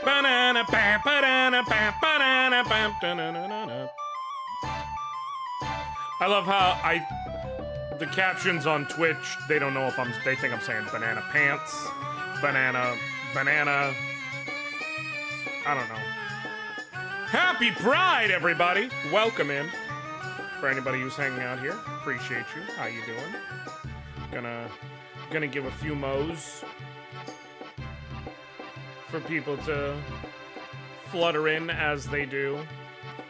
Banana, banana, banana, banana. I love how the captions on Twitch, they don't know if they think I'm saying banana pants, banana. I don't know. Happy Pride, everybody! Welcome in. For anybody who's hanging out here, appreciate you. How you doing? Gonna give a few mo's for people to flutter in as they do.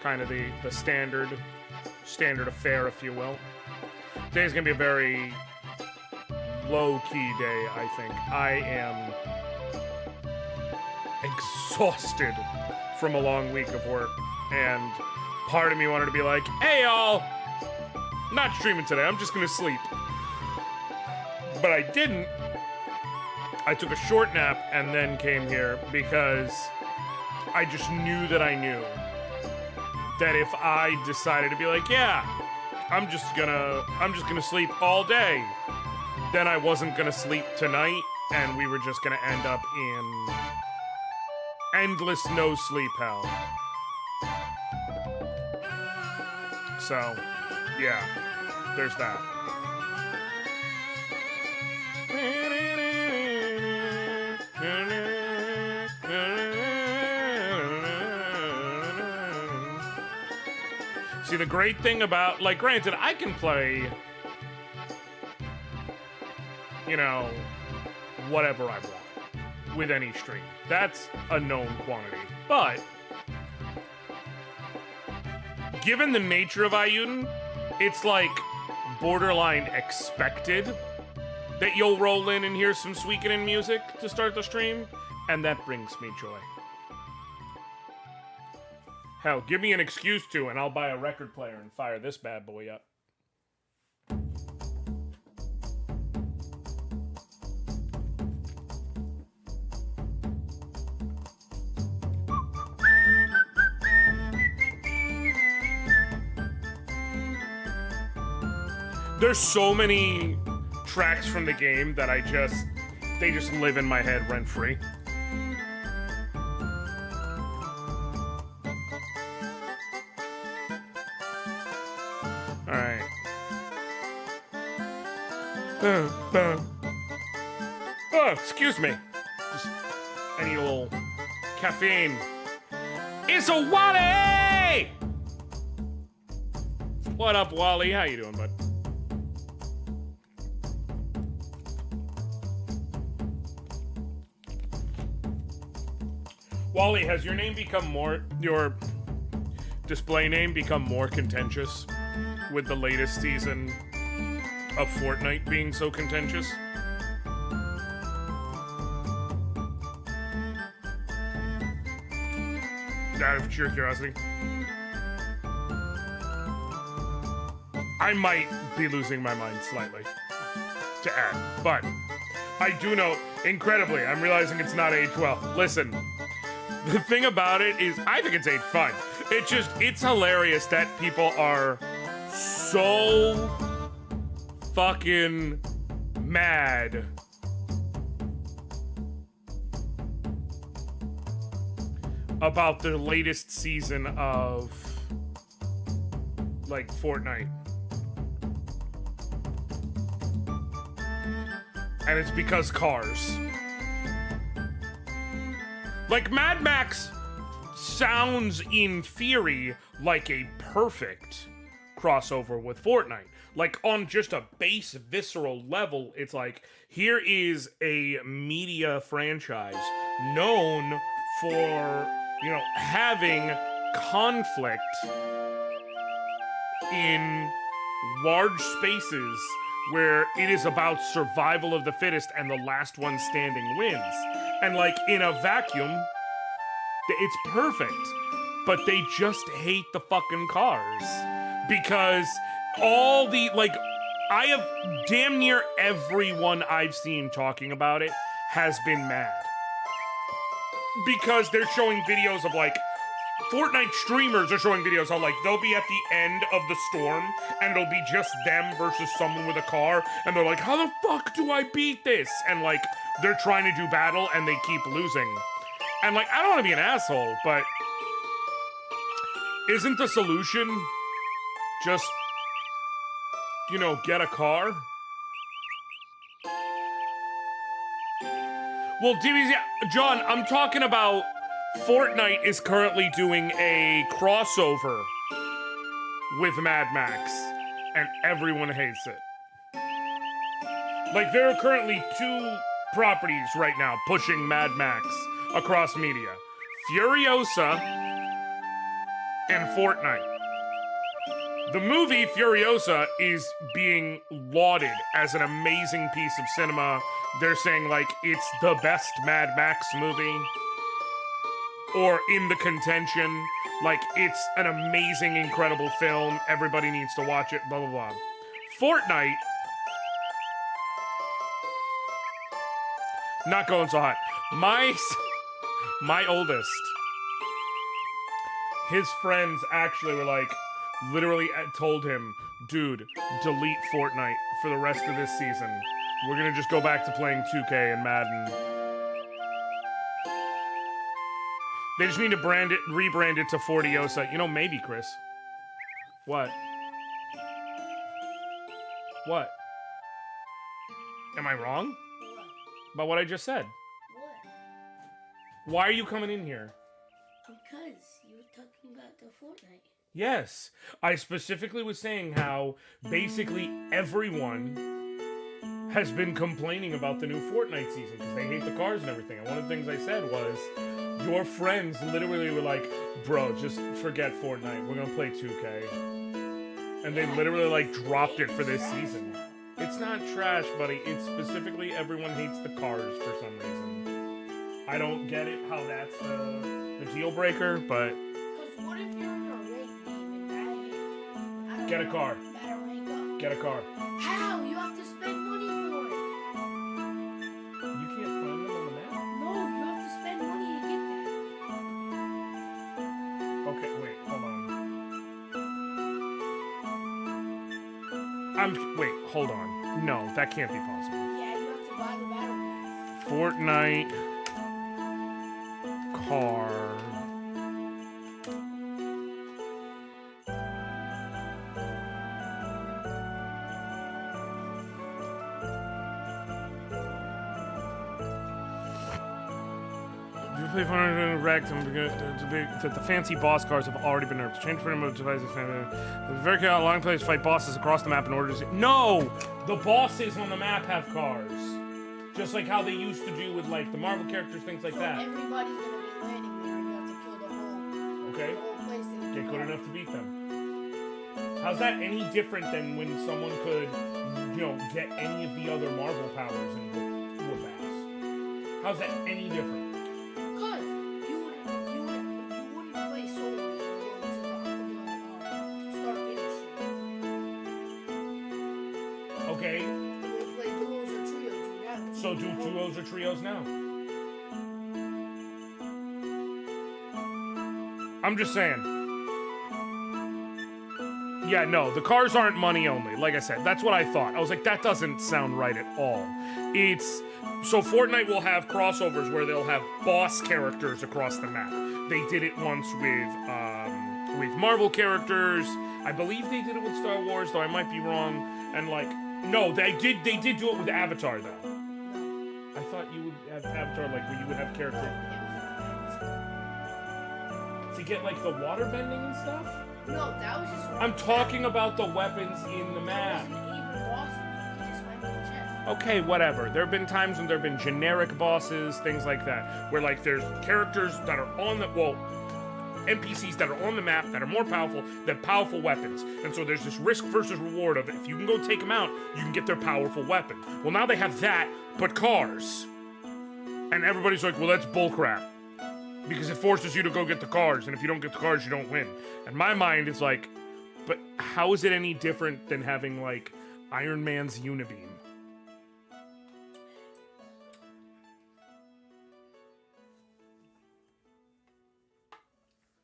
Kind of the standard affair, if you will. Today's gonna be a very low-key day, I think. I am exhausted from a long week of work, and part of me wanted to be like, hey y'all, not streaming today, I'm just gonna sleep. But I didn't. I took a short nap and then came here because I just knew that I knew that if I decided to be like, yeah, I'm just gonna sleep all day, then I wasn't gonna sleep tonight, and we were just gonna end up in endless no sleep hell. So, yeah, there's that. See, the great thing about, like, granted, I can play, you know, whatever I want with any stream. That's a known quantity. But given the nature of Eiyuden, it's like borderline expected that you'll roll in and hear some Suikoden music to start the stream, and that brings me joy. Hell, give me an excuse to, and I'll buy a record player and fire this bad boy up. There's so many tracks from the game that they just live in my head rent-free. Alright. Oh, excuse me. Just any little caffeine. It's a Wally! What up, Wally? How you doing, bud? Wally, has your display name become more contentious with the latest season of Fortnite being so contentious? Out of sheer curiosity. I might be losing my mind slightly to add, but I do know, incredibly, I'm realizing it's not aged well. Listen, the thing about it is, I think it's aged fine. It's hilarious that people are so fucking mad about the latest season of, like, Fortnite. And it's because cars. Like, Mad Max sounds, in theory, like a perfect crossover with Fortnite. Like, on just a base, visceral level, it's like, here is a media franchise known for, you know, having conflict in large spaces where it is about survival of the fittest and the last one standing wins. And, like, in a vacuum, it's perfect. But they just hate the fucking cars. Because all the, like, I have damn near everyone I've seen talking about it has been mad. Because they're showing videos of, like, Fortnite streamers are showing videos how, like, they'll be at the end of the storm, and it'll be just them versus someone with a car, and they're like, how the fuck do I beat this? And, like, they're trying to do battle, and they keep losing. And, like, I don't want to be an asshole, but isn't the solution just, you know, get a car? Well, DBZ, John, I'm talking about Fortnite is currently doing a crossover with Mad Max, and everyone hates it. Like, there are currently 2 properties right now pushing Mad Max across media. Furiosa and Fortnite. The movie Furiosa is being lauded as an amazing piece of cinema. They're saying, like, it's the best Mad Max movie. Or in the contention, like, it's an amazing, incredible film. Everybody needs to watch it, blah, blah, blah. Fortnite, not going so hot. My oldest, his friends actually were like, literally told him, dude, delete Fortnite for the rest of this season. We're gonna just go back to playing 2K and Madden. They just need to rebrand it to Fortiosa. You know, maybe, Chris. What? What? Am I wrong? What? About what I just said? What? Why are you coming in here? Because you were talking about the Fortnite. Yes. I specifically was saying how basically everyone has been complaining about the new Fortnite season because they hate the cars and everything. And one of the things I said was, your friends literally were like, bro, just forget Fortnite. We're gonna play 2K. And they literally, like, dropped it for this season. It's not trash, buddy. It's specifically everyone hates the cars for some reason. I don't get it, how that's the deal breaker, but... Because what if you're in a rank game and I don't get a car. Better rank up. Get a car. How? You have to spend money for it. You can't find them on the map? No, you have to spend money to get that. Okay, wait, hold on. Wait, hold on. No, that can't be possible. Yeah, you have to buy the battle pass. Fortnite car. You play Fortnite wrecked the fancy boss cars have already been nerfed. Change freedom of devices. Very chaotic long plays fight bosses across the map in order to... No! The bosses on the map have cars. Just like how they used to do with, like, the Marvel characters, things like that. Everybody's gonna be landing there and you have to kill the whole place to Get good enough to beat them. How's that any different than when someone could, you know, get any of the other Marvel powers and whoop ass? How's that any different? Because you wouldn't play solo if you go to the start finish. Okay. You would play duos or trios. You would have So do duos or trios now. I'm just saying. Yeah, no, the cars aren't money only. Like I said, that's what I thought. I was like, that doesn't sound right at all. It's... So Fortnite will have crossovers where they'll have boss characters across the map. They did it once with Marvel characters. I believe they did it with Star Wars, though I might be wrong. And like, no, they did do it with Avatar, though. I thought you would have Avatar, like, where you would have characters to get, like, the water bending and stuff? No, that was just... I'm talking about the weapons in the map. That wasn't even bosses. You could just find them in the chest. Okay, whatever. There have been times when there have been generic bosses, things like that, where, like, there's characters that are on the... Well, NPCs that are on the map that are more powerful than powerful weapons. And so there's this risk versus reward of it. If you can go take them out, you can get their powerful weapon. Well, now they have that, but cars. And everybody's like, well, that's bullcrap. Because it forces you to go get the cars, and if you don't get the cars, you don't win. And my mind is like, but how is it any different than having, like, Iron Man's Unibeam?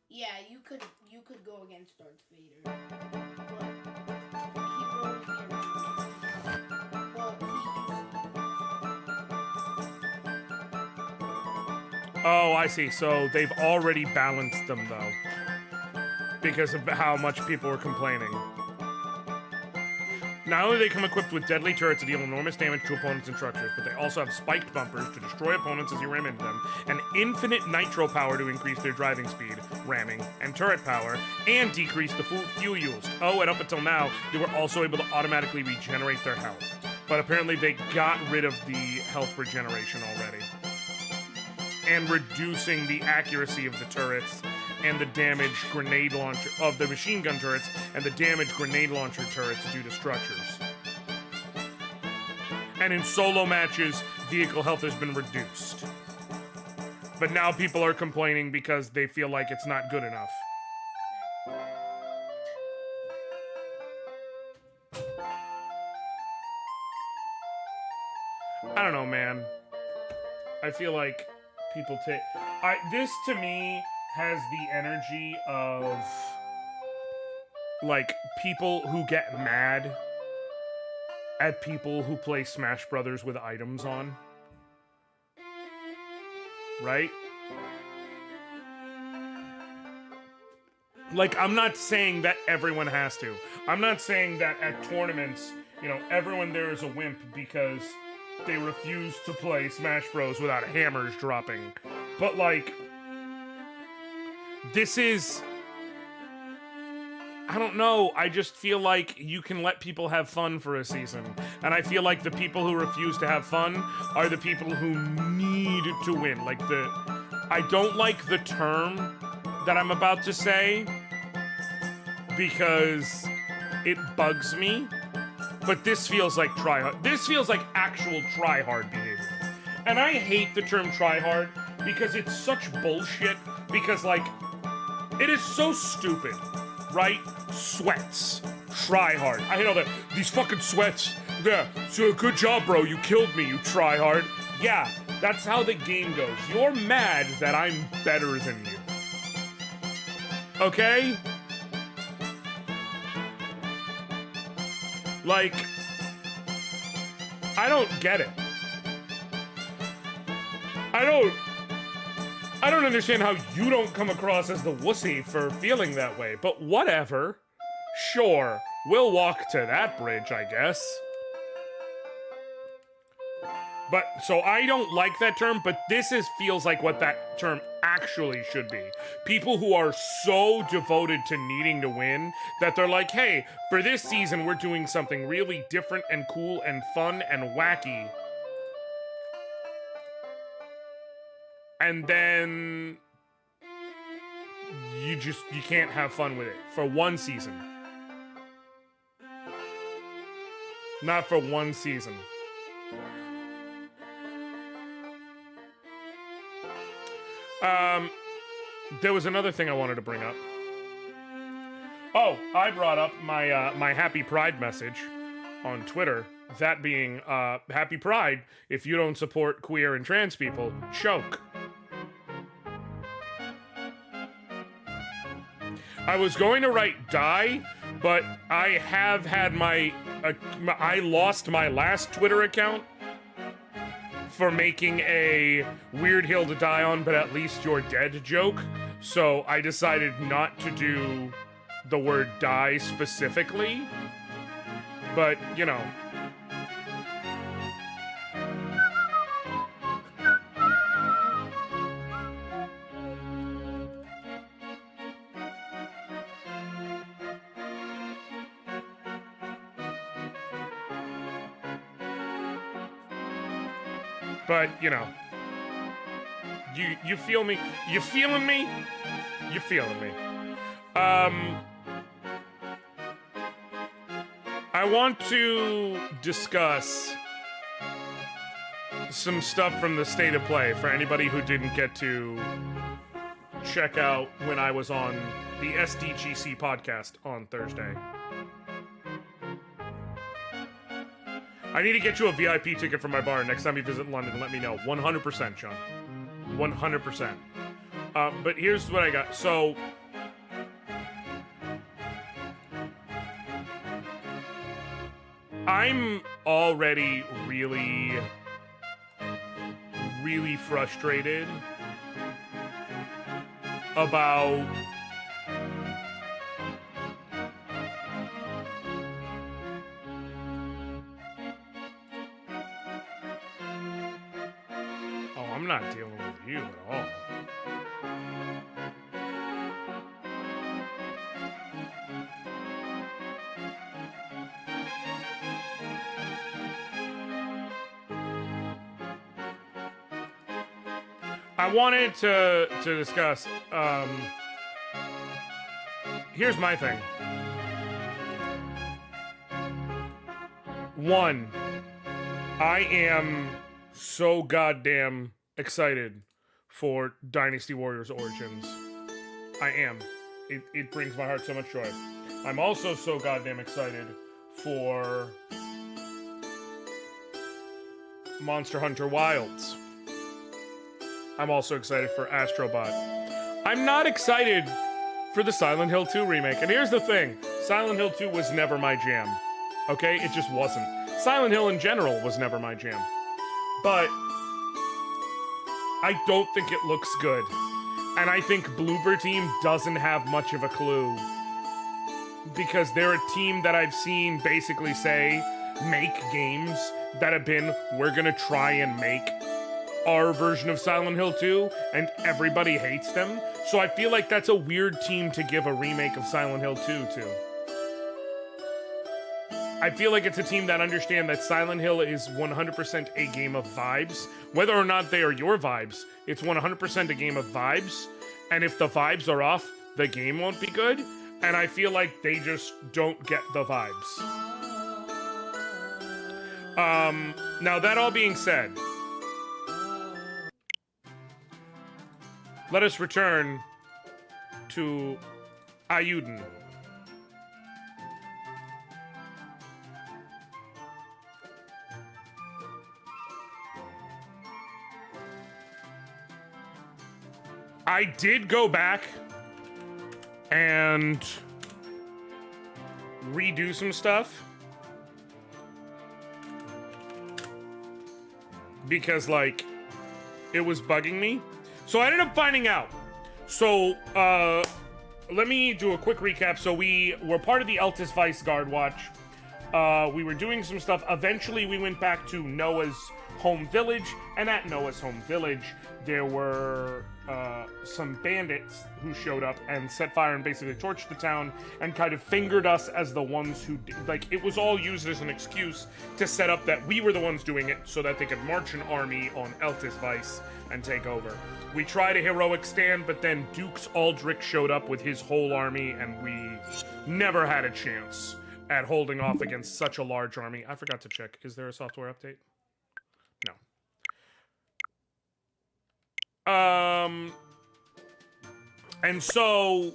Yeah, you could go against Darth Vader, but he would only be around. Well, Oh, I see. So they've already balanced them, though. Because of how much people were complaining. Not only do they come equipped with deadly turrets to deal enormous damage to opponents and structures, but they also have spiked bumpers to destroy opponents as you ram into them, and infinite nitro power to increase their driving speed, ramming, and turret power, and decrease the fuel used. Oh, and up until now, they were also able to automatically regenerate their health. But apparently they got rid of the health regeneration already. And reducing the accuracy of the turrets and the damage grenade launcher of the machine gun turrets and the damage grenade launcher turrets do to structures. And in solo matches, vehicle health has been reduced. But now people are complaining because they feel like it's not good enough. I don't know, man. I feel like people take... This, to me, has the energy of, like, people who get mad at people who play Smash Brothers with items on. Right? Like, I'm not saying that everyone has to. I'm not saying that at tournaments, you know, everyone there is a wimp because they refuse to play Smash Bros. Without hammers dropping. But, like... This is... I don't know, I just feel like you can let people have fun for a season. And I feel like the people who refuse to have fun are the people who need to win. Like I don't like the term that I'm about to say because it bugs me. But this feels like tryhard. This feels like actual tryhard behavior. And I hate the term tryhard because it's such bullshit. Because, like, it is so stupid, right? Sweats. Try hard. I hate all that. These fucking sweats. Yeah, so good job, bro. You killed me, you try hard. Yeah, that's how the game goes. You're mad that I'm better than you. Okay? Like, I don't get it. I don't understand how you don't come across as the wussy for feeling that way, but whatever. Sure, we'll walk to that bridge, I guess. But, so I don't like that term, but this feels like what that term actually should be. People who are so devoted to needing to win that they're like, hey, for this season, we're doing something really different and cool and fun and wacky. And then you can't have fun with it for one season. Not for one season. There was another thing I wanted to bring up. Oh, I brought up my my Happy Pride message on Twitter. That being, Happy Pride, if you don't support queer and trans people, choke. I was going to write die, but I have had I lost my last Twitter account for making a weird hill to die on, but at least you're dead joke. So I decided not to do the word die specifically. But, you know. But, you know, you feel me? You feeling me? You feeling me? I want to discuss some stuff from the State of Play for anybody who didn't get to check out when I was on the SDGC podcast on Thursday. I need to get you a VIP ticket for my bar next time you visit London. Let me know. 100%, Sean. 100%. But here's what I got. So, I'm already really, really frustrated about I'm not dealing with you at all. I wanted to discuss, here's my thing. One, I am so goddamn excited for Dynasty Warriors Origins. I am. It brings my heart so much joy. I'm also so goddamn excited for Monster Hunter Wilds. I'm also excited for Astrobot. I'm not excited for the Silent Hill 2 remake. And here's the thing. Silent Hill 2 was never my jam. Okay? It just wasn't. Silent Hill in general was never my jam. But I don't think it looks good. And I think Bloober Team doesn't have much of a clue. Because they're a team that I've seen basically say, make games that have been, we're gonna try and make our version of Silent Hill 2, and everybody hates them. So I feel like that's a weird team to give a remake of Silent Hill 2 to. I feel like it's a team that understand that Silent Hill is 100% a game of vibes. Whether or not they are your vibes, it's 100% a game of vibes. And if the vibes are off, the game won't be good. And I feel like they just don't get the vibes. Now that all being said, let us return to Eiyuden. I did go back and redo some stuff because, like, it was bugging me. So I ended up finding out. So, let me do a quick recap. So we were part of the Eltis Vice Guard Watch. We were doing some stuff. Eventually, we went back to Noah's home village, and at Noah's home village, there were some bandits who showed up and set fire and basically torched the town and kind of fingered us as the ones who like, it was all used as an excuse to set up that we were the ones doing it so that they could march an army on Eltis Vice and take over. We tried a heroic stand, but then Dukes Aldrich showed up with his whole army, and we never had a chance at holding off against such a large army. I forgot to check. Is there a software update? No. And so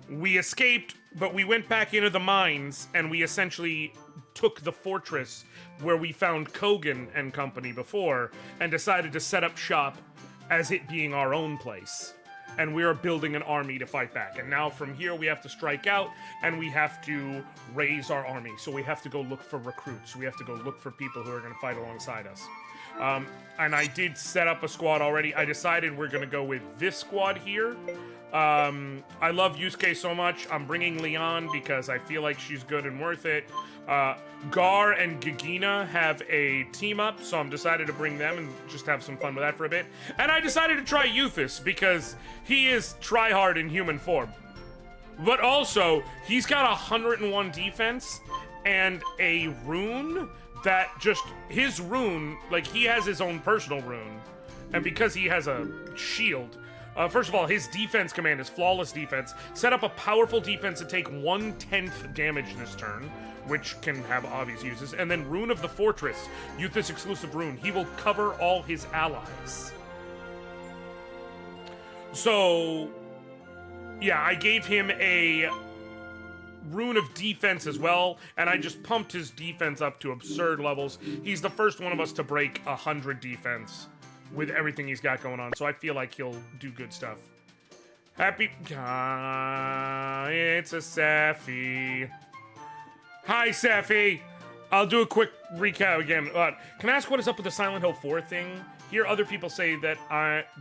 we escaped, but we went back into the mines, and we essentially took the fortress where we found Kogan and company before, and decided to set up shop as it being our own place. And we are building an army to fight back. And now from here, we have to strike out, and we have to raise our army. So we have to go look for recruits. We have to go look for people who are going to fight alongside us. And I did set up a squad already. I decided we're going to go with this squad here. I love Yusuke so much. I'm bringing Leon because I feel like she's good and worth it. Gar and Gigina have a team up, so I'm decided to bring them and just have some fun with that for a bit. And I decided to try Euthus because he is tryhard in human form. But also, he's got 101 defense and a rune that just, his rune, like, he has his own personal rune. And because he has a shield, first of all, his defense command is Flawless Defense. Set up a powerful defense to take 1/10 damage this turn, which can have obvious uses. And then Rune of the Fortress, Euthus exclusive rune. He will cover all his allies. So, yeah, I gave him a Rune of Defense as well, and I just pumped his defense up to absurd levels. He's the first one of us to break 100 defense with everything he's got going on, so I feel like he'll do good stuff. Happy... it's a Safi. Hi, Safi. I'll do a quick recap again. Can I ask what is up with the Silent Hill 4 thing? hear other people say that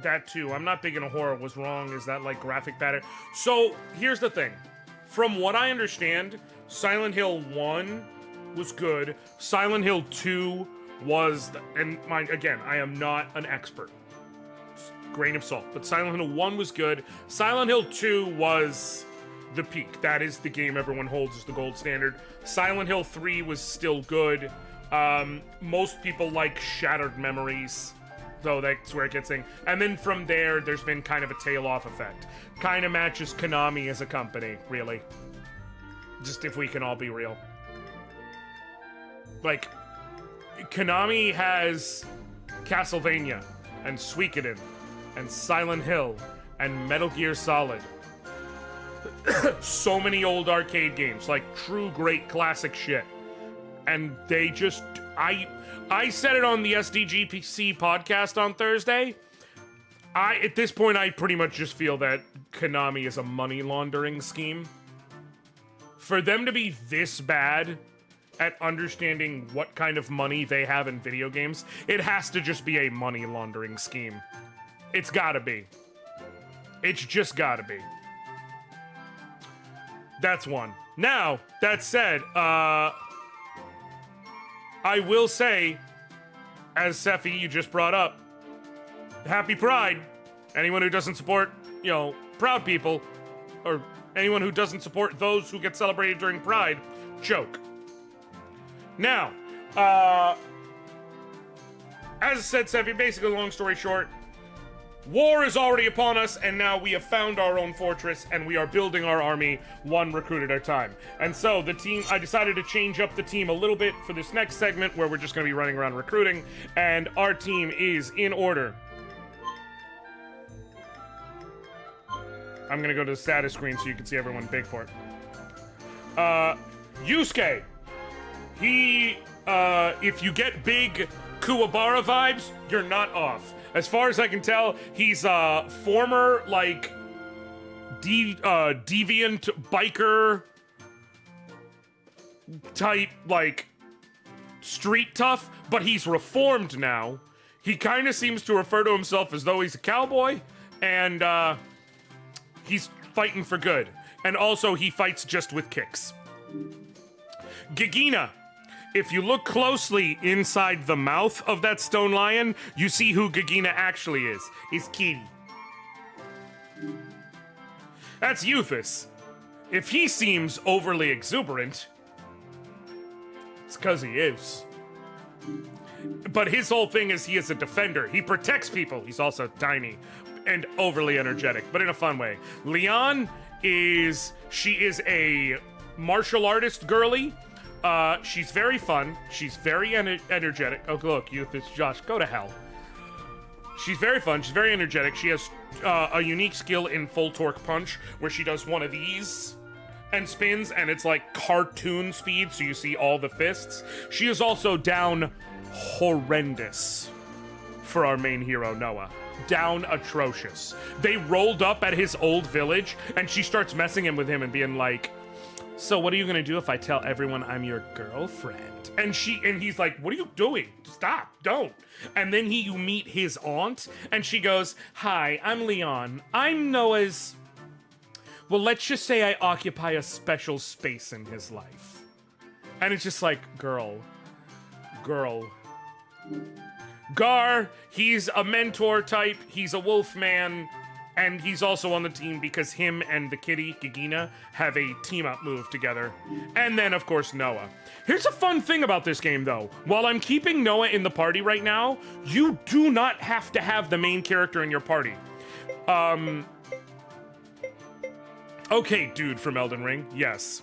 that too. I'm not big into horror. Was wrong. Is that like graphic pattern? So here's the thing. From what I understand, Silent Hill 1 was good. Silent Hill 2 was, and mind again, I am not an expert. Grain of salt. But Silent Hill 1 was good. Silent Hill 2 was the peak. That is the game everyone holds as the gold standard. Silent Hill 3 was still good. Most people like Shattered Memories, though that's where it gets in. And then from there, there's been kind of a tail-off effect. Kind of matches Konami as a company, really. Just if we can all be real. Like, Konami has Castlevania and Suikoden and Silent Hill and Metal Gear Solid. So many old arcade games, like true great classic shit. And they just, I said it on the SDGPC podcast on Thursday. At this point, I pretty much just feel that Konami is a money laundering scheme. For them to be this bad at understanding what kind of money they have in video games, it has to just be a money laundering scheme. It's gotta be. It's just gotta be. That's one. Now, that said, I will say, as Sephi, you just brought up, Happy Pride. Anyone who doesn't support, proud people, or anyone who doesn't support those who get celebrated during Pride, joke. Now, as I said, Sephi, basically, long story short, war is already upon us, and now we have found our own fortress, and we are building our army one recruit at a time. And so the team, I decided to change up the team a little bit for this next segment, where we're just going to be running around recruiting, and our team is in order. I'm going to go to the status screen so you can see everyone big for it. Yusuke. He, if you get big Kuwabara vibes, you're not off. As far as I can tell, he's a former, deviant biker type, street tough, but he's reformed now. He kind of seems to refer to himself as though he's a cowboy, and, he's fighting for good. And also, he fights just with kicks. Gigina. If you look closely inside the mouth of that stone lion, you see who Gigina actually is. It's Kitty. That's Euphis. If he seems overly exuberant, it's because he is. But his whole thing is he is a defender. He protects people. He's also tiny and overly energetic, but in a fun way. Leon she is a martial artist girly. She's very fun. She's very energetic. Oh, look, Euphis, Josh, go to hell. She's very fun. She's very energetic. She has a unique skill in full torque punch, where she does one of these and spins, and it's like cartoon speed, so you see all the fists. She is also down horrendous for our main hero, Noah. Down atrocious. They rolled up at his old village, and she starts messing with him and being like, so what are you gonna do if I tell everyone I'm your girlfriend? And he's like, what are you doing? Stop, don't. And then you meet his aunt, and she goes, hi, I'm Leon. I'm Noah's, well, let's just say I occupy a special space in his life. And it's just like, girl. Gar, he's a mentor type, he's a wolf man, and he's also on the team because him and the kitty, Gigina, have a team-up move together. And then, of course, Noah. Here's a fun thing about this game, though. While I'm keeping Noah in the party right now, you do not have to have the main character in your party. Okay, dude from Elden Ring, yes.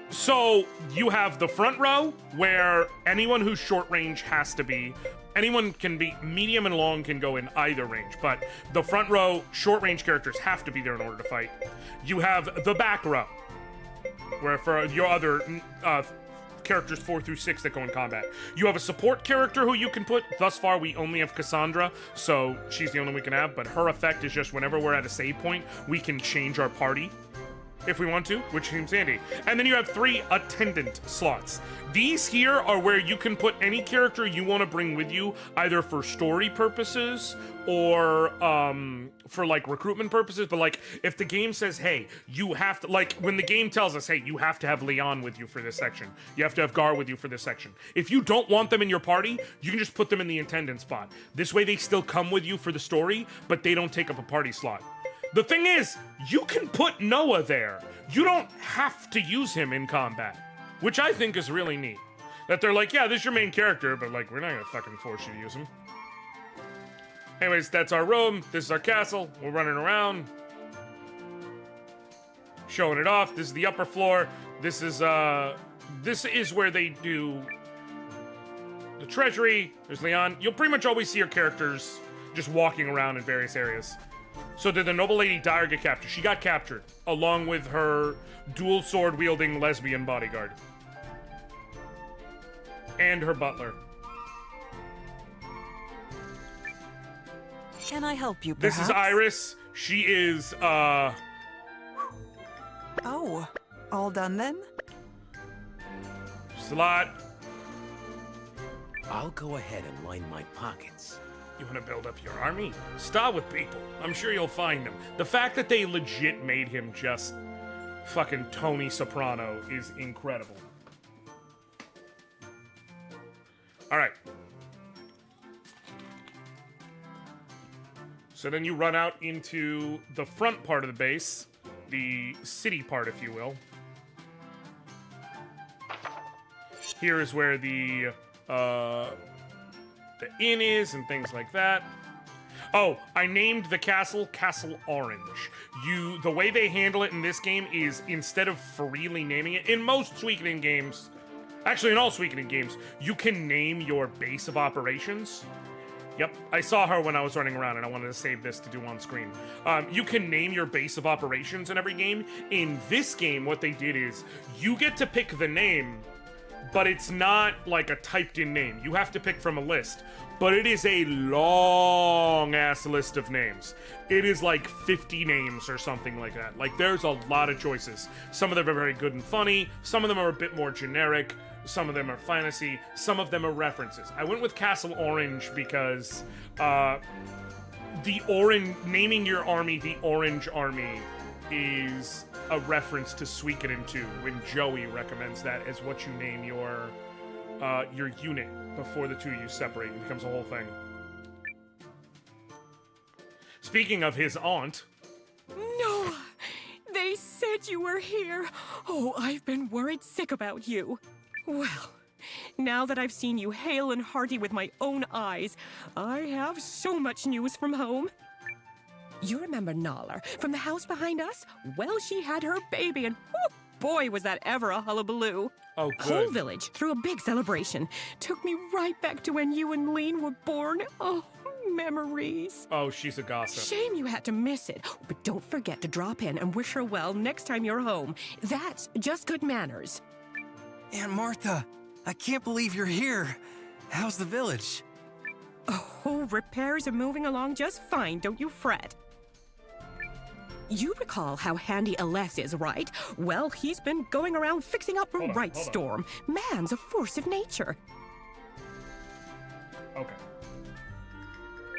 So, you have the front row, where anyone who's short range has to be. Anyone can be, medium and long can go in either range, but the front row, short range characters have to be there in order to fight. You have the back row, where for your other characters 4 through 6 that go in combat. You have a support character who you can put. Thus far, we only have Cassandra, so she's the only one we can have, but her effect is just whenever we're at a save point, we can change our party. if we want to, which seems handy. And then you have 3 attendant slots. These here are where you can put any character you want to bring with you, either for story purposes or for like recruitment purposes. But like if the game says, hey, you have to, like when the game tells us, hey, you have to have Leon with you for this section, you have to have Gar with you for this section. If you don't want them in your party, you can just put them in the attendant spot. This way they still come with you for the story, but they don't take up a party slot. The thing is, you can put Noah there. You don't have to use him in combat, which I think is really neat. That they're like, yeah, this is your main character, but like, we're not gonna fucking force you to use him. Anyways, that's our room. This is our castle. We're running around, showing it off. This is the upper floor. This is where they do the treasury. There's Leon. You'll pretty much always see your characters just walking around in various areas. So did the noble lady Dyer get captured? She got captured, along with her dual sword-wielding lesbian bodyguard. And her butler. Can I help you, perhaps? This is Iris. She is, Oh, all done then? just a lot. I'll go ahead and line my pockets. You want to build up your army? Start with people. I'm sure you'll find them. The fact that they legit made him just fucking Tony Soprano is incredible. All right. So then you run out into the front part of the base, the city part, if you will. Here is where the inn is and things like that. Oh, I named the castle Castle Orange. The way they handle it in this game is instead of freely naming it, in most Suikoden games, actually in all Suikoden games, you can name your base of operations. Yep, I saw her when I was running around and I wanted to save this to do on screen. You can name your base of operations in every game. In this game, what they did is you get to pick the name, but it's not like a typed in name. You have to pick from a list, but it is a long ass list of names. It is like 50 names or something like that. Like there's a lot of choices. Some of them are very good and funny. Some of them are a bit more generic. Some of them are fantasy. Some of them are references. I went with Castle Orange because naming your army the Orange Army is a reference to Suikoden 2 when Joey recommends that as what you name your unit before the two of you separate. It becomes a whole thing. Speaking of his aunt. Noah! They said you were here. Oh, I've been worried sick about you. Well, now that I've seen you hale and hearty with my own eyes, I have so much news from home. You remember Nala from the house behind us? Well, she had her baby, and whew, boy, was that ever a hullabaloo. Oh, good. Whole village threw a big celebration. Took me right back to when you and Lean were born. Oh, memories. Oh, she's a gossip. Shame you had to miss it. But don't forget to drop in and wish her well next time you're home. That's just good manners. Aunt Martha, I can't believe you're here. How's the village? Oh, repairs are moving along just fine, don't you fret. You recall how handy Aless is, right? Well, he's been going around fixing up a right storm. Man's a force of nature. Okay.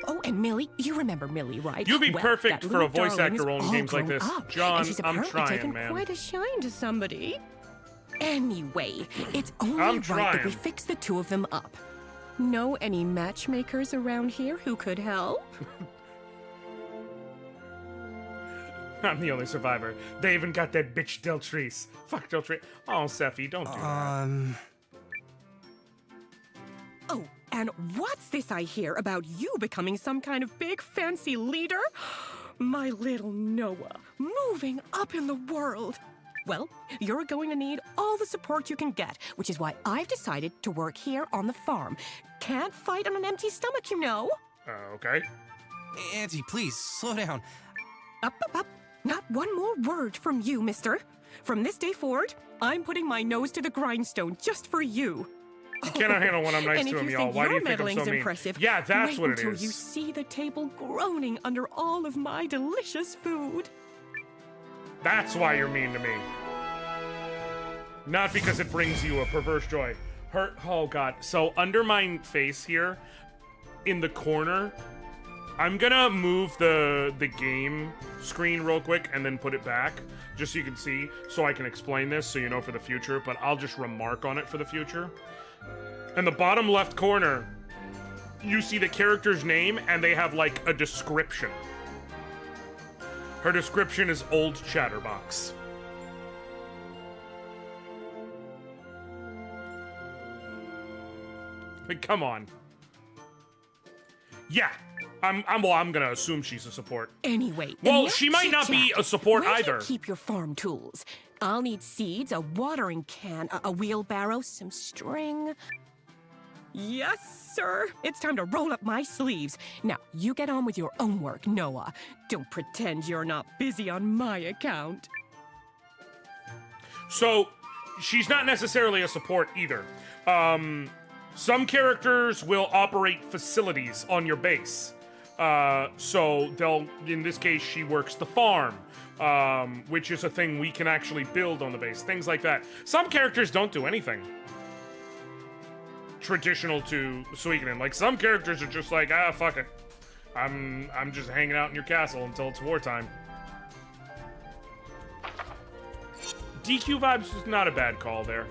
Oh, and Millie, you remember Millie, right? You'd be Well, perfect that for a little voice darling actor is role in all games like grown this. up, John, and she's I'm apparently trying, taken man. quite a shine to somebody. Anyway, it's only I'm right that we trying. fix the two of them up. Know any matchmakers around here who could help? I'm the only survivor. They even got that bitch Deltrice. Fuck Deltrice. Oh, Sephi, don't do that. Oh, and what's this I hear about you becoming some kind of big fancy leader? My little Noah, moving up in the world. Well, you're going to need all the support you can get, which is why I've decided to work here on the farm. Can't fight on an empty stomach, you know. Okay. Auntie, please, slow down. Up, up, up. Not one more word from you, mister. From this day forward, I'm putting my nose to the grindstone just for you. You cannot handle when I'm nice And to if him, you y'all. think Why do your you think I'm meddling's so mean? impressive, Yeah, that's wait what it until is. you see the table groaning under all of my delicious food. That's why you're mean to me. Not because it brings you a perverse joy. Oh god. So under my face here, in the corner, I'm gonna move the game screen real quick and then put it back, just so you can see, so I can explain this so you know for the future, but I'll just remark on it for the future. In the bottom left corner, you see the character's name and they have like a description. Her description is Old Chatterbox. Like, come on. Yeah. I'm gonna assume she's a support. Anyway, Well, enough she might not be chit-chat. a support Where either. Do you keep your farm tools? I'll need seeds, a watering can, a wheelbarrow, some string. Yes, sir. It's time to roll up my sleeves. Now, you get on with your own work, Noah. Don't pretend you're not busy on my account. So, she's not necessarily a support either. Some characters will operate facilities on your base. So they'll, in this case, she works the farm, which is a thing we can actually build on the base. Things like that. Some characters don't do anything traditional to Suikoden. Like, some characters are just like, ah, fuck it. I'm just hanging out in your castle until it's wartime. DQ vibes is not a bad call there.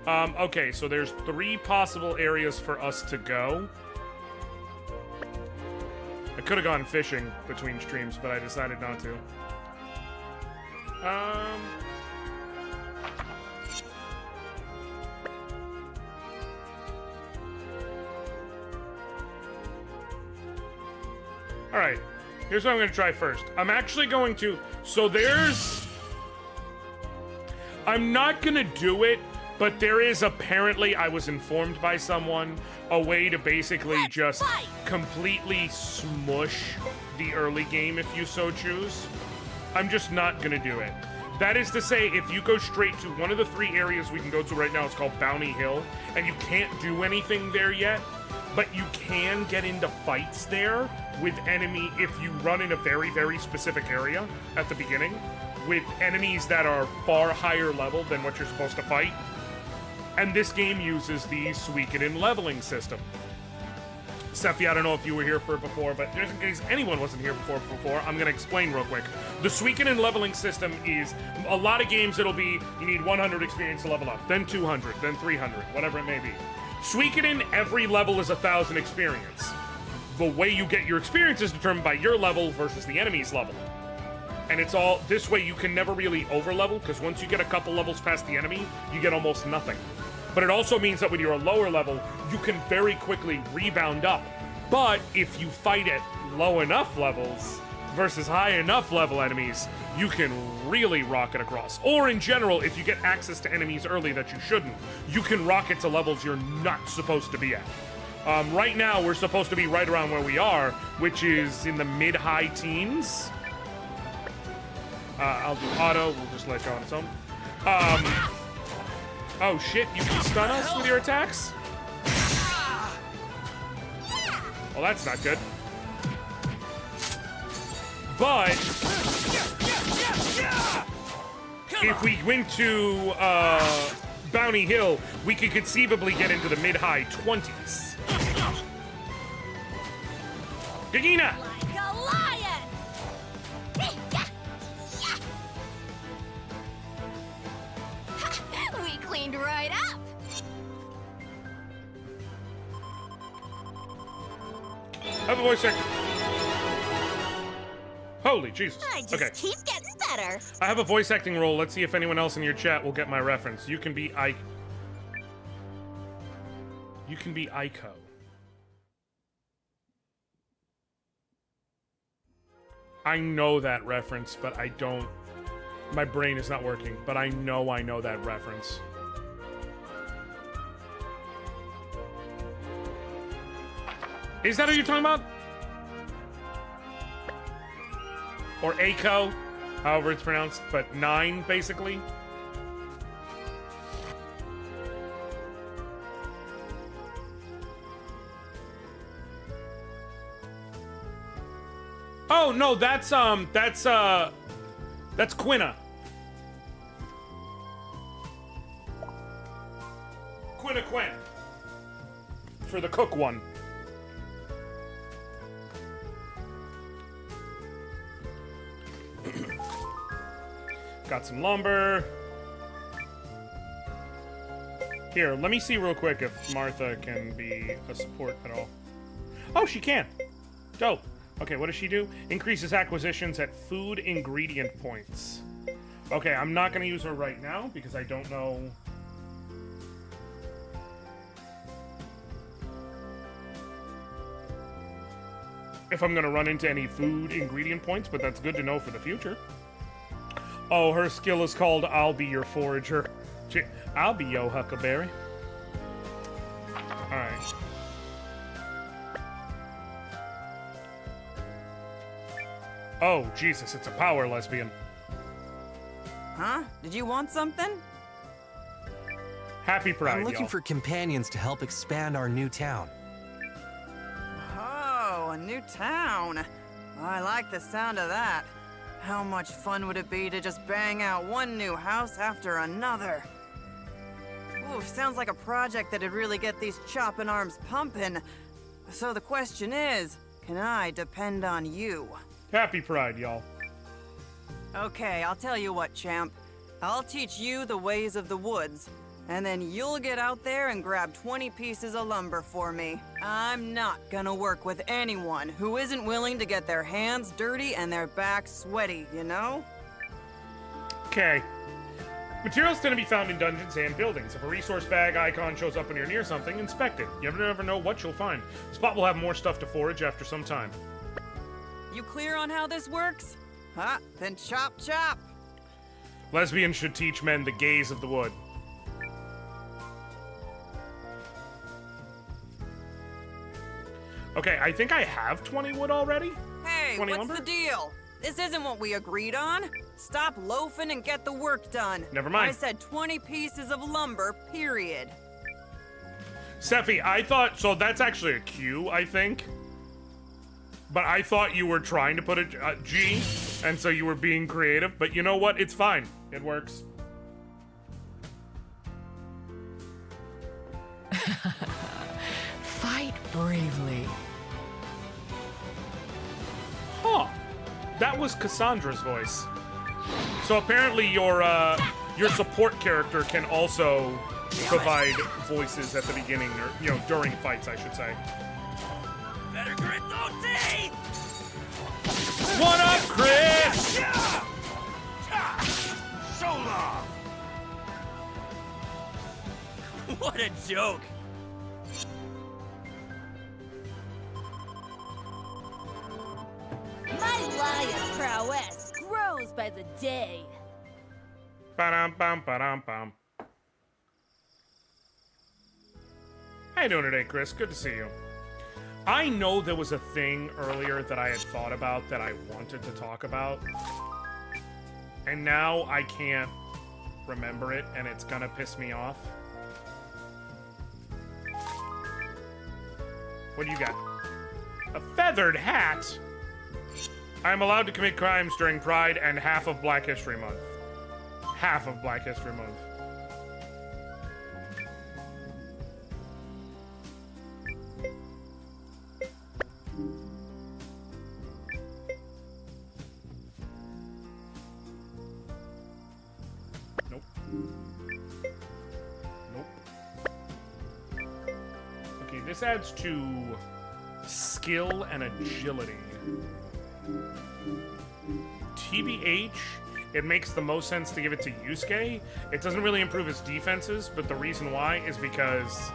Okay, so there's 3 possible areas for us to go. I could have gone fishing between streams, but I decided not to. Alright, here's what I'm going to try first. I'm actually going to... So there's... I'm not going to do it, but there is apparently, I was informed by someone, a way to basically just completely smush the early game if you so choose. I'm just not gonna do it. That is to say, if you go straight to one of the 3 areas we can go to right now, it's called Bounty Hill, and you can't do anything there yet, but you can get into fights there with enemy if you run in a very, very specific area at the beginning, with enemies that are far higher level than what you're supposed to fight. And this game uses the Suikoden leveling system. Sephi, I don't know if you were here for it before, but just in case anyone wasn't here before, I'm going to explain real quick. The Suikoden leveling system is, a lot of games it'll be, you need 100 experience to level up, then 200, then 300, whatever it may be. Suikoden, every level is 1,000 experience. The way you get your experience is determined by your level versus the enemy's level. And it's all, this way you can never really over-level, because once you get a couple levels past the enemy, you get almost nothing. But it also means that when you're a lower level, you can very quickly rebound up. But if you fight at low enough levels versus high enough level enemies, you can really rocket across. Or in general, if you get access to enemies early that you shouldn't, you can rocket to levels you're not supposed to be at. Right now, we're supposed to be right around where we are, which is in the mid-high teens. I'll do auto, we'll just let go on its own. Oh shit, you can stun us with your attacks? Well, that's not good. But if we went to Bounty Hill, we could conceivably get into the mid-high 20s. Gagina! Like a lion! We cleaned right up! I have a voice actor. Holy Jesus. I just Okay. keep getting better. I have a voice acting role. Let's see if anyone else in your chat will get my reference. You can be You can be Aiko. I know that reference, but I don't... My brain is not working, but I know that reference. Is that who you're talking about? Or Aiko, however it's pronounced, but 9, basically? Oh, no, that's Quina to Quinn. For the cook one. Got some lumber. Here, let me see real quick if Martha can be a support at all. Oh, she can. Dope. Okay, what does she do? Increases acquisitions at food ingredient points. Okay, I'm not going to use her right now because I don't know... if I'm going to run into any food ingredient points, but that's good to know for the future. Oh, her skill is called I'll Be Your Forager. I'll be yo Huckleberry. Alright. Oh, Jesus, it's a power lesbian. Huh? Did you want something? Happy Pride, I'm looking y'all. for companions to help expand our new town. Oh, a new town. I like the sound of that. How much fun would it be to just bang out one new house after another? Ooh, sounds like a project that'd really get these chopping arms pumping. So the question is, can I depend on you? Happy Pride, y'all. Okay, I'll tell you what, champ. I'll teach you the ways of the woods, and then you'll get out there and grab 20 pieces of lumber for me. I'm not gonna work with anyone who isn't willing to get their hands dirty and their backs sweaty, you know? Okay. Materials tend to be found in dungeons and buildings. If a resource bag icon shows up when you're near something, inspect it. You never know what you'll find. The spot will have more stuff to forage after some time. You clear on how this works? Huh? Then chop chop! Lesbians should teach men the gaze of the wood. Okay, I think I have 20 wood already. Hey, 20 what's lumber? the deal? This isn't what we agreed on. Stop loafing and get the work done. Never mind. I said 20 pieces of lumber, period. Sephi, I thought... So that's actually a Q, I think. But I thought you were trying to put a G, and so you were being creative. But you know what? It's fine. It works. Fight bravely. Huh. That was Cassandra's voice. So apparently your support character can also provide voices at the beginning, or, you know, during fights, I should say. Better grit those teeth! What up, Chris? So long! What a joke! My lion prowess grows by the day. Ba-dum, ba-dum. How you doing today, Chris? Good to see you. I know there was a thing earlier that I had thought about that I wanted to talk about. And now I can't remember it, and it's gonna piss me off. What do you got? A feathered hat? I'm allowed to commit crimes during Pride and half of Black History Month. Half of Black History Month. Nope. Nope. Okay, this adds to skill and agility. TBH, it makes the most sense to give it to Yusuke. It doesn't really improve his defenses, but the reason why is because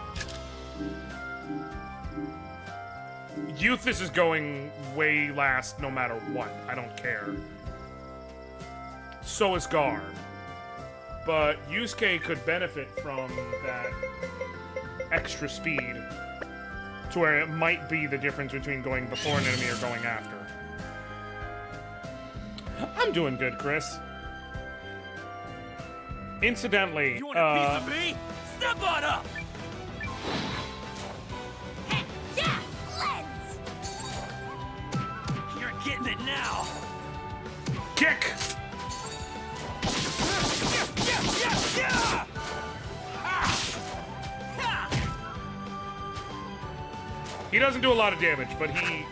Euthus is going way last no matter what. I don't care. So is Gar. But Yusuke could benefit from that extra speed to where it might be the difference between going before an enemy or going after. I'm doing good, Chris. Incidentally, You want a piece of me? Step on up! Yeah, lens. You're getting it now! kick! Yeah! He doesn't do a lot of damage, but he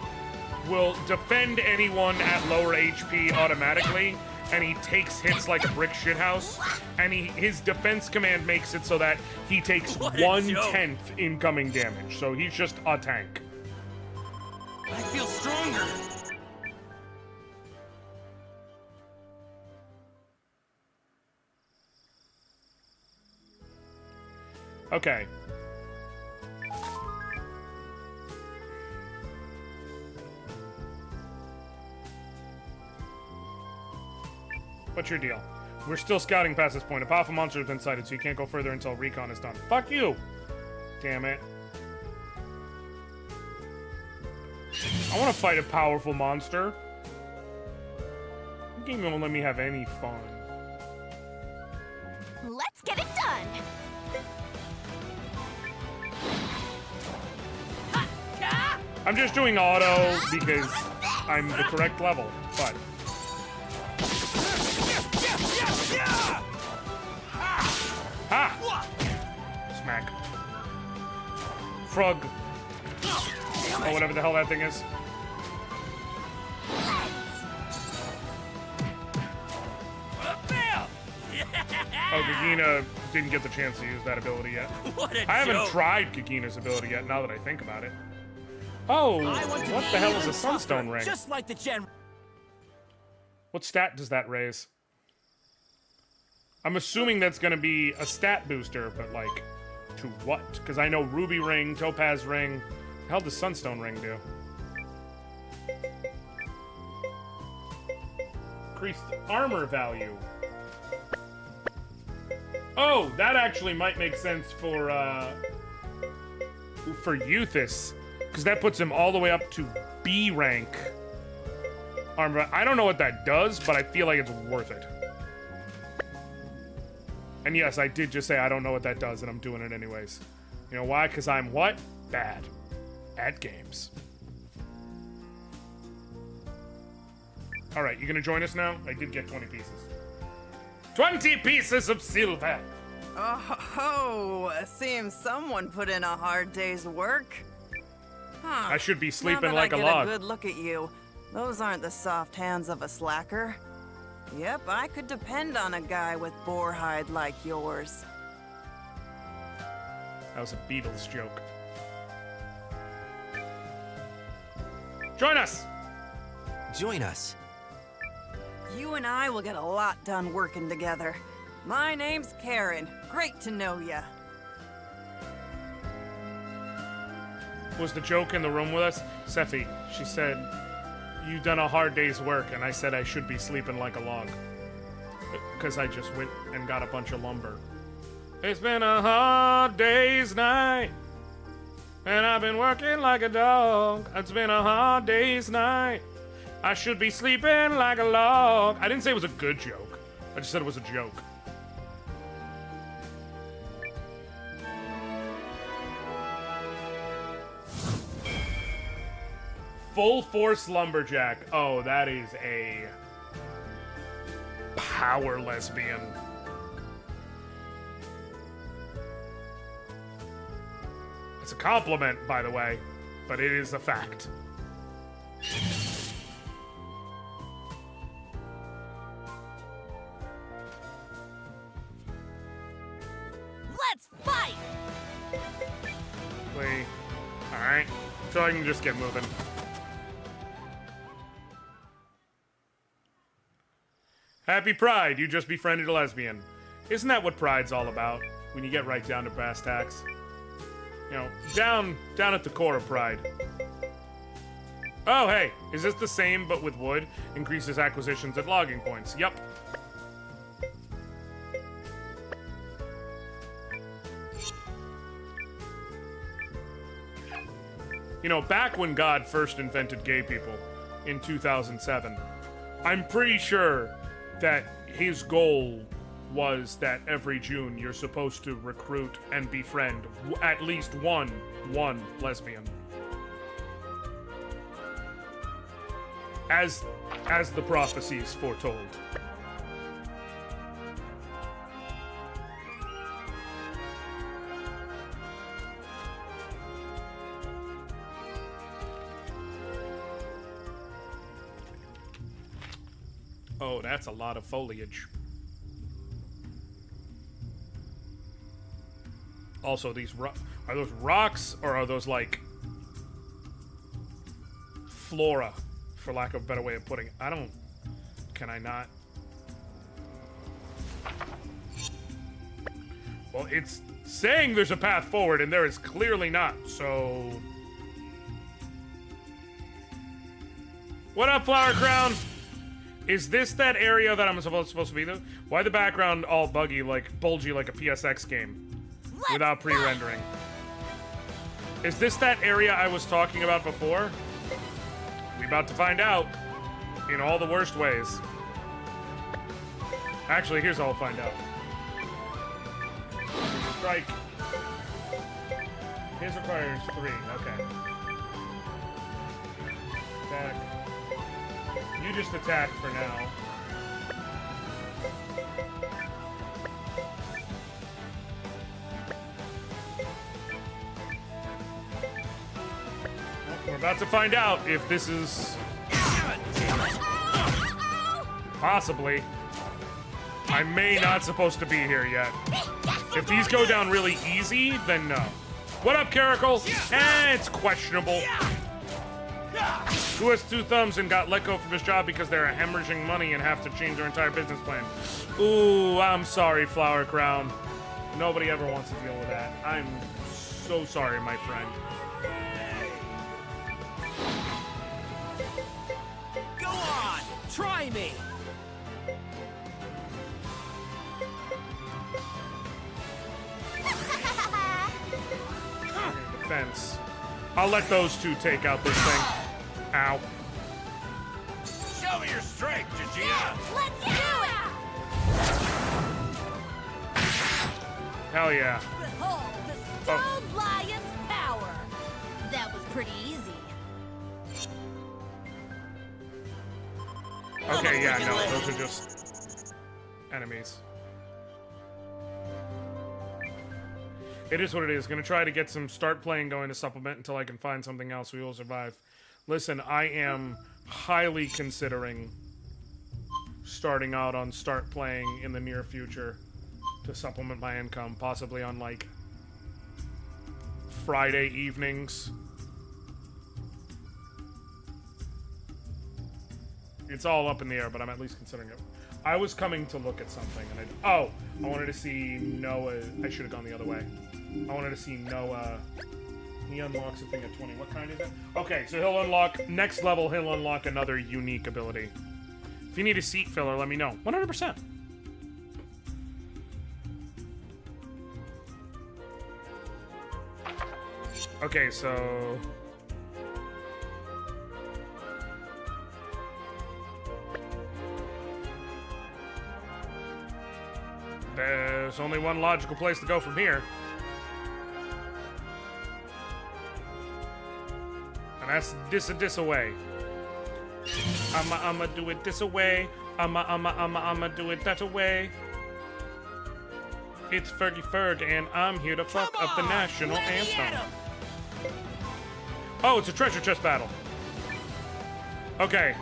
will defend anyone at lower HP automatically, and he takes hits like a brick shithouse. And his defense command makes it so that he takes What a 1/10 incoming damage. So he's just a tank. I feel stronger. Okay. What's your deal? We're still scouting past this point. A powerful monster has been sighted, so you can't go further until recon is done. Fuck you! Damn it. I want to fight a powerful monster. The game won't let me have any fun. Let's get it done. I'm just doing auto because I'm the correct level, but... Ha! Smack. Frog. Or whatever the hell that thing is. Oh, Kagina didn't get the chance to use that ability yet. What a I haven't joke. tried Kagina's ability yet, now that I think about it. Oh, what the hell is a Sunstone Ring? Just like the gen. What stat does that raise? I'm assuming that's gonna be a stat booster, but like, to what? Because I know Ruby Ring, Topaz Ring. The hell does Sunstone Ring do? Increased armor value. Oh, that actually might make sense for Euthys, because that puts him all the way up to B rank. Armor. I don't know what that does, but I feel like it's worth it. And yes, I did just say I don't know what that does, and I'm doing it anyways. You know why? Because I'm what? Bad. At games. Alright, you gonna join us now? I did get 20 pieces. 20 pieces of silver! Oh, seems someone put in a hard day's work. Huh. I should be sleeping now that like I a get log. a good look at you, those aren't the soft hands of a slacker. Yep, I could depend on a guy with boar hide like yours. That was a Beatles joke. Join us! Join us. You and I will get a lot done working together. My name's Karen. Great to know ya. Was the joke in the room with us? Sephi, she said, you done a hard day's work, and I said I should be sleeping like a log. Because I just went and got a bunch of lumber. It's been a hard day's night, and I've been working like a dog. It's been a hard day's night. I should be sleeping like a log. I didn't say it was a good joke. I just said it was a joke. Full Force Lumberjack. Oh, that is a power lesbian. It's a compliment, by the way, but it is a fact. Let's fight! Wait. Alright. So I can just get moving. Happy Pride, you just befriended a lesbian. Isn't that what Pride's all about? When you get right down to brass tacks? You know, down at the core of Pride. Oh, hey, is this the same but with wood? Increases acquisitions at logging points. Yup. You know, back when God first invented gay people in 2007, I'm pretty sure that his goal was that every June you're supposed to recruit and befriend at least one lesbian. As the prophecies foretold. Oh, that's a lot of foliage. Also, these are those rocks or are those like flora, for lack of a better way of putting it? I don't. Can I not? Well, it's saying there's a path forward, and there is clearly not, so. What up, Flower Crown? Is this that area that I'm supposed to be though? Why the background all buggy, like bulgy, like a PSX game? Without pre-rendering. Is this that area I was talking about before? We about to find out. In all the worst ways. Actually, here's how we'll find out. Strike. His requires 3. Okay. Attack. You just attack for now. We're about to find out if this is... Possibly. I may not supposed to be here yet. If these go down really easy, then no. What up, Caracal? It's questionable. Who has 2 thumbs and got let go from his job because they're hemorrhaging money and have to change their entire business plan? Ooh, I'm sorry, Flower Crown. Nobody ever wants to deal with that. I'm so sorry, my friend. Go on! Try me! Defense. I'll let those 2 take out this thing. Ow. Show me your strength, Gigina! Let's do it! Hell yeah. Behold the Stone Lion's power! That was pretty easy. Okay, yeah, no, those are just enemies. It is what it is. Gonna try to start playing going to supplement until I can find something else. We will survive. Listen, I am highly considering starting out on start playing in the near future to supplement my income, possibly on like Friday evenings. It's all up in the air, but I'm at least considering it. I was coming to look at something, and I wanted to see Noah. I should have gone the other way. I wanted to see Noah. He unlocks a thing at 20. What kind is that? Okay, so he'll unlock, next level, he'll unlock another unique ability. If you need a seat filler, let me know. 100%. Okay, so... there's only one logical place to go from here. And that's this away. I'ma do it this away. I'ma do it that away. It's Fergie Ferg, and I'm here to fuck up the national anthem. Oh, it's a treasure chest battle. Okay.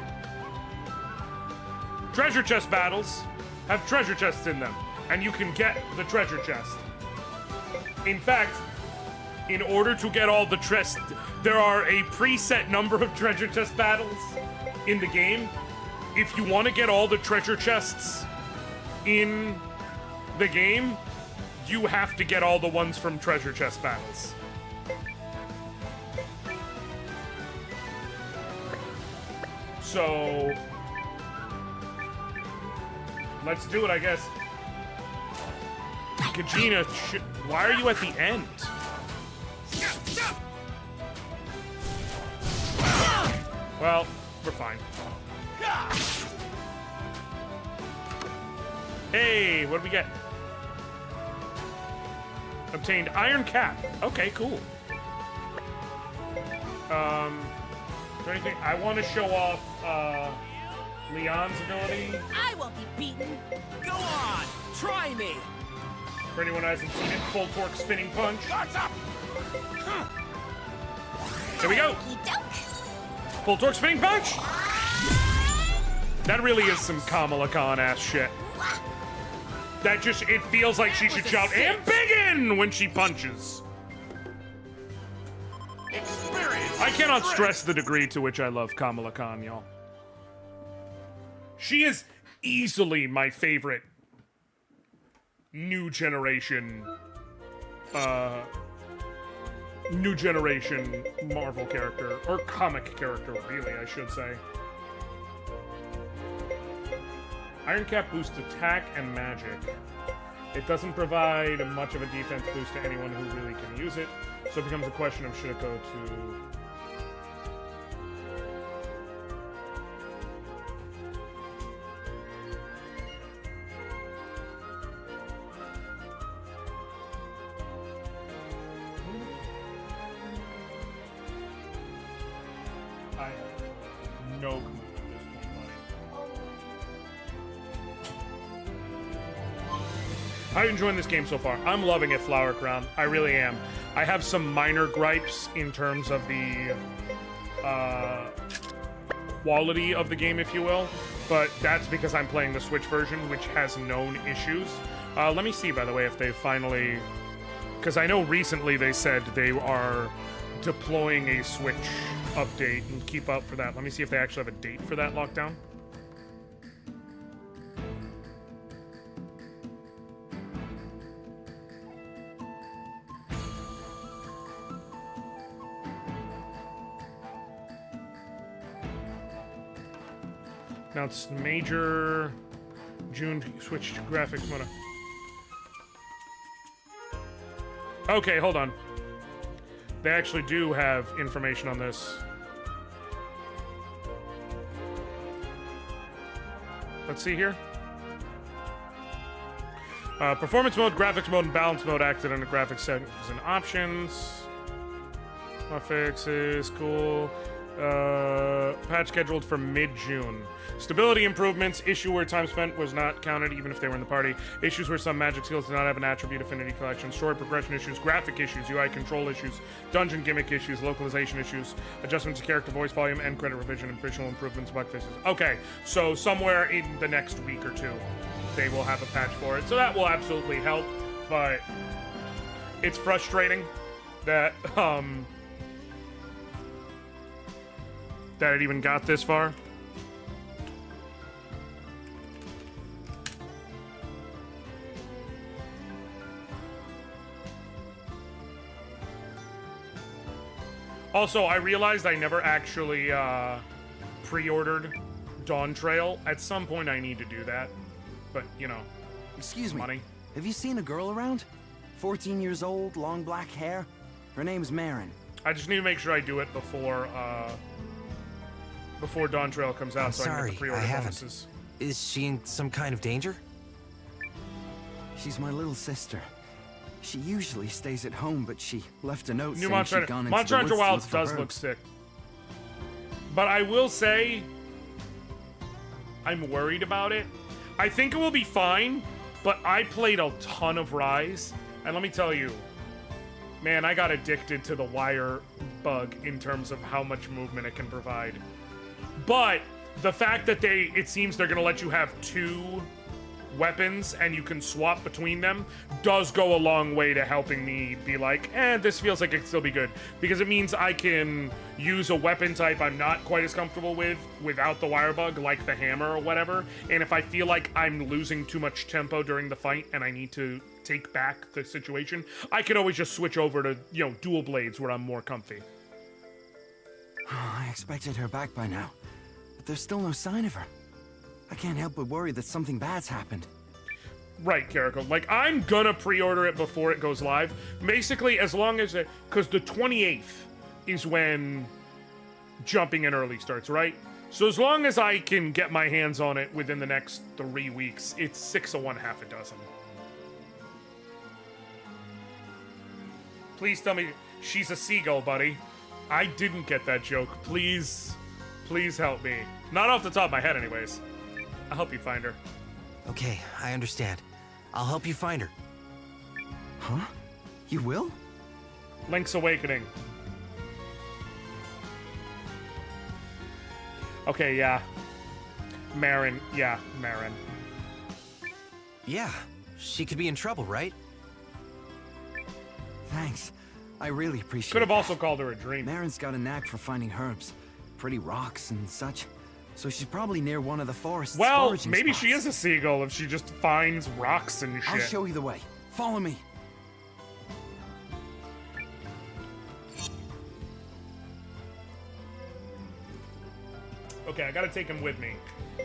Treasure chest battles have treasure chests in them, and you can get the treasure chest. In fact, in order to get all the there are a preset number of treasure chest battles in the game. If you want to get all the treasure chests in the game, you have to get all the ones from treasure chest battles. So, let's do it, I guess. Kajina, why are you at the end? Well, we're fine. Hey, what did we get? Obtained Iron Cap. Okay, cool. Is there anything? I want to show off Leon's ability. I won't be beaten. Go on! Try me! For anyone who hasn't seen it, full torque spinning punch. Here we go. Full torque spinning punch. That really is some Kamala Khan ass shit. That just, it feels like she should shout, "Embiggen!" when she punches. Experience. I cannot stress the degree to which I love Kamala Khan, y'all. She is easily my favorite new generation Marvel character, or comic character, really, I should say. Iron Cap boosts attack and magic. It doesn't provide much of a defense boost to anyone who really can use it, so it becomes a question of should it go to... I have no clue at this point, buddy. How are you enjoying this game so far? I'm loving it, Flower Crown. I really am. I have some minor gripes in terms of the quality of the game, if you will, but that's because I'm playing the Switch version, which has known issues. Let me see, by the way, if they finally... Because I know recently they said they are deploying a Switch update and keep up for that. Let me see if they actually have a date for that lockdown. Now it's major June switch to graphics mode. Okay, hold on. They actually do have information on this. Let's see here. Performance mode, graphics mode, and balance mode acted under graphics settings and options. Fixes, cool. Patch scheduled for mid-June. Stability improvements. Issue where time spent was not counted even if they were in the party. Issues where some magic skills did not have an attribute affinity collection. Story progression issues. Graphic issues. UI control issues. Dungeon gimmick issues. Localization issues. Adjustments to character voice volume. End credit revision. And visual improvements. Bug fixes. Okay, so somewhere in the next week or two, they will have a patch for it. So that will absolutely help, but it's frustrating that, that it even got this far. Also, I realized I never actually pre-ordered Dawn Trail. At some point, I need to do that. But, you know, Excuse me. money. Have you seen a girl around? 14 years old, long black hair. Her name's Marin. I just need to make sure I do it before Dawn Trail comes out, I'm so I can sorry, get the pre-order I haven't. bonuses. Is she in some kind of danger? She's my little sister. She usually stays at home, but she left a note New saying Monster she'd gone into Monster the Hunter woods to Wilds look for does look herbs. sick. But I will say, I'm worried about it. I think it will be fine, but I played a ton of Rise, and let me tell you, man, I got addicted to the wire bug in terms of how much movement it can provide. But the fact that it seems they're gonna let you have 2 weapons and you can swap between them does go a long way to helping me be like, this feels like it could still be good. Because it means I can use a weapon type I'm not quite as comfortable with without the wire bug, like the hammer or whatever. And if I feel like I'm losing too much tempo during the fight and I need to take back the situation, I can always just switch over to, you know, dual blades where I'm more comfy. I expected her back by now, but there's still no sign of her. I can't help but worry that something bad's happened. Right, Carrico. Like, I'm gonna pre-order it before it goes live. Basically, as long as because the 28th is when jumping in early starts, right? So as long as I can get my hands on it within the next 3 weeks, it's 6 of one, half a dozen. Please tell me she's a seagull, buddy. I didn't get that joke. Please, please help me. Not off the top of my head, anyways. I'll help you find her. Okay, I understand. I'll help you find her. Huh? You will? Link's Awakening. Okay, yeah. Marin. Yeah, Marin. Yeah, she could be in trouble, right? Thanks. I really appreciate it. Could have also called her a dream. Marin's got a knack for finding herbs, pretty rocks and such. So she's probably near one of the forest's Well, foraging maybe spots. she is a seagull if she just finds rocks and shit. I'll show you the way. Follow me. Okay, I gotta take him with me.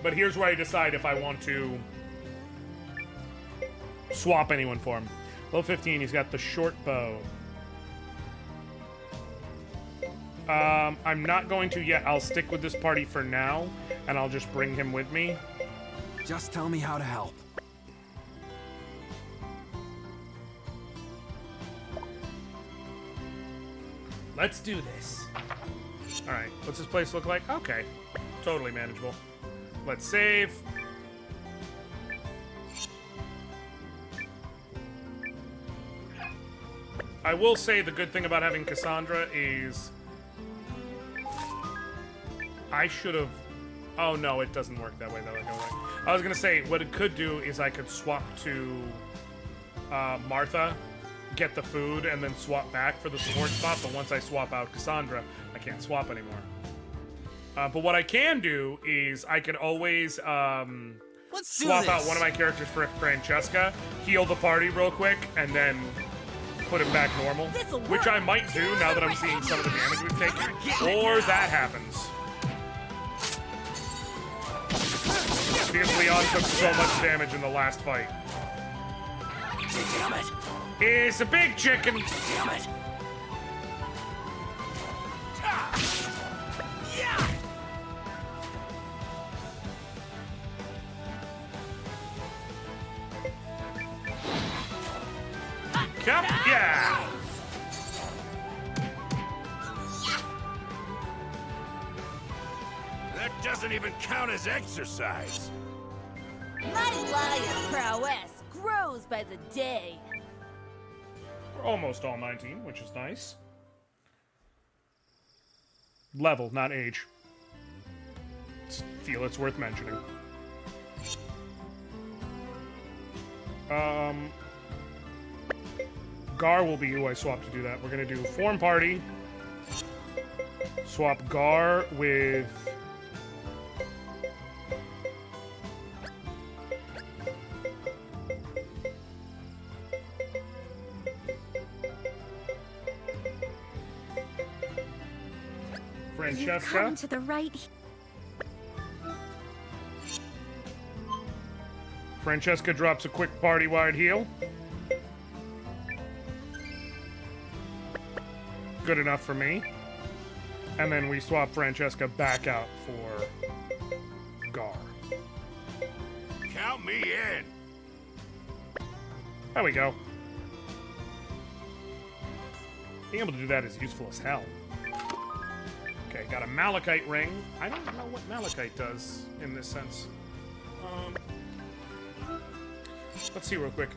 But here's where I decide if I want to swap anyone for him. Level 15, he's got the short bow. I'm not going to yet. I'll stick with this party for now, and I'll just bring him with me. Just tell me how to help. Let's do this. Alright, what's this place look like? Okay, totally manageable. Let's save. I will say the good thing about having Cassandra is I should have... Oh, no, it doesn't work that way, though. I was going to say, what it could do is I could swap to Martha, get the food, and then swap back for the support spot, but once I swap out Cassandra, I can't swap anymore. But what I can do is I can always Let's do swap this. out one of my characters for Francesca, heal the party real quick, and then put him back normal. This'll Which work. I might do now that I'm seeing some of the damage we've taken. Or that happens. Because Leon took so much damage in the last fight. Damn it! It's a big chicken! Damn it! Yeah! Yep, yeah! That doesn't even count as exercise. Mighty lion prowess grows by the day. We're almost all 19, which is nice. Level, not age. Feel it's worth mentioning. Gar will be who I swap to do that. We're gonna do form party. Swap Gar with... You've Francesca. come to the right. Francesca drops a quick party-wide heal. Good enough for me. And then we swap Francesca back out for Gar. Count me in. There we go. Being able to do that is useful as hell. Okay, got a Malachite ring. I don't know what Malachite does in this sense. Let's see real quick.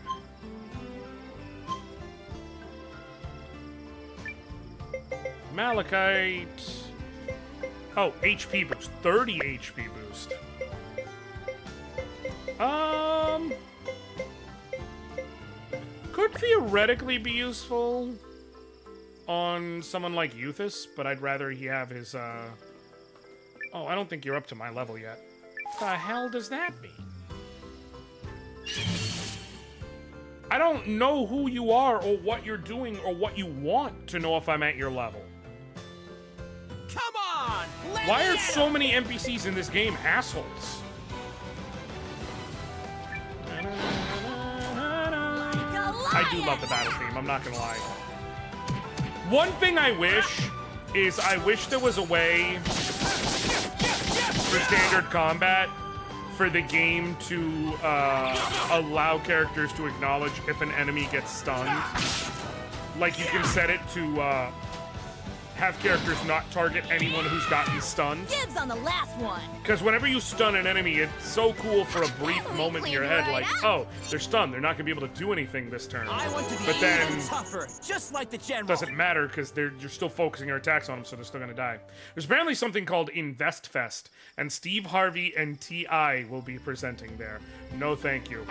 Malachite. Oh, HP boost. 30 HP boost. Could theoretically be useful on someone like Euthus, but I'd rather he have his, Oh, I don't think you're up to my level yet. What the hell does that mean? I don't know who you are or what you're doing or what you want to know if I'm at your level. Come on! Let Why me are at so 'em. many NPCs in this game assholes? I do love the battle theme, I'm not gonna lie. One thing I wish is I wish there was a way for standard combat for the game to allow characters to acknowledge if an enemy gets stunned. Like you can set it to have characters not target anyone who's gotten stunned. Dibs on the last one. Because whenever you stun an enemy, it's so cool for a brief moment in your head, like, oh, they're stunned. They're not going to be able to do anything this turn. I want to be But then even tougher, just like the general. doesn't matter because you're still focusing your attacks on them, so they're still going to die. There's apparently something called Invest Fest, and Steve Harvey and T.I. will be presenting there. No, thank you.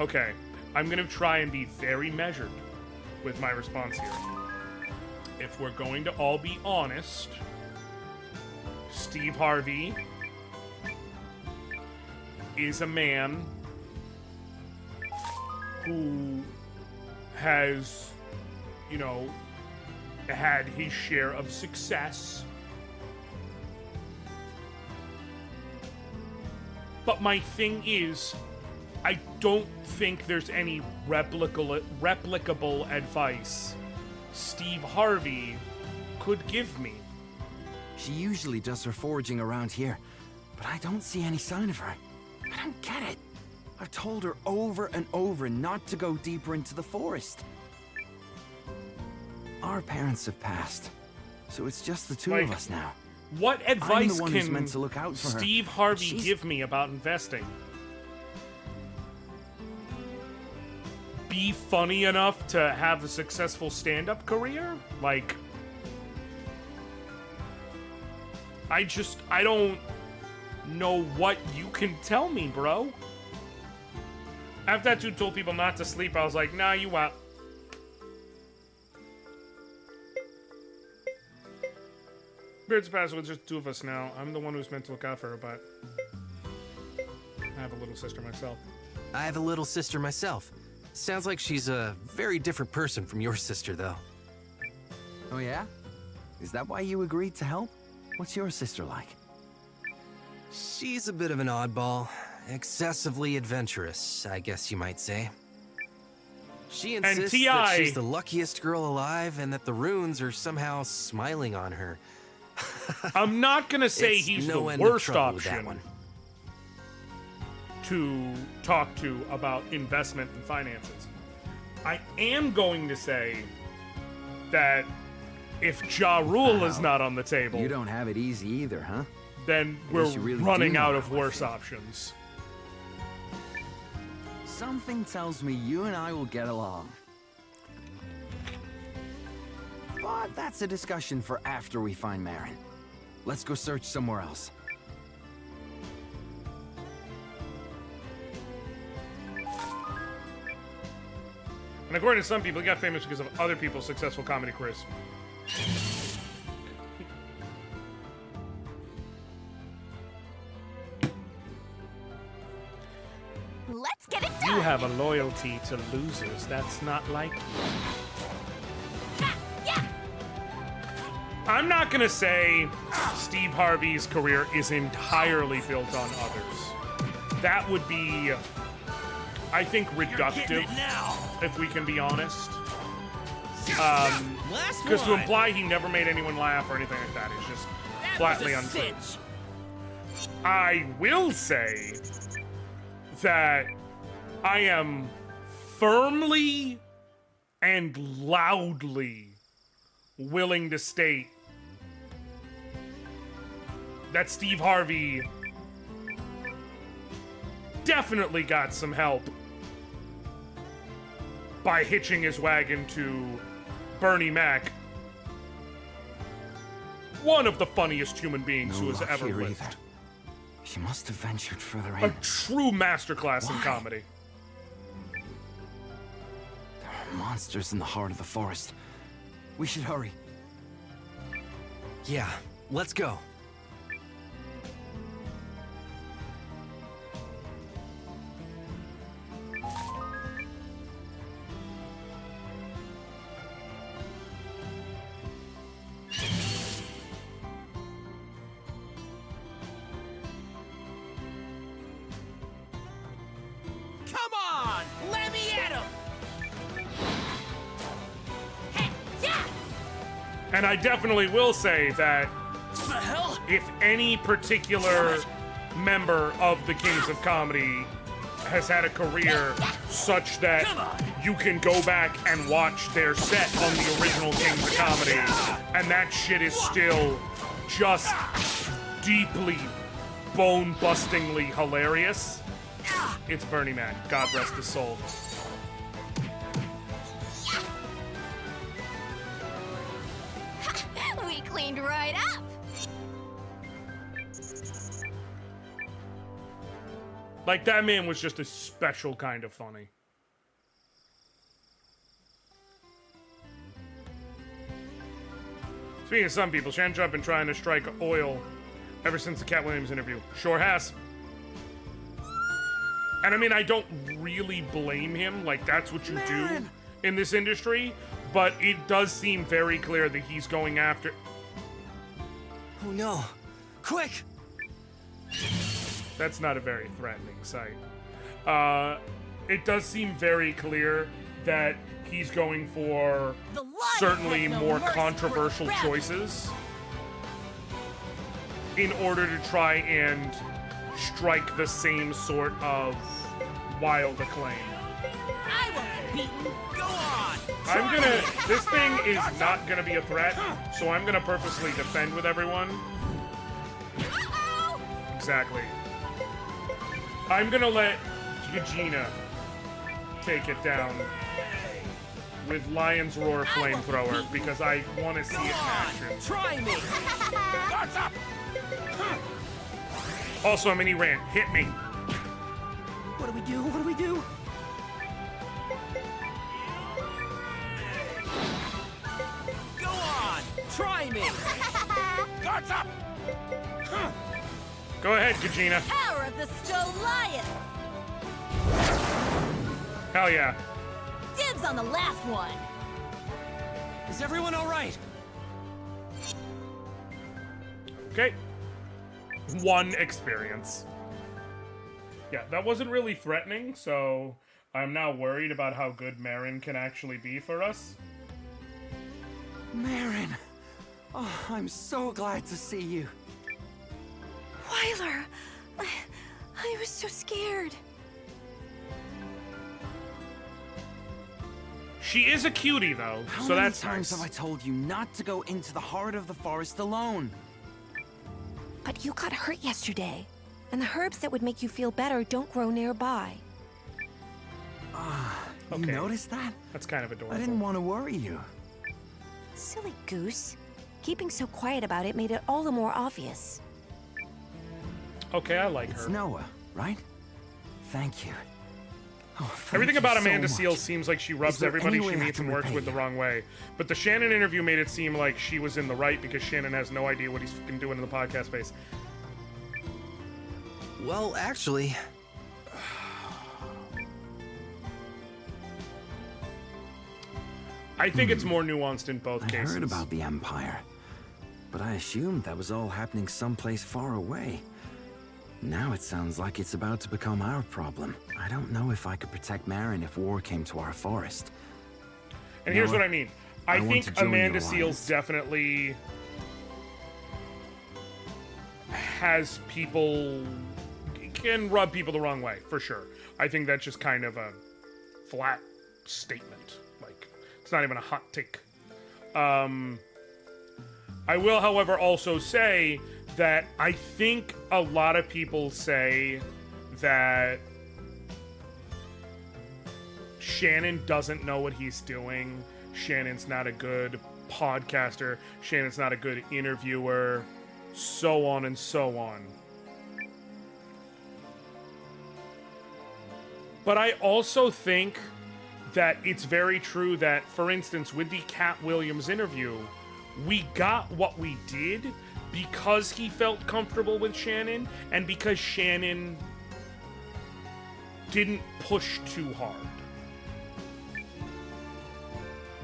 Okay, I'm going to try and be very measured with my response here. If we're going to all be honest, Steve Harvey is a man who has, you know, had his share of success. But my thing is, I don't think there's any replicable advice Steve Harvey could give me. She usually does her foraging around here, but I don't see any sign of her. I don't get it. I've told her over and over not to go deeper into the forest. Our parents have passed, so it's just the two of us now. What advice one who's can meant to look out for her. Steve Harvey She's- give me about investing? Be funny enough to have a successful stand-up career? Like, I don't know what you can tell me, bro. After that dude told people not to sleep, I was like, nah, you out. Beard's passed with just two of us now. I'm the one who's meant to look out for her, but I have a little sister myself. I have a little sister myself. Sounds like she's a very different person from your sister, though. Oh yeah? Is that why you agreed to help? What's your sister like? She's a bit of an oddball. Excessively adventurous, I guess you might say. She insists that T.I. she's the luckiest girl alive and that the runes are somehow smiling on her. I'm not gonna say It's he's no the end of worst trouble with that option one. to talk to about investment and finances. I am going to say that if Ja Rule is not on the table, You don't have it easy either, huh? then we're you really running do know out how of I worse feel. options. Something tells me you and I will get along. But that's a discussion for after we find Marin. Let's go search somewhere else. And according to some people, he got famous because of other people's successful comedy careers. Let's get it done. You have a loyalty to losers that's not like you. Ha, yeah. I'm not gonna say Steve Harvey's career is entirely built on others. That would be, I think, reductive, if we can be honest. Because to imply he never made anyone laugh or anything like that is just flatly untrue. I will say that I am firmly and loudly willing to state that Steve Harvey definitely got some help by hitching his wagon to Bernie Mac, one of the funniest human beings who has luck ever here lived. either. She must have ventured further A in. true masterclass in comedy. There are monsters in the heart of the forest. We should hurry. Yeah, let's go. Come on! Let me at him! Hey, yeah. And I definitely will say that What the hell? if any particular member of the Kings of Comedy has had a career such that you can go back and watch their set on the original Kings of Comedy, and that shit is still just deeply, bone-bustingly hilarious. It's Bernie Man. God rest his soul. We cleaned right up. Like, that man was just a special kind of funny. Speaking of some people, Shan's been trying to strike oil ever since the Cat Williams interview. Sure has. And I mean, I don't really blame him. Like, that's what you do in this industry. But it does seem very clear that he's going after... Oh no. Quick! That's not a very threatening sight. It does seem very clear that he's going for The lion certainly has no more mercy for controversial rebels. choices in order to try and strike the same sort of wild acclaim. I won't be beaten. Go on. I'm gonna... This thing is not gonna be a threat, so I'm gonna purposely defend with everyone. Uh-oh! Exactly. I'm gonna let Gina take it down with Lion's Roar Flamethrower because I want to see Go it in on. action. Try me. Guards up. Also, a mini rant. Hit me. What do we do? What do we do? Go on. Try me. Guards up. Go ahead, Gina. Power of the Stoliath! Hell yeah. Dibs on the last one! Is everyone all right? Okay. One experience. Yeah, that wasn't really threatening, so I'm now worried about how good Marin can actually be for us. Marin! Oh, I'm so glad to see you. Wyler, I was so scared. She is a cutie, though, How so many that's times nice. have I told you not to go into the heart of the forest alone? But you got hurt yesterday, and the herbs that would make you feel better don't grow nearby. You Okay. noticed that? That's kind of adorable. I didn't want to worry you. Silly goose. Keeping so quiet about it made it all the more obvious. Okay, I like It's her. Noah, right? Thank you. Oh, thank Everything you about so Amanda much. Seals seems like she rubs there everybody any she way I meets can and works repay with the you? wrong way. But the Shannon interview made it seem like she was in the right because Shannon has no idea what he's fucking doing in the podcast space. Well, actually, I think it's more nuanced in both I cases. heard about the Empire, but I assumed that was all happening someplace far away. Now it sounds like it's about to become our problem. I don't know if I could protect Marin if war came to our forest. And here's Noah, what I mean. I I want think to join Amanda your Seals alliance. definitely has people... can rub people the wrong way, for sure. I think that's just kind of a flat statement. Like, it's not even a hot take. I will, however, also say that I think a lot of people say that Shannon doesn't know what he's doing. Shannon's not a good podcaster. Shannon's not a good interviewer. So on and so on. But I also think that it's very true that, for instance, with the Cat Williams interview, we got what we did because he felt comfortable with Shannon and because Shannon didn't push too hard.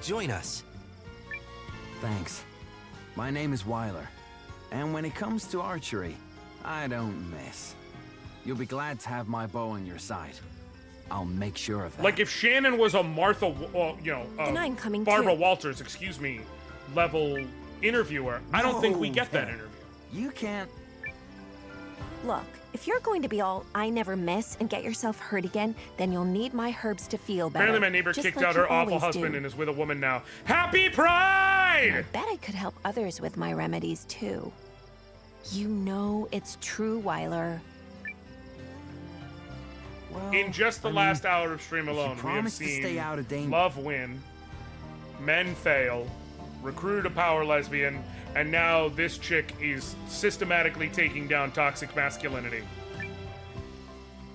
join us. Thanks. My name is Wyler, and when it comes to archery, I don't miss. You'll be glad to have my bow on your side. I'll make sure of that. Like, if Shannon was a And I'm coming Barbara too. Walters, level interviewer, I don't think we get that there. interview. You can't... Look, If you're going to be all I never miss and get yourself hurt again, then you'll need my herbs to feel better. Apparently my neighbor just kicked like out you her awful always husband do. and is with a woman now. Happy I Pride! bet I could help others with my remedies too. You know it's true, Wyler. Well, In just the I mean, last hour of stream if you alone, we have promise to seen stay out of danger. love win, men fail, recruit a power lesbian, and now this chick is systematically taking down toxic masculinity.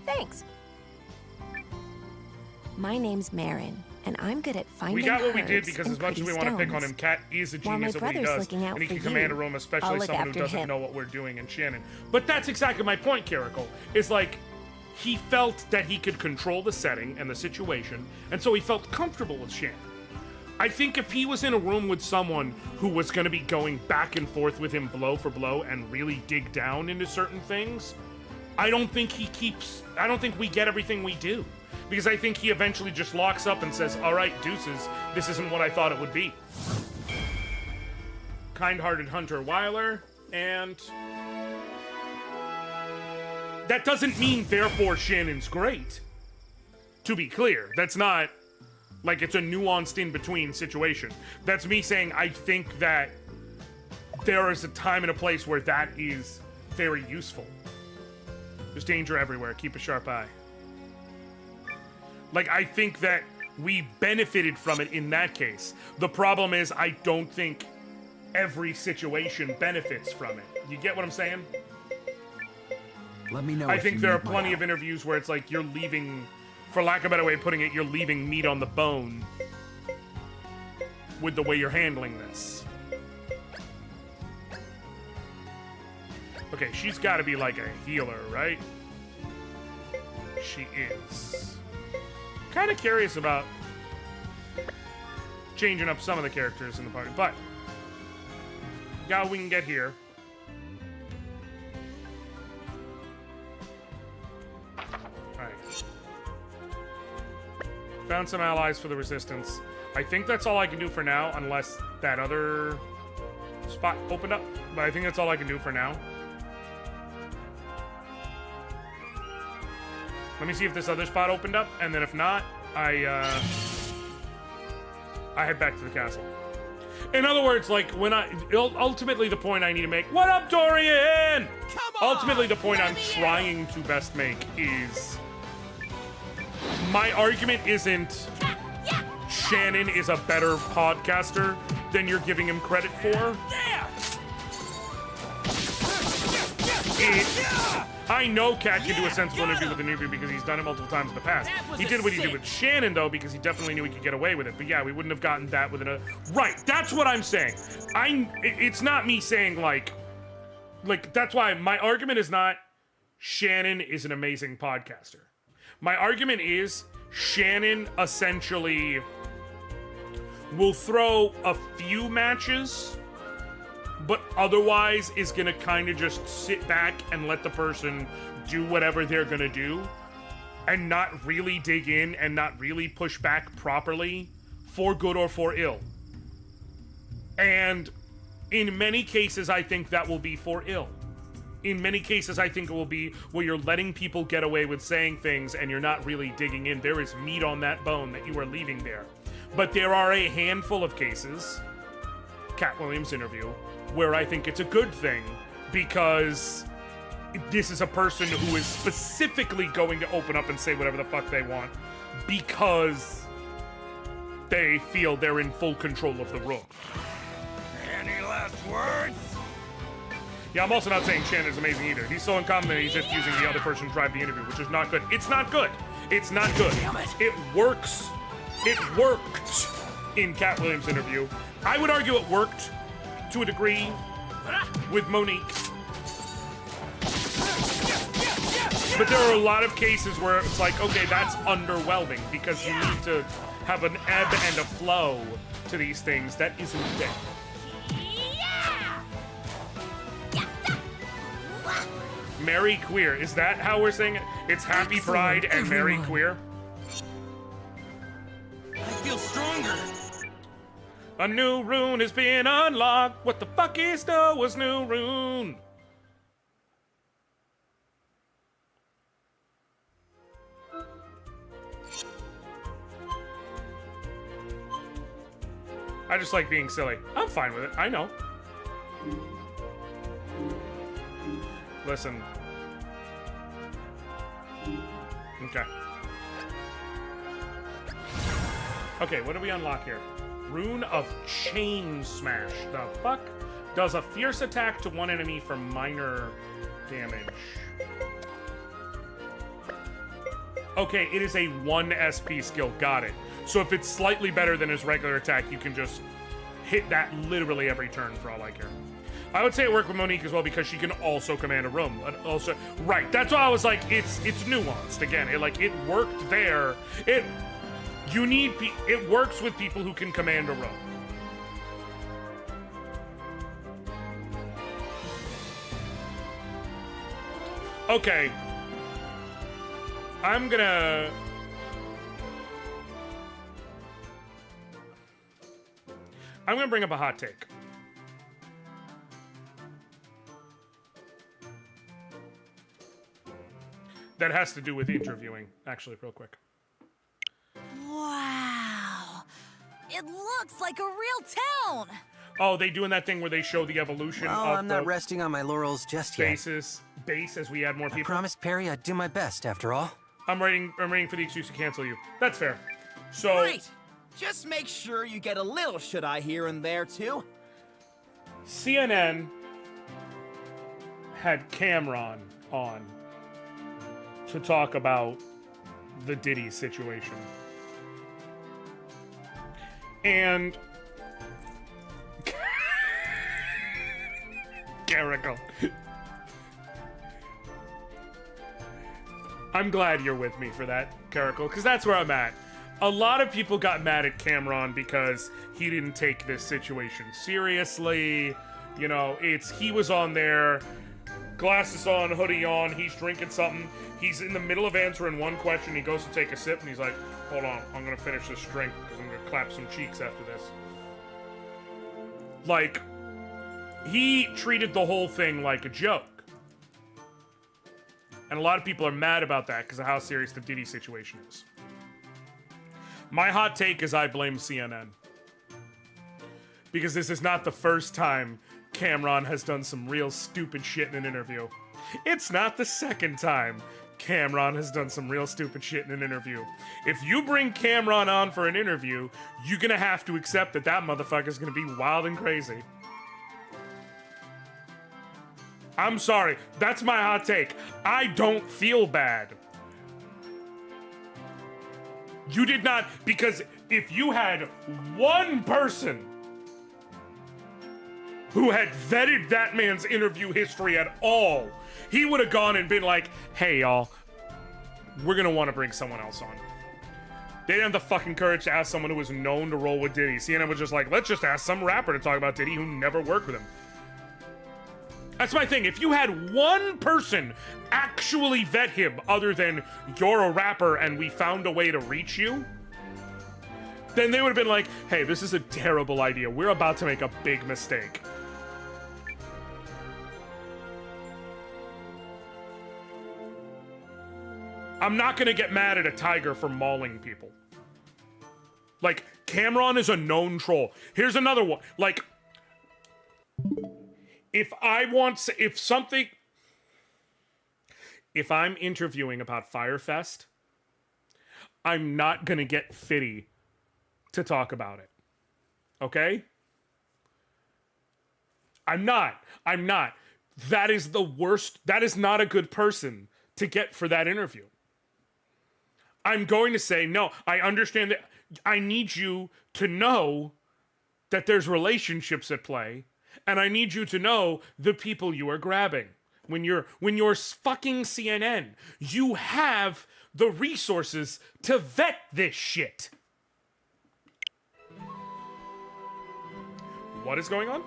Thanks. My name's Marin, and I'm good at finding We got what we herbs did because and as much as we pretty want to pick on stones. him, Cat is a While my genius at what he brother's does, looking out and he for can command a you, room, I'll especially look someone who after doesn't him. know what we're doing in Shannon. But that's exactly my point, Caracal, is like, he felt that he could control the setting and the situation, and so he felt comfortable with Shannon. I think if he was in a room with someone who was going to be going back and forth with him blow for blow and really dig down into certain things, I don't think we get everything we do. Because I think he eventually just locks up and says, all right, deuces, this isn't what I thought it would be. Kind-hearted Hunter Wyler, and that doesn't mean, therefore, Shannon's great. To be clear, that's not like it's a nuanced in-between situation. That's me saying I think that there is a time and a place where that is very useful. There's danger everywhere. Keep a sharp eye. Like, I think that we benefited from it in that case. The problem is I don't think every situation benefits from it. You get what I'm saying? Let me know. I if think you there are need my plenty help. of interviews where it's like you're leaving, for lack of a better way of putting it, you're leaving meat on the bone with the way you're handling this. Okay, she's got to be like a healer, right? She is. Kind of curious about changing up some of the characters in the party, but got what we can get here. Alright. Found some allies for the resistance. I think that's all I can do for now, unless that other spot opened up. But I think that's all I can do for now. Let me see if this other spot opened up, and then if not, I head back to the castle. In other words, like, when ultimately the point I need to make, what up, Dorian? Come on! Ultimately the point I'm trying to best make is, my argument isn't Shannon is a better podcaster than you're giving him credit for. I know Cat can do a sensible interview with a newbie because he's done it multiple times in the past. He did what he did with Shannon, though, because he definitely knew he could get away with it. But yeah, we wouldn't have gotten that with another. Right, that's what I'm saying. It's not me saying, like, that's why my argument is not Shannon is an amazing podcaster. My argument is Shannon essentially will throw a few matches, but otherwise is gonna kind of just sit back and let the person do whatever they're gonna do and not really dig in and not really push back properly for good or for ill. And in many cases, I think that will be for ill. In many cases, I think it will be where you're letting people get away with saying things and you're not really digging in. There is meat on that bone that you are leaving there. But there are a handful of cases, Cat Williams' interview, where I think it's a good thing because this is a person who is specifically going to open up and say whatever the fuck they want because they feel they're in full control of the room. Any last words? Yeah, I'm also not saying Shannon's amazing either. He's so incompetent he's just using the other person to drive the interview, which is not good. It's not good. It's not good. It works. It worked in Cat Williams' interview. I would argue it worked to a degree with Monique. But there are a lot of cases where it's like, okay, that's underwhelming because you need to have an ebb and a flow to these things that isn't there. Merry Queer. Is that how we're saying it? It's Happy Pride and Merry Queer? I feel stronger. A new rune has been unlocked. What the fuck is Noah's new rune? I just like being silly. I'm fine with it. I know. Listen. Okay. Okay, what do we unlock here? Rune of Chain Smash. The fuck? Does a fierce attack to one enemy for minor damage. Okay, it is a 1 SP skill. Got it. So if it's slightly better than his regular attack, you can just hit that literally every turn for all I care. I would say it worked with Monique as well because she can also command a room. But also, right, that's why I was like, it's nuanced. Again, it worked there. It works with people who can command a room. Okay. I'm gonna bring up a hot take. That has to do with interviewing, actually, real quick. Wow. It looks like a real town. Oh, they doing that thing where they show the evolution Oh, of I'm the not resting on my laurels just yet. base as we add more I people. promised Perry I'd do my best, after all. I'm waiting for the excuse to cancel you. That's fair. So Right. Just make sure you get a little should-I here and there, too. CNN had Cameron on to talk about the Diddy situation. And Chronicle. I'm glad you're with me for that, Chronicle, because that's where I'm at. A lot of people got mad at Cameron because he didn't take this situation seriously. You know, he was on there, glasses on, hoodie on, he's drinking something. He's in the middle of answering one question, he goes to take a sip, and he's like, hold on, I'm gonna finish this drink, because I'm gonna clap some cheeks after this. Like, he treated the whole thing like a joke. And a lot of people are mad about that because of how serious the Diddy situation is. My hot take is I blame CNN. Because this is not the first time Cameron has done some real stupid shit in an interview. It's not the second time Cameron has done some real stupid shit in an interview. If you bring Cameron on for an interview, you're gonna have to accept that that motherfucker's gonna be wild and crazy. I'm sorry, that's my hot take. I don't feel bad. You did not, because if you had one person who had vetted that man's interview history at all, he would have gone and been like, hey, y'all, we're gonna want to bring someone else on. They didn't have the fucking courage to ask someone who was known to roll with Diddy. CNN was just like, let's just ask some rapper to talk about Diddy who never worked with him. That's my thing. If you had one person actually vet him other than you're a rapper and we found a way to reach you, then they would have been like, hey, this is a terrible idea. We're about to make a big mistake. I'm not gonna get mad at a tiger for mauling people. Like, Cameron is a known troll. Here's another one. Like, if I'm interviewing about Firefest, I'm not gonna get Fitty to talk about it. Okay? I'm not. That is the worst. That is not a good person to get for that interview. I'm going to say, no, I understand that. I need you to know that there's relationships at play, and I need you to know the people you are grabbing. When you're fucking CNN, you have the resources to vet this shit. What is going on?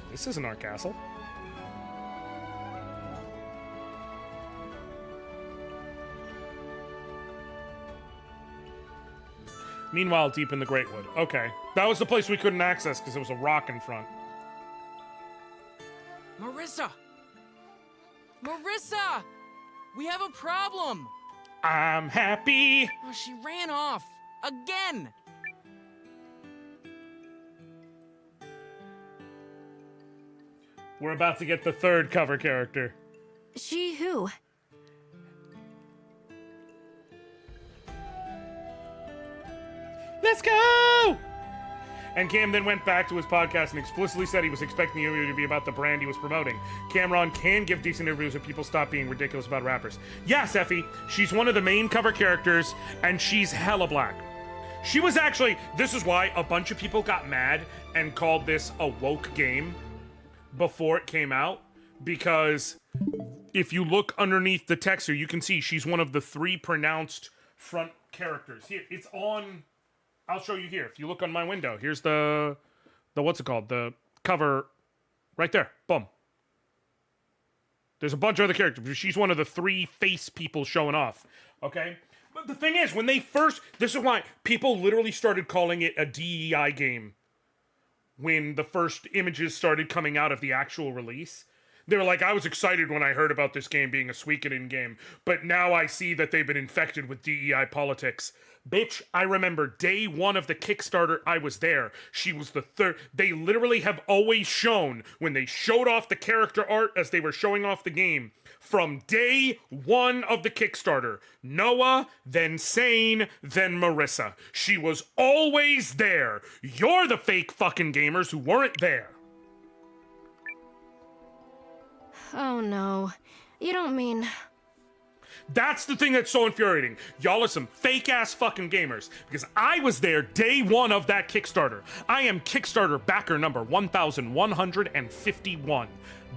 This isn't our castle. Meanwhile, deep in the Great Wood. Okay. That was the place we couldn't access because there was a rock in front. Marissa! Marissa! We have a problem! I'm happy. Oh, she ran off. Again! We're about to get the third cover character. She who? Let's go! And Cam then went back to his podcast and explicitly said he was expecting the interview to be about the brand he was promoting. Cameron can give decent interviews if people stop being ridiculous about rappers. Yes, Effie, she's one of the main cover characters, and she's hella black. She was actually, this is why a bunch of people got mad and called this a woke game before it came out, because if you look underneath the text here, you can see she's one of the 3 pronounced front characters. Here, it's on... I'll show you here. If you look on my window, here's the what's it called? The cover right there. Boom. There's a bunch of other characters. She's one of the 3 face people showing off. Okay? But the thing is, when they first... This is why people literally started calling it a DEI game when the first images started coming out of the actual release. They were like, I was excited when I heard about this game being a Suikoden game, but now I see that they've been infected with DEI politics. Bitch, I remember day 1 of the Kickstarter, I was there. She was the 3rd. They literally have always shown, when they showed off the character art as they were showing off the game, from day 1 of the Kickstarter, Noah, then Sane, then Marissa. She was always there. You're the fake fucking gamers who weren't there. Oh no. You don't mean... That's the thing that's so infuriating. Y'all are some fake-ass fucking gamers. Because I was there day 1 of that Kickstarter. I am Kickstarter backer number 1,151.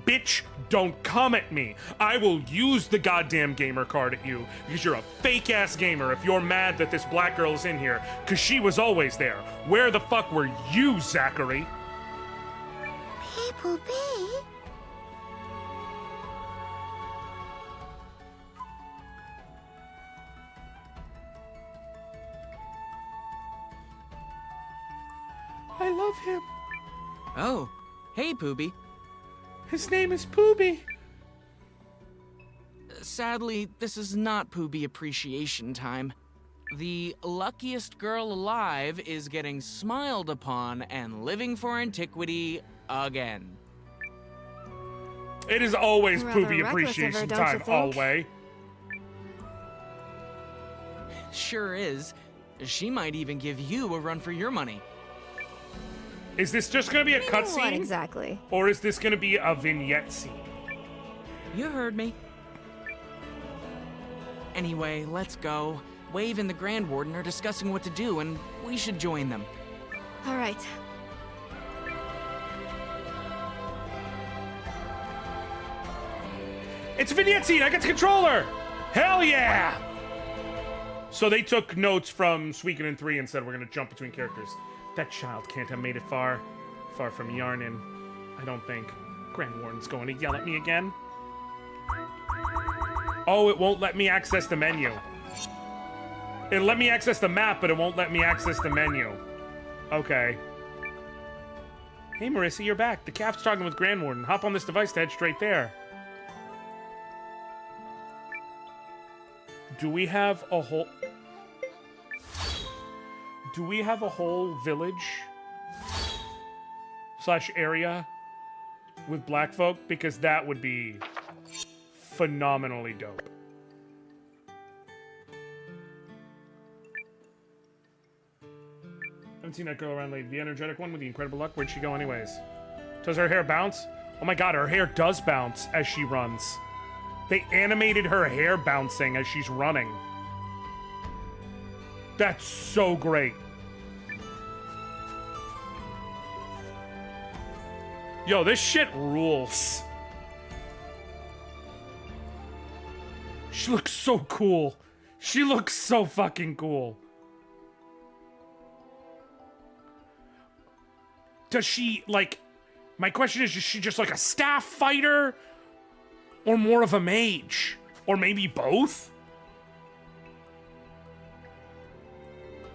Bitch, don't come at me. I will use the goddamn gamer card at you because you're a fake-ass gamer if you're mad that this black girl is in here. Because she was always there. Where the fuck were you, Zachary? People be. I love him. Oh, hey, Pooby. His name is Pooby. Sadly, this is not Pooby appreciation time. The luckiest girl alive is getting smiled upon and living for antiquity again. It is always Rather Pooby reckless of her, appreciation don't you time, think? always. Sure is. She might even give you a run for your money. Is this just gonna be a What cutscene? exactly? Or is this gonna be a vignette scene? You heard me. Anyway, let's go. Wave and the Grand Warden are discussing what to do, and we should join them. All right. It's a vignette scene! I get the controller! Hell yeah! So they took notes from Suikoden 3 and said we're gonna jump between characters. That child can't have made it far from Yarnin. I don't think. Grand Warden's going to yell at me again. Oh, it won't let me access the menu. It'll let me access the map, but it won't let me access the menu. Okay. Hey, Marissa, you're back. The cap's talking with Grand Warden. Hop on this device to head straight there. Do we have a whole... Do we have a whole village / area with black folk? Because that would be phenomenally dope. Haven't seen that girl around lately. The energetic one with the incredible luck. Where'd she go anyways? Does her hair bounce? Oh my god, her hair does bounce as she runs. They animated her hair bouncing as she's running. That's so great. Yo, this shit rules. She looks so cool. She looks so fucking cool. Does she, like... My question is she just like a staff fighter? Or more of a mage? Or maybe both?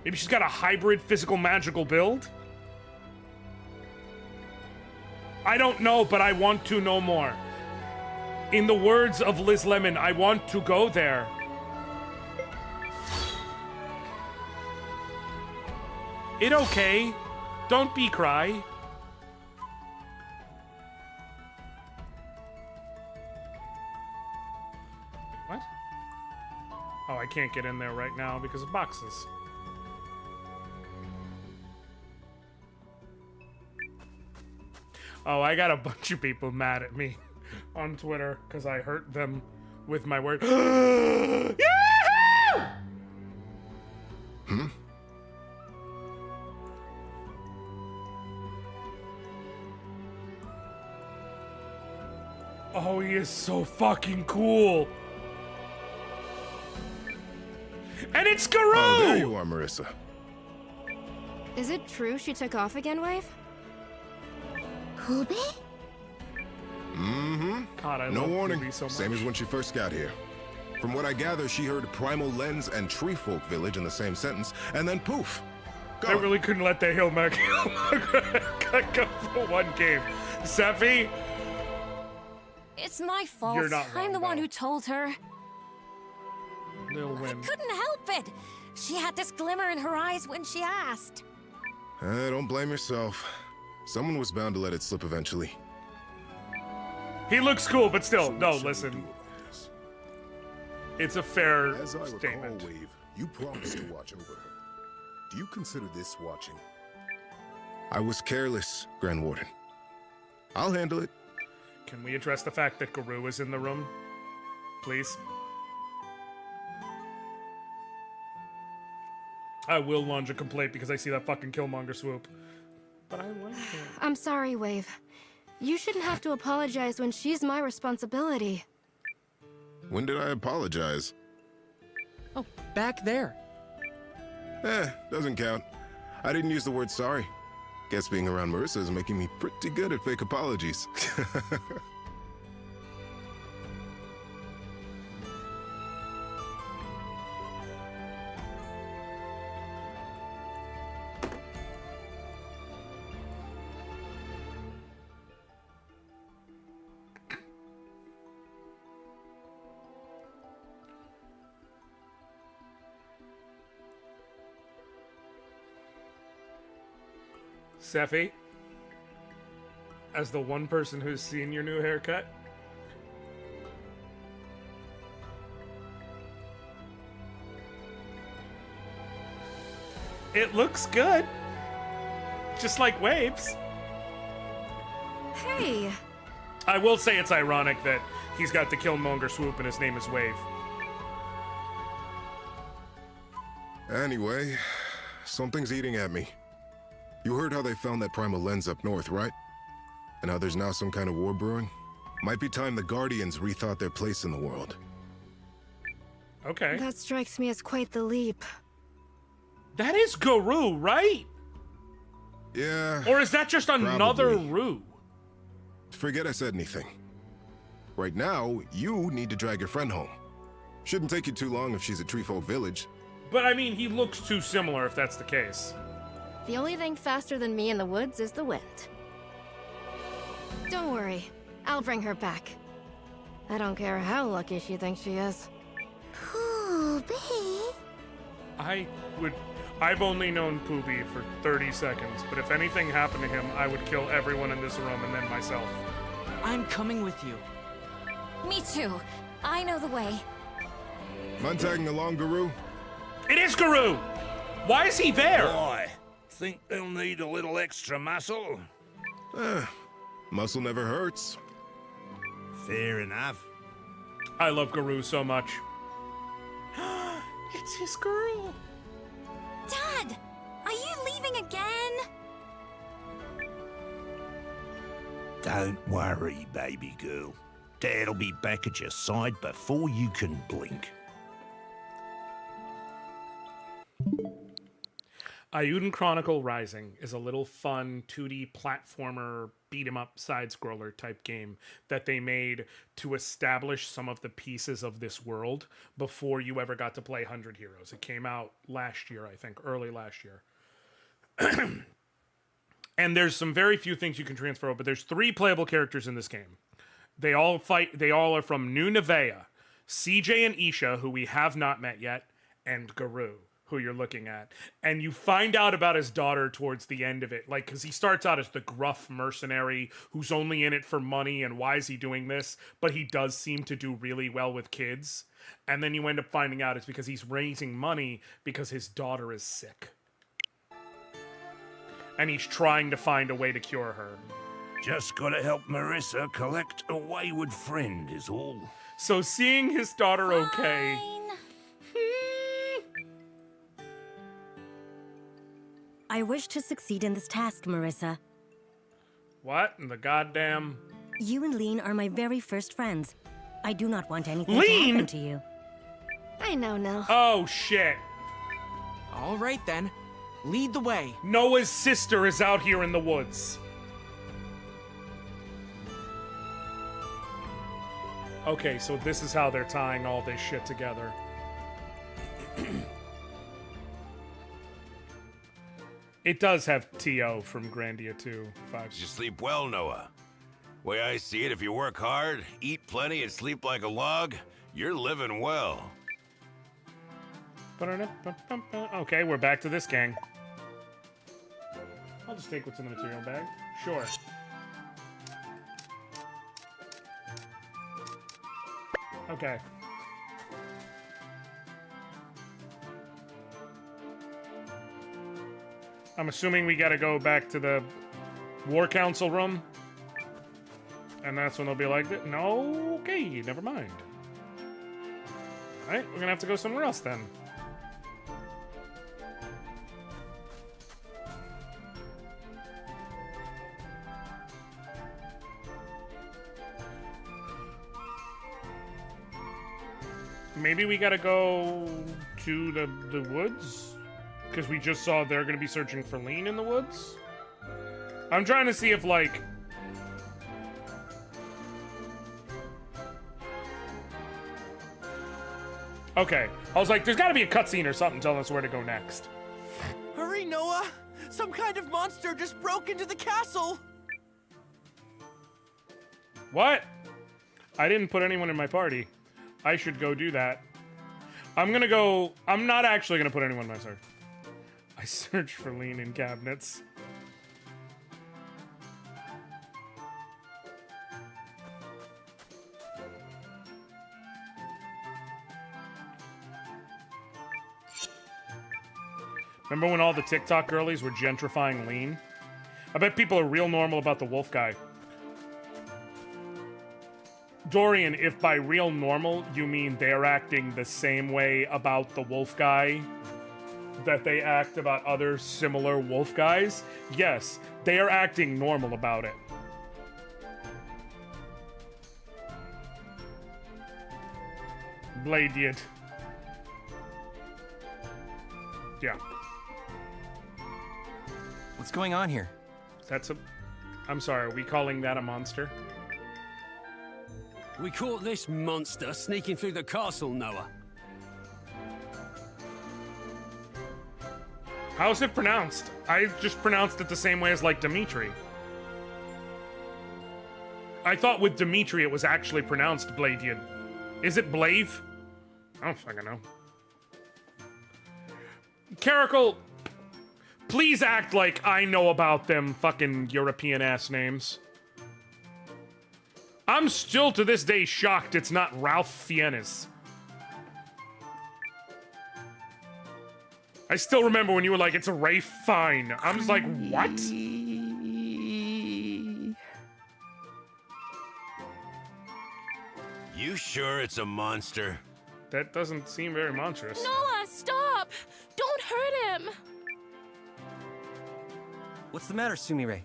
Maybe she's got a hybrid physical magical build? I don't know, but I want to know more. In the words of Liz Lemon, I want to go there. It okay. Don't be cry. What? Oh, I can't get in there right now because of boxes. Oh, I got a bunch of people mad at me on Twitter because I hurt them with my word. Yahoo! Hmm? Oh, he is so fucking cool. And it's Garou! Oh, there you are, Marissa. Is it true she took off again, Wave? Poopy? Mm-hmm. God, I No love warning. Ruby so much. Same as when she first got here. From what I gather, she heard Primal Lens and Treefolk Village in the same sentence, and then poof. They Gone. really couldn't let the Hillmark go for one game. Sephi, It's my fault. You're not wrong, I'm the one though. who told her. Lil Win. Couldn't help it. She had this glimmer in her eyes when she asked. Don't blame yourself. Someone was bound to let it slip eventually. He looks cool, but still, So no, what should we listen. do about this? It's a fair As I statement. recall, Wave, you promised to watch over her. Do you consider this watching? I was careless, Grand Warden. I'll handle it. Can we address the fact that Garou is in the room? Please? I will launch a complaint because I see that fucking Killmonger swoop. But I like it. I'm sorry, Wave. You shouldn't have to apologize when she's my responsibility. When did I apologize? Oh, back there. Doesn't count. I didn't use the word sorry. Guess being around Marissa is making me pretty good at fake apologies. Sephi, as the one person who's seen your new haircut, it looks good. Just like Waves. Hey, I will say it's ironic that he's got the Killmonger swoop and his name is Wave. Anyway, something's eating at me. You heard how they found that primal lens up north, right? And how there's now some kind of war brewing? Might be time the Guardians rethought their place in the world. Okay. that strikes me as quite the leap. That is Garou, right? Yeah. Or is that just another Probably. Rue? Forget I said anything. Right now, you need to drag your friend home. Shouldn't take you too long if she's at Treefolk Village. But I mean, he looks too similar if that's the case. The only thing faster than me in the woods is the wind. Don't worry, I'll bring her back. I don't care how lucky she thinks she is. Poopy? I've only known Pooby for 30 seconds, but if anything happened to him, I would kill everyone in this room and then myself. I'm coming with you. Me too. I know the way. Mind tagging along, Garou? It is Garou! Why is he there? Why? Think they'll need a little extra muscle? Muscle never hurts. Fair enough. I love Garou so much. It's his girl. Dad, are you leaving again? Don't worry, baby girl. Dad'll be back at your side before you can blink. Eiyuden Chronicle Rising is a little fun 2D platformer beat-em-up side-scroller type game that they made to establish some of the pieces of this world before you ever got to play 100 Heroes. It came out last year, I think, early last year. And there's some very few things you can transfer over, but there's 3 playable characters in this game. They all are from New Nevea. CJ and Isha, who we have not met yet, and Garou, who you're looking at. And you find out about his daughter towards the end of it. Like, because he starts out as the gruff mercenary who's only in it for money and why is he doing this? But he does seem to do really well with kids. And then you end up finding out it's because he's raising money because his daughter is sick. And he's trying to find a way to cure her. Just gotta help Marissa collect a wayward friend is all. So seeing his daughter okay... I wish to succeed in this task, Marissa. What in the goddamn... You and Lean are my very first friends. I do not want anything to Lean? happen to you. I know, Nell. Oh, shit. All right, then. Lead the way. Noah's sister is out here in the woods. Okay, so this is how they're tying all this shit together. It does have T.O. from Grandia 2. Did you sleep well, Noah? Way I see it, if you work hard, eat plenty, and sleep like a log, you're living well. Okay, we're back to this gang. I'll just take what's in the material bag. Sure. Okay. I'm assuming we gotta go back to the War Council room. And that's when they'll be like, no, okay, never mind. Alright, we're gonna have to go somewhere else then. Maybe we gotta go to the woods? Because we just saw they're gonna be searching for Lean in the woods? I'm trying to see if, like... Okay. I was like, there's gotta be a cutscene or something telling us where to go next. Hurry, Noah! Some kind of monster just broke into the castle! What? I didn't put anyone in my party. I should go do that. I'm gonna go... I'm not actually gonna put anyone in my search. I searched for Lean in cabinets. Remember when all the TikTok girlies were gentrifying Lean? I bet people are real normal about the wolf guy. Dorian, if by real normal you mean they're acting the same way about the wolf guy that they act about other similar wolf guys, yes, they are acting normal about it. Blade. Yeah. What's going on here? That's a... I'm sorry, are we calling that a monster? We caught this monster sneaking through the castle, Noah. How's it pronounced? I just pronounced it the same way as, like, Dimitri. I thought with Dimitri it was actually pronounced Bladian. Is it Blave? I don't fucking know. Caracal, please act like I know about them fucking European-ass names. I'm still to this day shocked it's not Ralph Fiennes. I still remember when you were like, it's a Rafe Fine. I'm just like, what? You sure it's a monster? That doesn't seem very monstrous. Noah, stop! Don't hurt him! What's the matter, Sumire?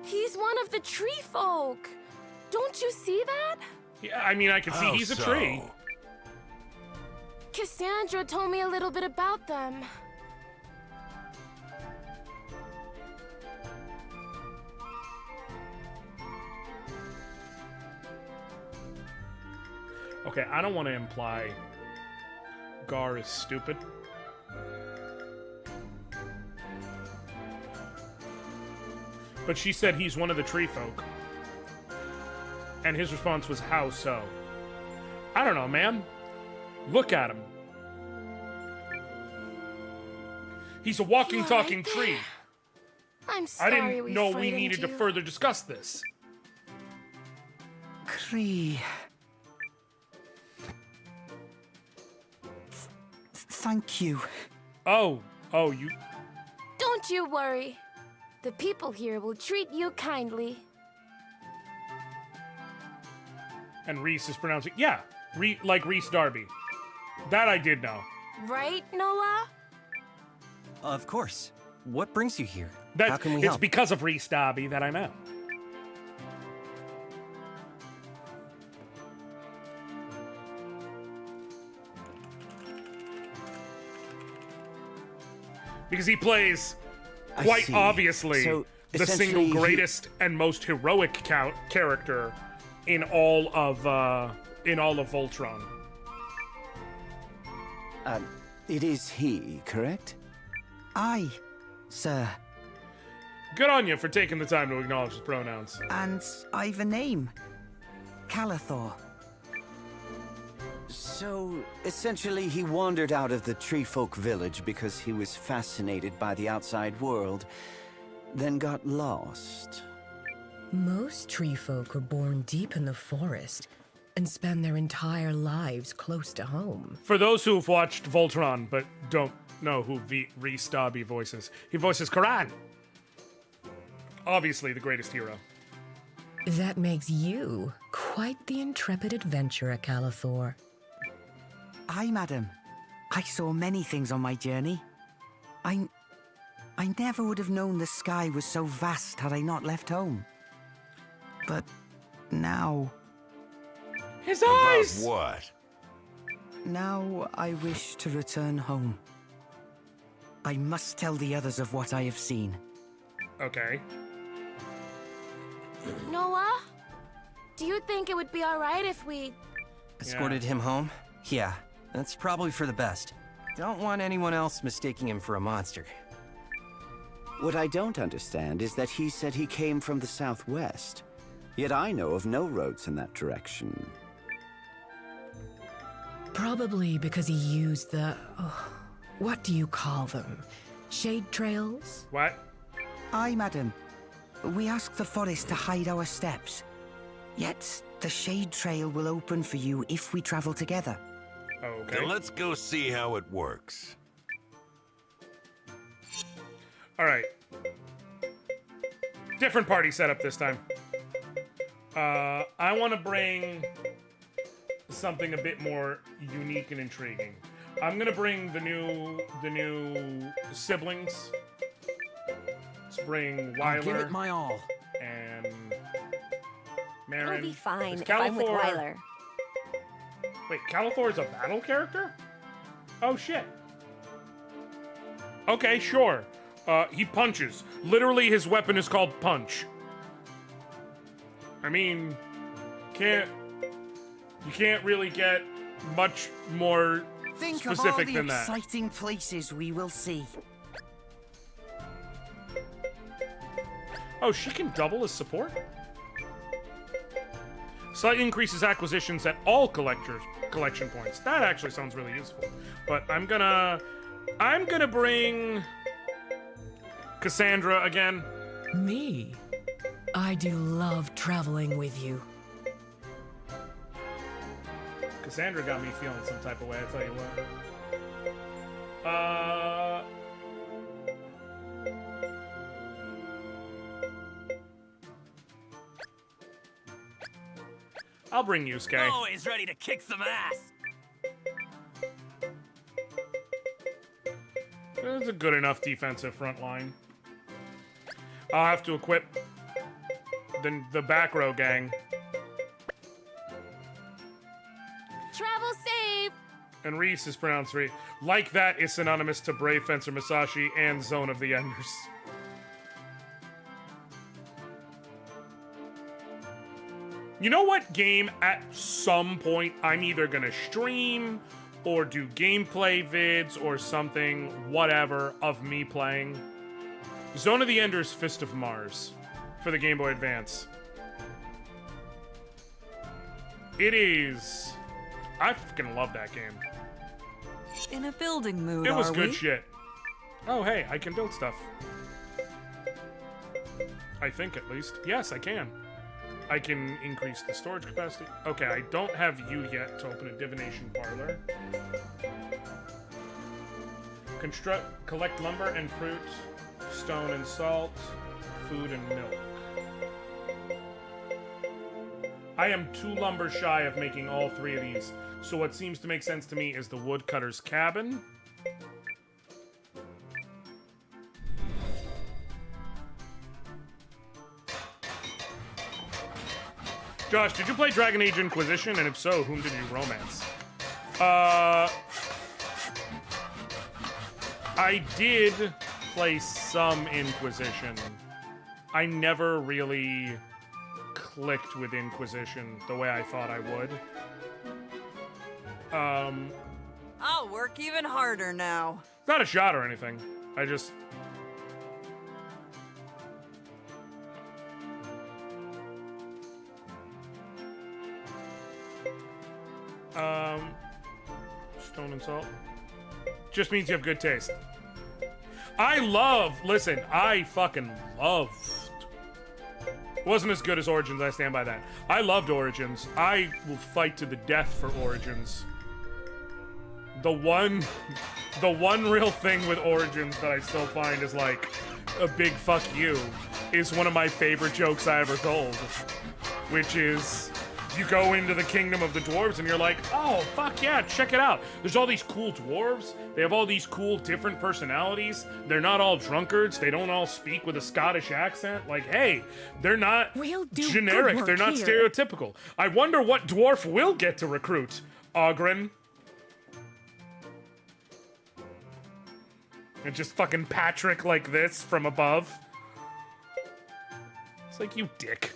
He's one of the tree folk. Don't you see that? Yeah, I mean, I can see he's a tree. Cassandra told me a little bit about them. Okay, I don't want to imply Gar is stupid. But she said he's one of the tree folk. And his response was, how so? I don't know, man. Look at him. He's a walking, You're talking right tree. I'm I sorry didn't know we frightened needed to you. further discuss this. Cree. Thank you. Oh, you. Don't you worry. The people here will treat you kindly. And Reese is pronouncing, yeah, like Reese Darby. That I did know. Right, Noah? Of course. What brings you here? That, How can we it's help? because of Reese Darby that I know. Because he plays, I quite see. obviously, So, the single essentially, he- greatest and most heroic character in all of Voltron. It is he, correct? Aye, sir. Good on you for taking the time to acknowledge his pronouns. And I've a name. Calathor. So, essentially, he wandered out of the Treefolk village because he was fascinated by the outside world, then got lost. Most tree folk are born deep in the forest and spend their entire lives close to home. For those who've watched Voltron but don't know who Reese Darby voices, he voices Karan. Obviously the greatest hero. That makes you quite the intrepid adventurer, Calathor. Aye, madam. I saw many things on my journey. I never would have known the sky was so vast had I not left home. But now... His eyes! Above what? Now I wish to return home. I must tell the others of what I have seen. Okay. Noah? Do you think it would be alright if we... Escorted him home? Yeah, that's probably for the best. Don't want anyone else mistaking him for a monster. What I don't understand is that he said he came from the southwest. Yet I know of no roads in that direction. Probably because he used the... what do you call them? Shade trails? What? Aye, madam. We ask the forest to hide our steps. Yet, the shade trail will open for you if we travel together. Okay. Then let's go see how it works. Alright. Different party setup this time. I want to bring something a bit more unique and intriguing. I'm gonna bring the new siblings. Let's bring Wyler. I'll give it my all. And Marin. It'll be fine Is if I'm with Calathor- Wyler. Wait, Calathor is a battle character? Oh shit. Okay, sure. He punches. Literally, his weapon is called Punch. I mean, you can't really get much more Think of all specific the than that. exciting places we will see. Oh, she can double as support? Slightly increases acquisitions at all collection points. That actually sounds really useful. But I'm gonna bring Cassandra again. Me? I do love traveling with you. Cassandra got me feeling some type of way, I tell you what. I'll bring Yusuke. Always ready to kick some ass. It's a good enough defensive front line. I'll have to equip the back row gang. Travel safe! And Reese is pronounced Reese. Like that is synonymous to Brave Fencer Masashi and Zone of the Enders. You know what game at some point I'm either gonna stream or do gameplay vids or something, whatever, of me playing? Zone of the Enders Fist of Mars for the Game Boy Advance. It is... I fucking love that game. In a building mood, It was are good we? shit. Oh, hey, I can build stuff. I think, at least. Yes, I can. I can increase the storage capacity. Okay, I don't have you yet to open a divination parlor. Collect lumber and fruit, stone and salt, food and milk. I am 2 lumber shy of making all 3 of these, so what seems to make sense to me is the woodcutter's cabin. Josh, did you play Dragon Age Inquisition? And if so, whom did you romance? I did play some Inquisition. I never really clicked with Inquisition the way I thought I would. I'll work even harder now. Not a shot or anything. I just... Stone and salt. Just means you have good taste. Listen, I fucking loved. It wasn't as good as Origins, I stand by that. I loved Origins. I will fight to the death for Origins. The one real thing with Origins that I still find is like a big fuck you is one of my favorite jokes I ever told. Which is, you go into the kingdom of the dwarves and you're like, oh, fuck yeah, check it out. There's all these cool dwarves. They have all these cool different personalities. They're not all drunkards. They don't all speak with a Scottish accent. Like, hey, they're not generic. They're not stereotypical. I wonder what dwarf will get to recruit. Ogren. And just fucking Patrick like this from above. It's like, you dick.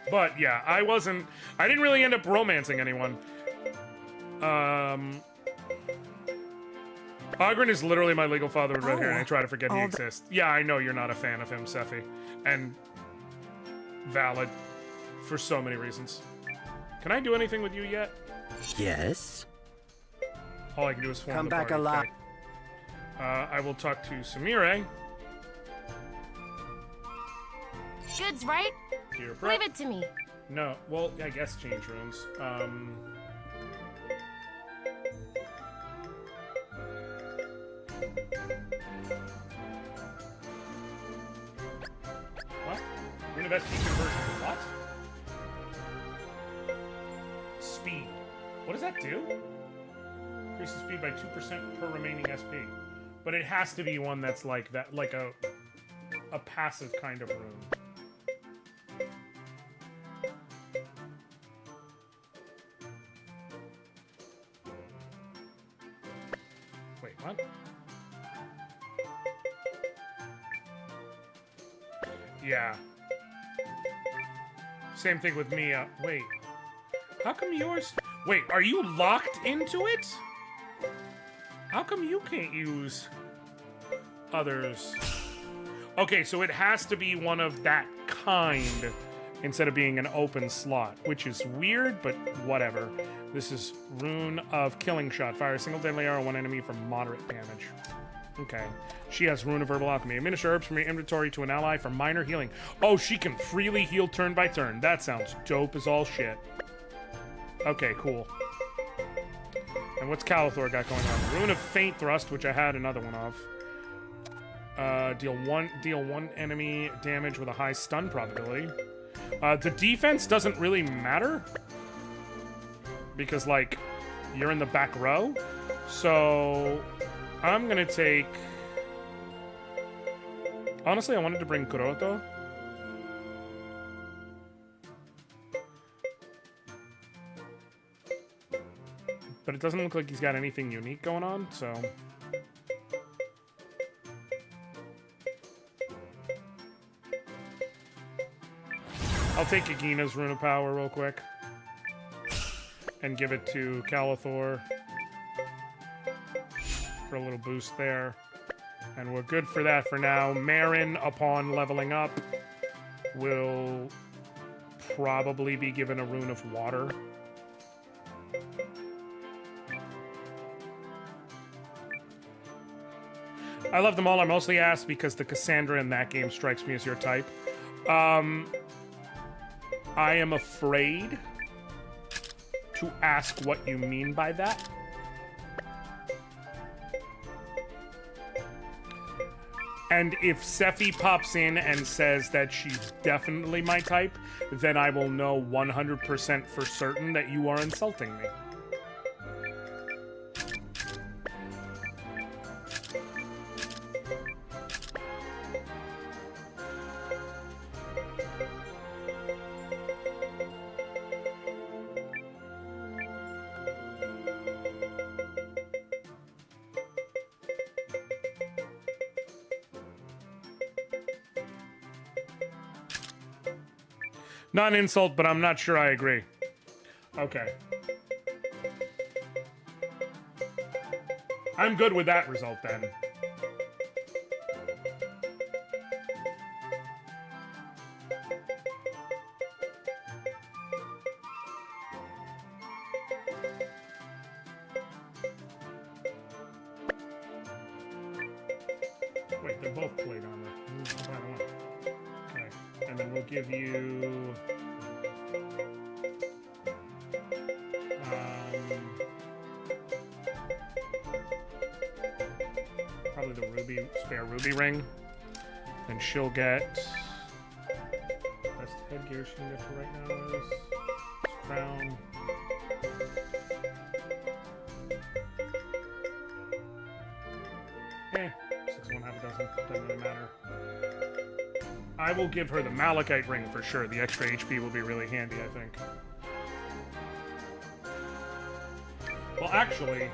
But yeah, I didn't really end up romancing anyone. Ogren is literally my legal father with red hair, and I try to forget he exists. Yeah, I know you're not a fan of him, Sephi. And valid for so many reasons. Can I do anything with you yet? Yes. All I can do is form Come the back party. alive. Okay. I will talk to Samire. Goods, right? Dear Leave it to me. No, well, I guess change runes. What? Rune of SP conversion. What? Speed. What does that do? Increases speed by 2% per remaining SP. But it has to be one that's like that, like a passive kind of rune. Wait, what? Yeah. Same thing with me. Wait. How come yours... Wait, are you locked into it? How come you can't use others? Okay, so it has to be one of that kind instead of being an open slot, which is weird, but whatever. This is Rune of Killing Shot. Fire a single deadly arrow at one enemy for moderate damage. Okay. She has Rune of Herbal Alchemy. Administer herbs from your inventory to an ally for minor healing. Oh, she can freely heal turn by turn. That sounds dope as all shit. Okay, cool. And what's Calathor got going on? Rune of Faint Thrust, which I had another one of. Deal one enemy damage with a high stun probability. The defense doesn't really matter. Because, like, you're in the back row. So, I'm gonna take... Honestly, I wanted to bring Kuroto. But it doesn't look like he's got anything unique going on, so... I'll take Agina's Rune of Power real quick. And give it to Calathor. For a little boost there. And we're good for that for now. Marin, upon leveling up, will probably be given a rune of water. I love them all. I mostly ask because the Cassandra in that game strikes me as your type. I am afraid to ask what you mean by that. And if Sephi pops in and says that she's definitely my type, then I will know 100% for certain that you are insulting me. Not an insult, but I'm not sure I agree. Okay. I'm good with that result then. Wait, they're both plate armor. Okay, and then we'll give you... probably the spare ruby ring. Then she'll get... best headgear she can get for right now is... crown. Eh, 6 1/2 a dozen. Doesn't really matter. I will give her the malachite ring for sure. The extra HP will be really handy, I think. Well, actually...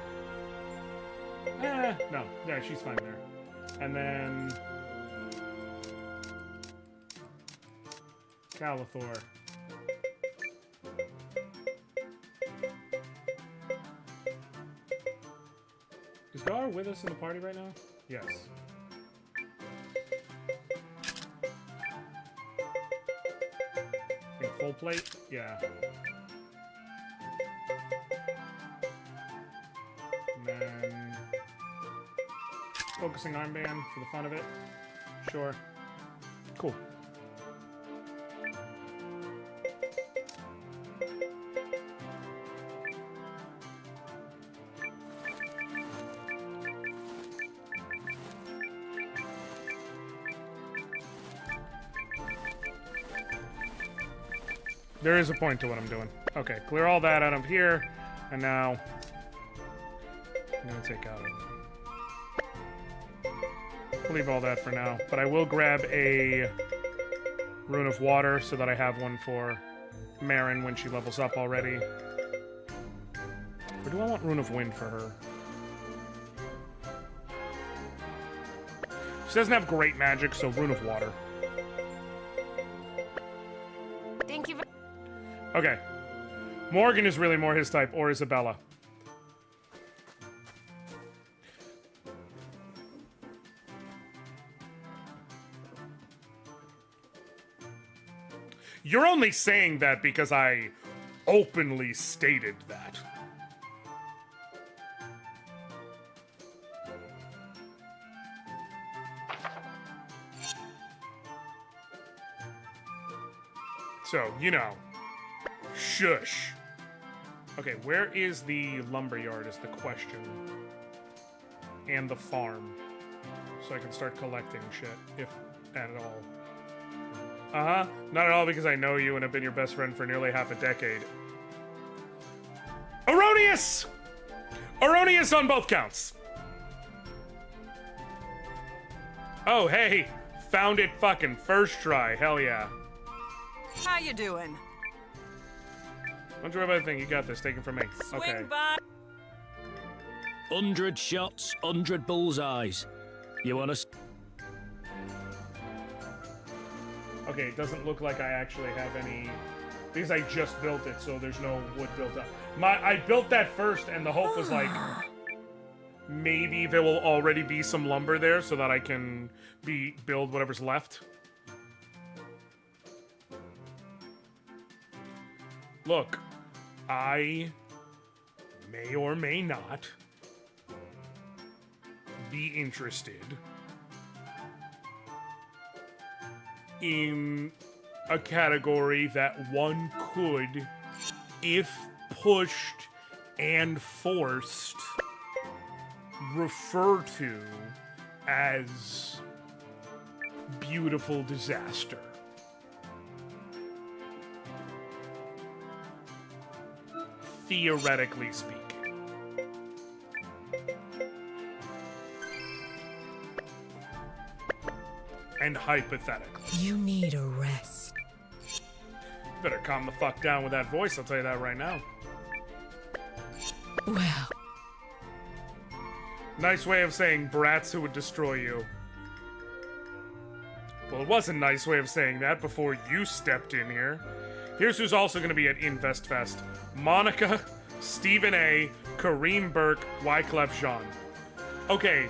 no. Yeah, she's fine there. And then... Calathor. Is Gar with us in the party right now? Yes. In full plate? Yeah. And then... focusing armband for the fun of it. Sure. Cool. There is a point to what I'm doing. Okay, clear all that out of here, and now I'm gonna take out I'll leave all that for now, but I will grab a Rune of Water so that I have one for Marin when she levels up already. Or do I want Rune of Wind for her? She doesn't have great magic, so Rune of Water. Thank you. Okay. Morgan is really more his type, or Isabella. You're only saying that because I openly stated that. So, you know. Shush. Okay, where is the lumberyard is the question. And the farm. So I can start collecting shit, if at all. Uh-huh. Not at all because I know you and have been your best friend for nearly half a decade. Erroneous! Erroneous on both counts. Oh, hey. Found it fucking first try. Hell yeah. How you doing? Don't worry about the thing. You got this. Take it from me. Okay. 100 shots, 100 bullseyes. You want to... Okay, it doesn't look like I actually have any... Because I just built it, so there's no wood built up. I built that first, and the hope was like... maybe there will already be some lumber there so that I can build whatever's left. Look, I may or may not be interested in a category that one could, if pushed and forced, refer to as beautiful disaster. Theoretically speaking. And hypothetically. You need a rest. Better calm the fuck down with that voice, I'll tell you that right now. Well. Nice way of saying brats who would destroy you. Well, it was a nice way of saying that before you stepped in here. Here's who's also going to be at InvestFest. Monica, Stephen A., Kareem Burke, Wyclef Jean. Okay.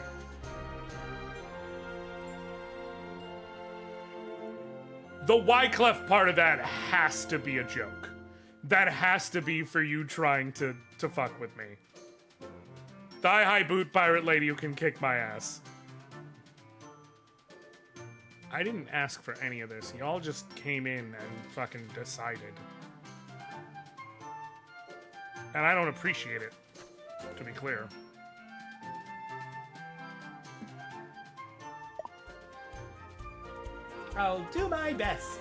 The Wyclef part of that has to be a joke. That has to be for you trying to fuck with me. Thigh-high boot pirate lady who can kick my ass. I didn't ask for any of this. Y'all just came in and fucking decided. And I don't appreciate it, to be clear. I'll do my best.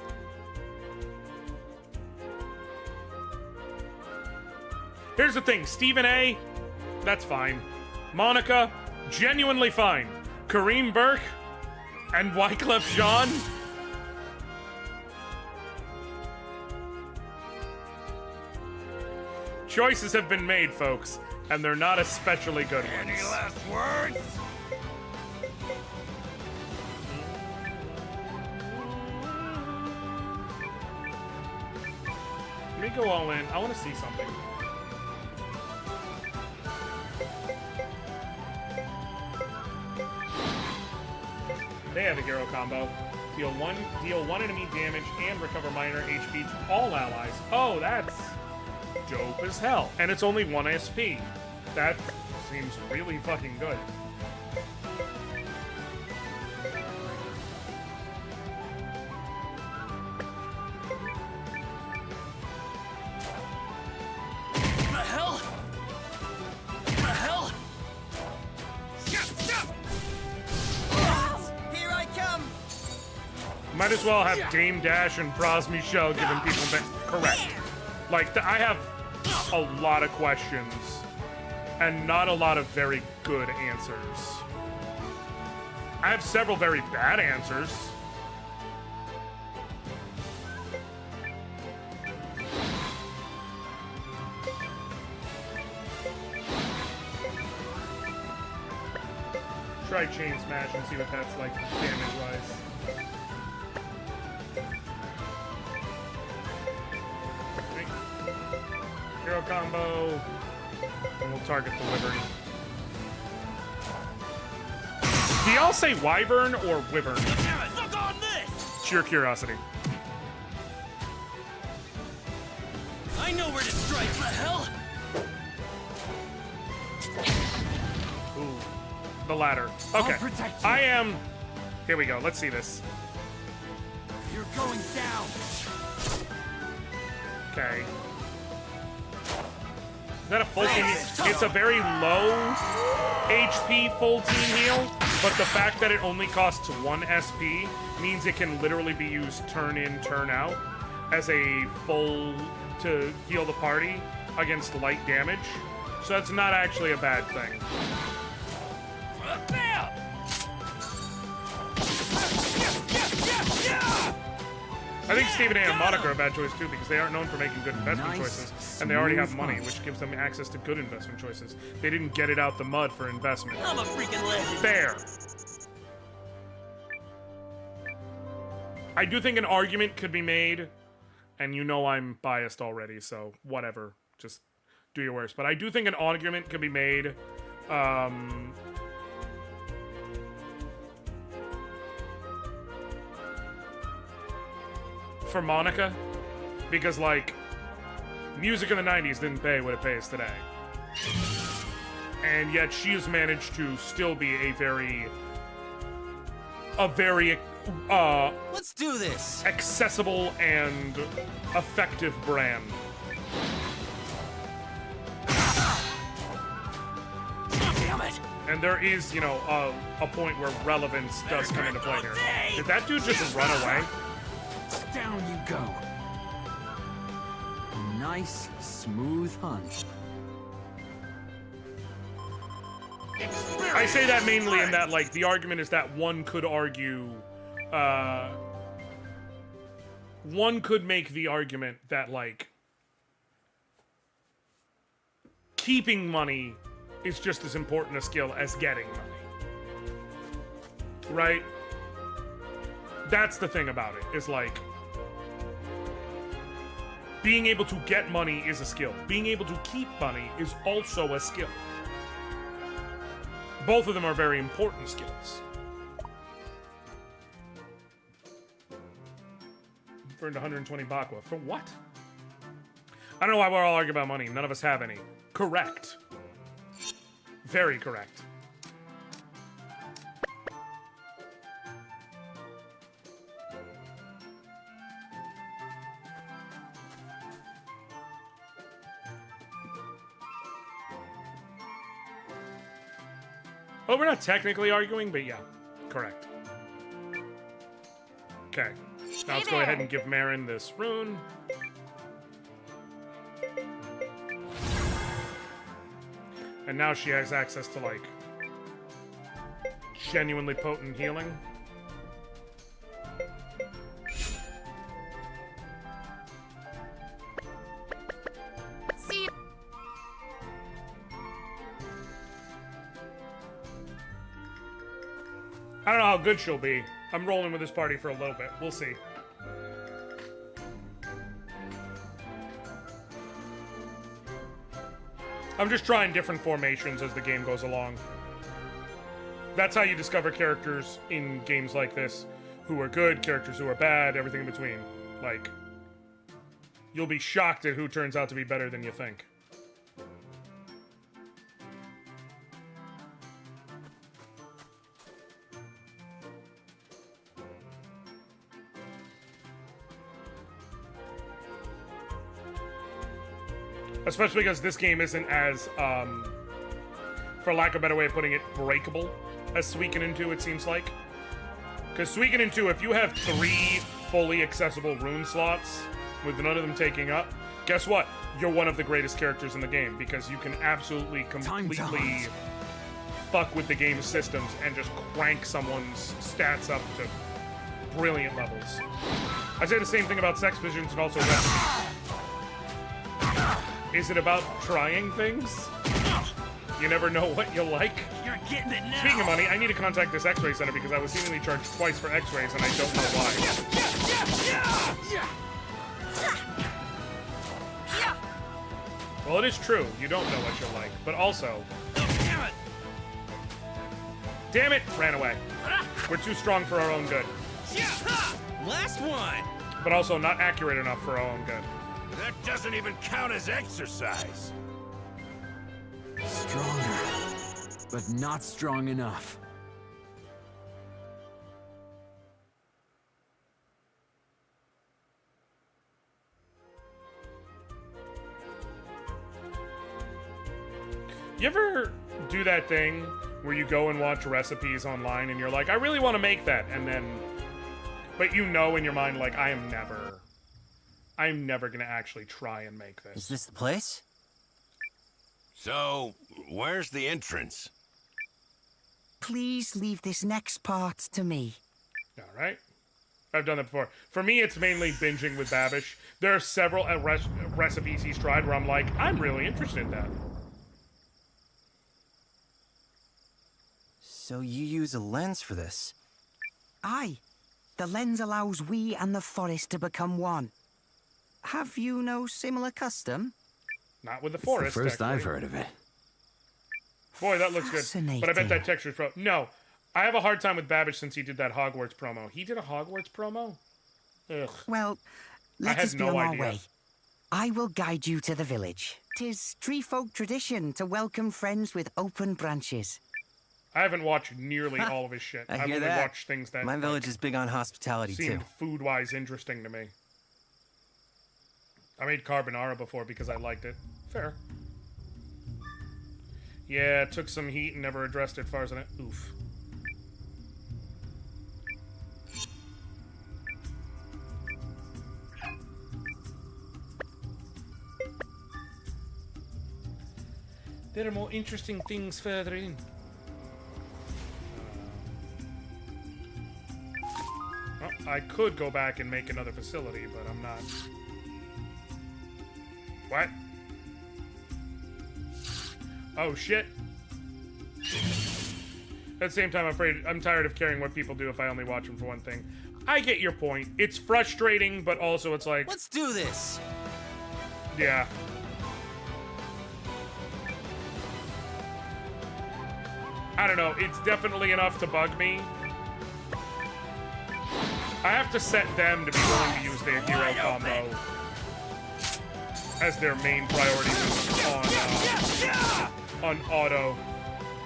Here's the thing, Stephen A., that's fine. Monica, genuinely fine. Kareem Burke and Wyclef Jean, choices have been made, folks, and they're not especially good ones. Any last words? Let me go all in. I want to see something. They have a hero combo. Deal one enemy damage and recover minor HP to all allies. Oh, that's dope as hell. And it's only 1 SP. That seems really fucking good. The hell? The hell? Here I come! Might as well have Dame Dash and Bras Michelle giving people correct. Like, I have a lot of questions and not a lot of very good answers. I have several very bad answers. Try Chain Smash and see what that's like damage-wise. Hero combo, and we'll target the Wyvern. Do y'all say Wyvern or Wyvern? Sheer curiosity. I know where to strike. The hell? Ooh, the ladder. Okay, I am. Here we go. Let's see this. You're going down. Okay. Is that a full team? It's a very low HP full team heal, but the fact that it only costs 1 SP means it can literally be used turn in, turn out as a full to heal the party against light damage. So that's not actually a bad thing. I think Stephen A. and Monica are a bad choice too because they aren't known for making good investment choices, and they already have money, which gives them access to good investment choices. They didn't get it out the mud for investment. I'm a freaking legend. Fair. I do think an argument could be made, and you know I'm biased already, so whatever. Just do your worst. But I do think an argument could be made. For Monica, because like Music in the 90s didn't pay what it pays today. And yet she has managed to still be a very let's do this. Accessible and effective brand. Damn it. And there is, you know, a point where relevance does come into play here. Did that dude just run away? Down you go. A nice, smooth hunt. I say that mainly in that, like, the argument is that one could argue, one could make the argument that, like, keeping money is just as important a skill as getting money. Right? That's the thing about it, is like, being able to get money is a skill. Being able to keep money is also a skill. Both of them are very important skills. Burned 120 bakwa. For what? I don't know why we're all arguing about money. None of us have any. Correct. Very correct. Well, we're not technically arguing, but yeah, correct. Okay, now let's go ahead and give Marin this rune. And now she has access to, like, genuinely potent healing. See. I don't know how good she'll be. I'm rolling with this party for a little bit. We'll see. I'm just trying different formations as the game goes along. That's how you discover characters in games like this who are good, characters who are bad, everything in between. Like, you'll be shocked at who turns out to be better than you think. Especially because this game isn't as, for lack of a better way of putting it, breakable as Suikoden 2, it seems like. Because Suikoden 2, if you have 3 fully accessible rune slots, with none of them taking up, guess what? You're one of the greatest characters in the game, because you can absolutely, completely fuck with the game's systems and just crank someone's stats up to brilliant levels. I say the same thing about sex visions and also recipes. Is it about trying things? You never know what you'll like. You're getting it now. Speaking of money, I need to contact this X-ray center because I was seemingly charged twice for X-rays and I don't know why. Well, it is true. You don't know what you'll like, but also, damn it! Ran away. We're too strong for our own good. Last one. But also not accurate enough for our own good. That doesn't even count as exercise. Stronger, but not strong enough. You ever do that thing where you go and watch recipes online and you're like, I really want to make that, and then, but you know in your mind, like, I'm never gonna actually try and make this. Is this the place? So, where's the entrance? Please leave this next part to me. All right. I've done that before. For me, it's mainly binging with Babish. There are several recipes he's tried where I'm like, I'm really interested in that. So you use a lens for this? Aye. The lens allows we and the forest to become one. Have you no similar custom? Not with the It's forest, the first I've actually. heard of it. Boy, that looks good. But I bet that texture's pro. No. I have a hard time with Babish since he did that Hogwarts promo. He did a Hogwarts promo? Ugh. Well, I let had us be no on our idea. way. I will guide you to the village. 'Tis tree folk tradition to welcome friends with open branches. I haven't watched nearly all of his shit. I I've hear only that. watched things that My village is big on hospitality, too. seemed food-wise interesting to me. I made carbonara before because I liked it. Fair. Yeah, it took some heat and never addressed it far as I... Oof. There are more interesting things further in. Well, I could go back and make another facility, but I'm not. What? Oh, shit. At the same time, I'm tired of caring what people do if I only watch them for one thing. I get your point. It's frustrating, but also it's like... Let's do this! Yeah. I don't know. It's definitely enough to bug me. I have to set them to be willing to use their hero combo as their main priority on auto,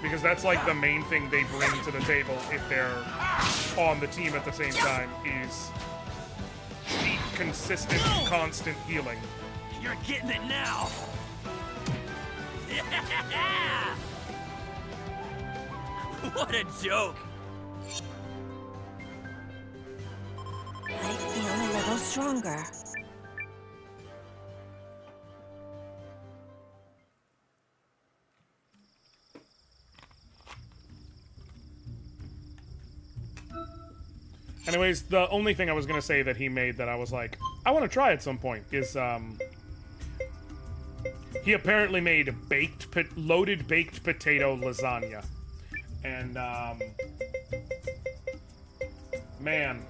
because that's like the main thing they bring to the table if they're on the team at the same time is cheap, consistent, constant healing. You're getting it now. What a joke. I feel a little stronger. Anyways, the only thing I was gonna say that he made that I was like, I want to try at some point is he apparently made loaded baked potato lasagna, and man,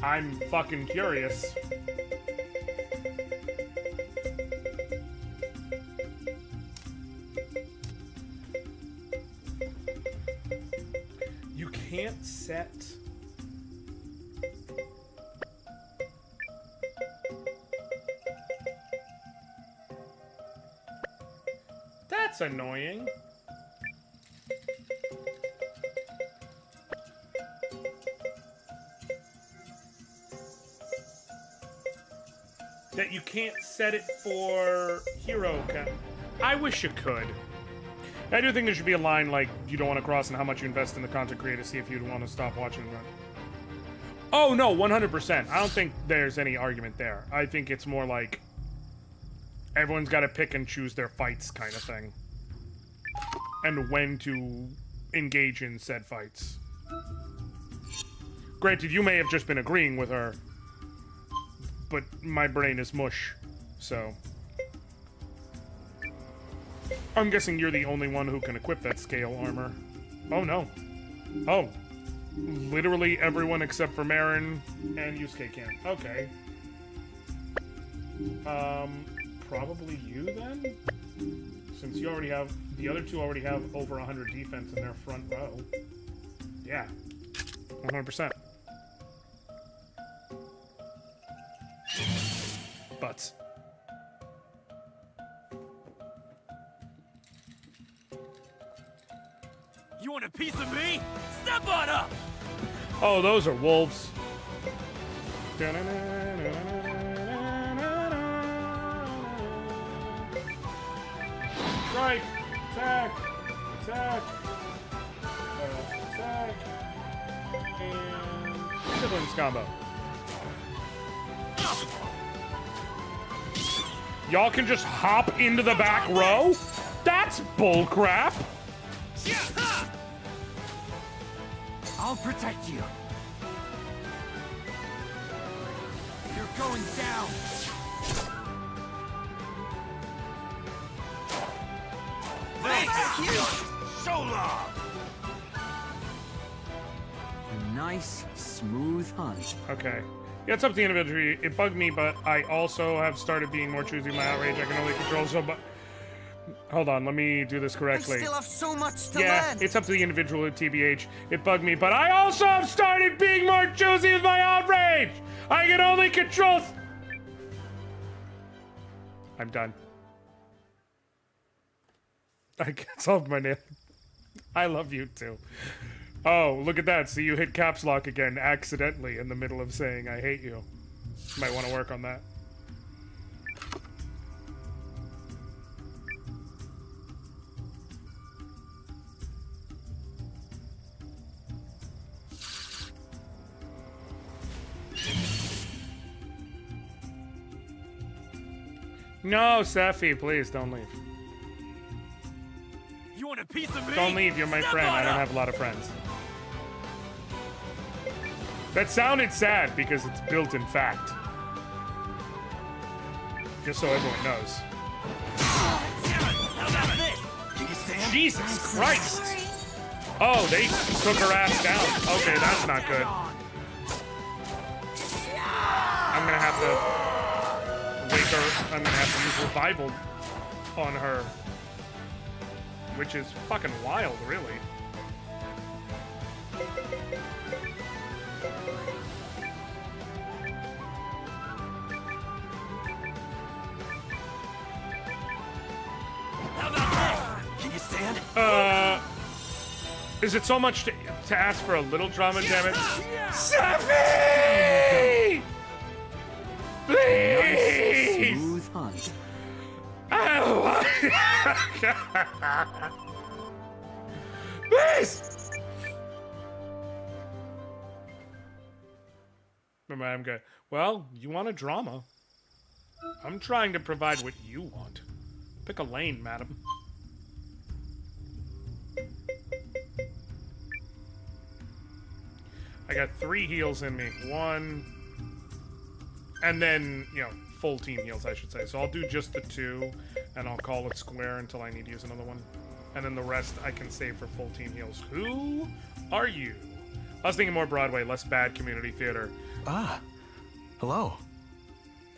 I'm fucking curious. You can't set... That's annoying. That you can't set it for hero. I wish you could. I do think there should be a line like you don't want to cross and how much you invest in the content creator, see if you'd want to stop watching them. Oh no, 100%. I don't think there's any argument there. I think it's more like everyone's got to pick and choose their fights kind of thing. And when to engage in said fights. Granted, you may have just been agreeing with her, but my brain is mush, so... I'm guessing you're the only one who can equip that scale armor. Oh, no. Oh. Literally everyone except for Marin and Yusuke can. Okay. Probably you, then? Since you already have... The other two already have over 100 defense in their front row. Yeah. 100%. Butts. You want a piece of me? Step on up! Oh, those are wolves. Strike! Attack! Attack! Attack! And... siblings combo. Y'all can just hop into the back row? That's bullcrap! I'll protect you. You're going down. Thank you! So long! A nice, smooth hunt. Okay. Yeah, it's up to the individual. It bugged me, but I also have started being more choosy with my outrage. I can only control so much. Hold on, let me do this I correctly. still have so much to Yeah, learn. it's up to the individual at TBH. It bugged me, but I also have started being more choosy with my outrage. I can only control. I'm done. I solved my name. I love you too. Oh, look at that. See, you hit caps lock again accidentally in the middle of saying I hate you. Might want to work on that. No, Safi, please don't leave. You want a piece of me? Don't leave, you're my friend. I don't have a lot of friends. That sounded sad because it's built in fact. Just so everyone knows. How about this? Can you stand? Jesus Christ! Oh, they took her ass down. Okay, that's not good. I'm gonna have to wake her. I'm gonna have to use revival on her. Which is fucking wild, really. How about this? Can you stand? Is it so much to ask for a little drama, damn it? Safi! Please! Smooth hunt. Oh, please! Remember, I'm good. Well, you want a drama. I'm trying to provide what you want. Pick a lane, madam. I got 3 heals in me. 1. And then, you know, full team heals, I should say. So I'll do just the 2, and I'll call it square until I need to use another one. And then the rest I can save for full team heals. Who are you? I was thinking more Broadway, less bad community theater. Ah, hello.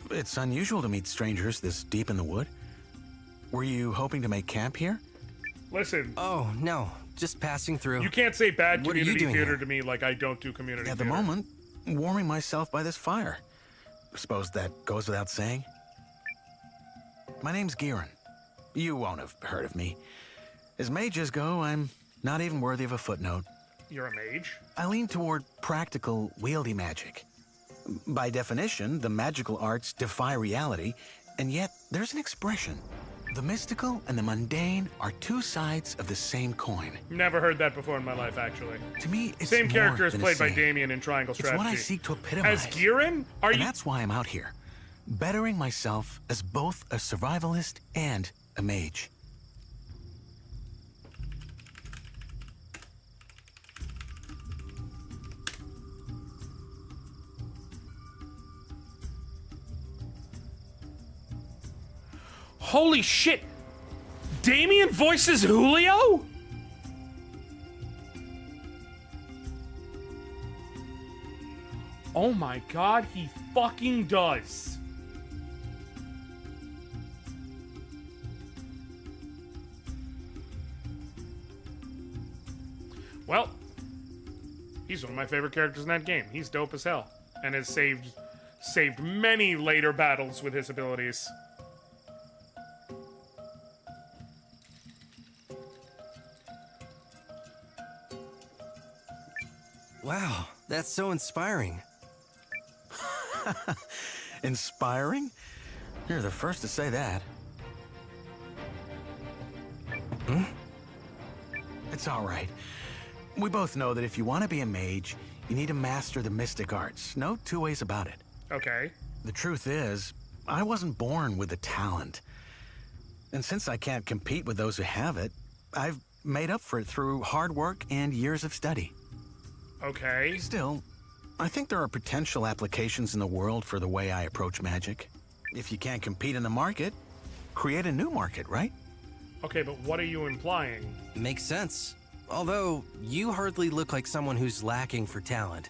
It's unusual to meet strangers this deep in the wood. Were you hoping to make camp here? Listen. Oh, no. Just passing through. You can't say bad What are you community doing theater here? to me like I don't do community At the theater. moment, warming myself by this fire. Suppose that goes without saying? My name's Giran. You won't have heard of me. As mages go, I'm not even worthy of a footnote. You're a mage? I lean toward practical, wieldy magic. By definition, the magical arts defy reality, and yet there's an expression. The mystical and the mundane are 2 sides of the same coin. Never heard that before in my life, actually. To me, it's same more character as than a played by saying. Damien in Triangle It's Strategy. what I seek to epitomize. As Giran? Are and you? that's why I'm out here, bettering myself as both a survivalist and a mage. Holy shit! Damien voices Julio? Oh my god, he fucking does. Well, he's one of my favorite characters in that game. He's dope as hell. And has saved many later battles with his abilities. Wow, that's so inspiring. Inspiring? You're the first to say that. Hmm? It's all right. We both know that if you want to be a mage, you need to master the mystic arts. No 2 ways about it. Okay. The truth is, I wasn't born with the talent. And since I can't compete with those who have it, I've made up for it through hard work and years of study. Okay. Still, I think there are potential applications in the world for the way I approach magic. If you can't compete in the market, create a new market, right? Okay, but what are you implying? Makes sense. Although, you hardly look like someone who's lacking for talent.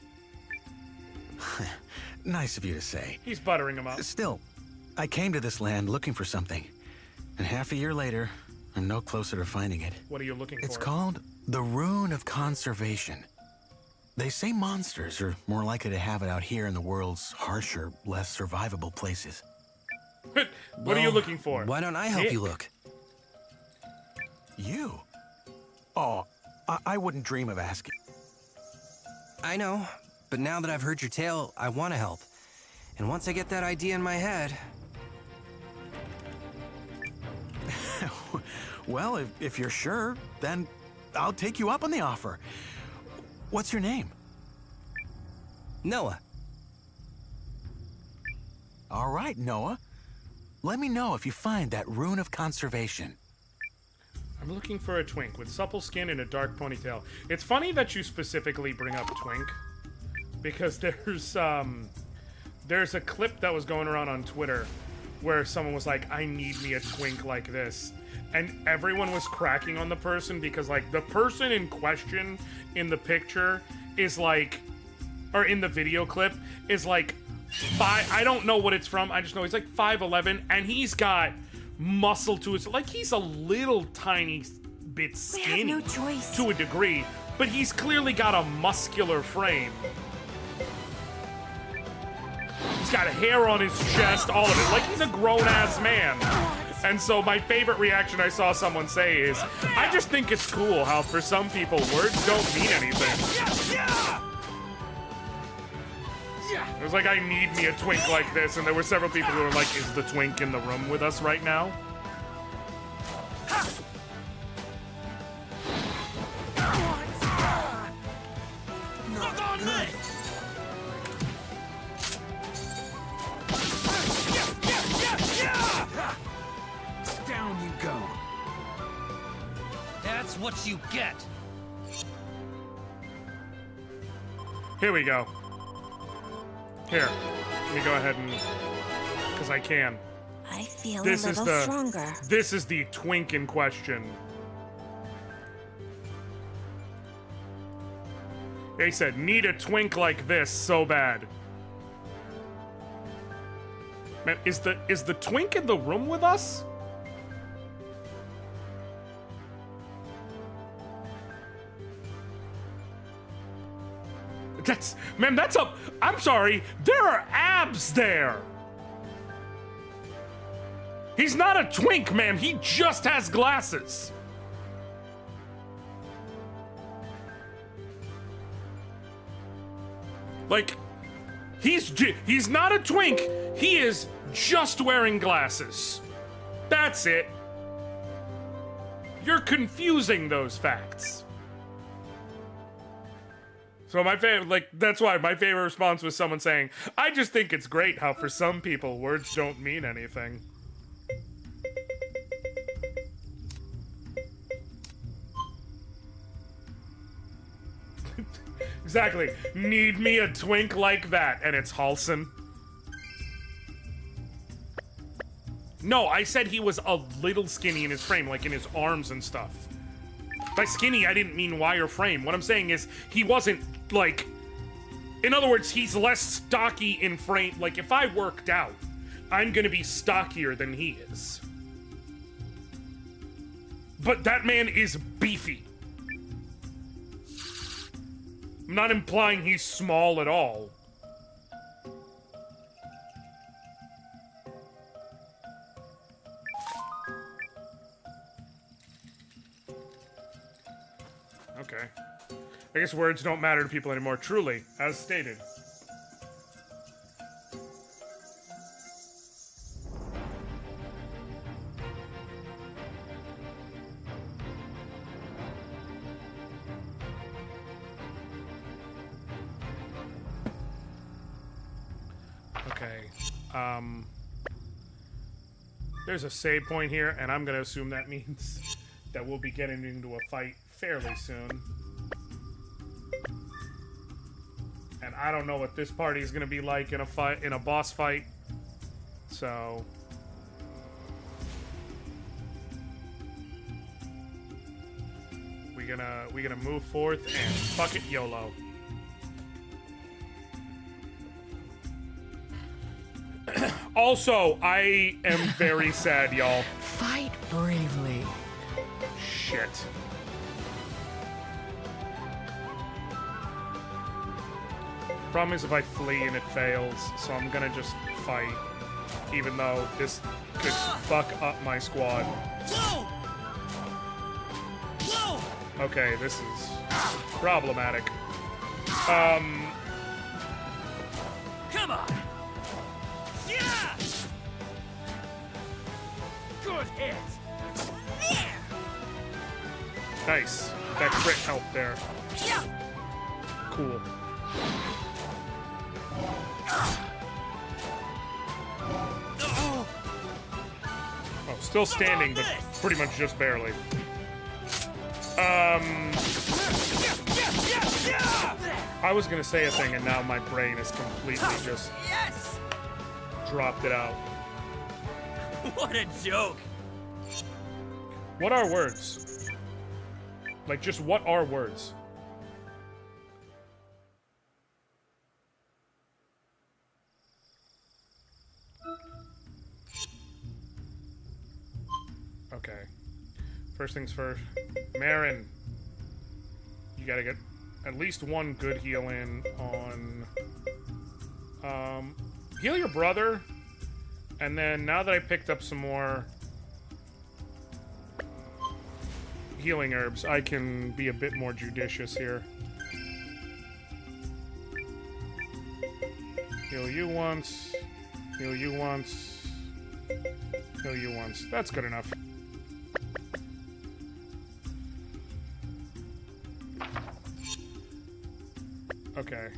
Nice of you to say. He's buttering him up. Still, I came to this land looking for something. And half a year later, I'm no closer to finding it. What are you looking for? It's called the Rune of Conservation. They say monsters are more likely to have it out here in the world's harsher, less survivable places. What are you looking for? Why don't I help you look? You? Oh, I wouldn't dream of asking. I know, but now that I've heard your tale, I want to help. And once I get that idea in my head... Well, if you're sure, then I'll take you up on the offer. What's your name? Noah. All right, Noah. Let me know if you find that Rune of Conservation. I'm looking for a twink with supple skin and a dark ponytail. It's funny that you specifically bring up twink, because there's a clip that was going around on Twitter where someone was like, I need me a twink like this. And everyone was cracking on the person because, like, the person in question in the picture is like, or in the video clip, is like I don't know what it's from. I just know he's like 5'11", and he's got muscle to his, like, he's a little tiny bit skinny. We have no choice. To a degree, but he's clearly got a muscular frame. He's got hair on his chest, all of it. Like, he's a grown-ass man. And so my favorite reaction I saw someone say is, I just think it's cool how for some people words don't mean anything. It was like, I need me a twink like this, and there were several people who were like, is the twink in the room with us right now? Look on this! Down you go. That's what you get. Here we go. Here, let me go ahead and, because I can. I feel a little stronger. This is the twink in question. They said, need a twink like this so bad. Man, is the twink in the room with us? That's a, I'm sorry, there are abs there. He's not a twink, ma'am, he just has glasses. Like, he's not a twink, he is just wearing glasses. That's it. You're confusing those facts. So my favorite, like, that's why my favorite response was someone saying, I just think it's great how for some people words don't mean anything. Exactly. Need me a twink like that, and it's Halson. No, I said he was a little skinny in his frame, like in his arms and stuff. By skinny, I didn't mean wire frame. What I'm saying is he wasn't, like... In other words, he's less stocky in frame. Like, if I worked out, I'm gonna be stockier than he is. But that man is beefy. I'm not implying he's small at all. Okay. I guess words don't matter to people anymore, truly, as stated. Okay, there's a save point here, and I'm gonna assume that means that we'll be getting into a fight fairly soon. And I don't know what this party is gonna be like in a fight, in a boss fight. So we gonna move forth and fuck it YOLO. Also, I am very sad, y'all. Fight bravely. it. Problem is if I flee and it fails, so I'm gonna just fight, even though this could fuck up my squad. Okay, this is problematic. Come on. Yeah. Good hit. Nice. That crit helped there. Cool. Oh, still standing, but pretty much just barely. I was gonna say a thing, and now my brain has completely just dropped it out. What a joke. What are words? Like, just what are words? Okay. First things first. Marin. You gotta get at least one good heal in on... heal your brother. And then, now that I picked up some more healing herbs, I can be a bit more judicious here. Heal you once. Heal you once. Heal you once. That's good enough. Okay.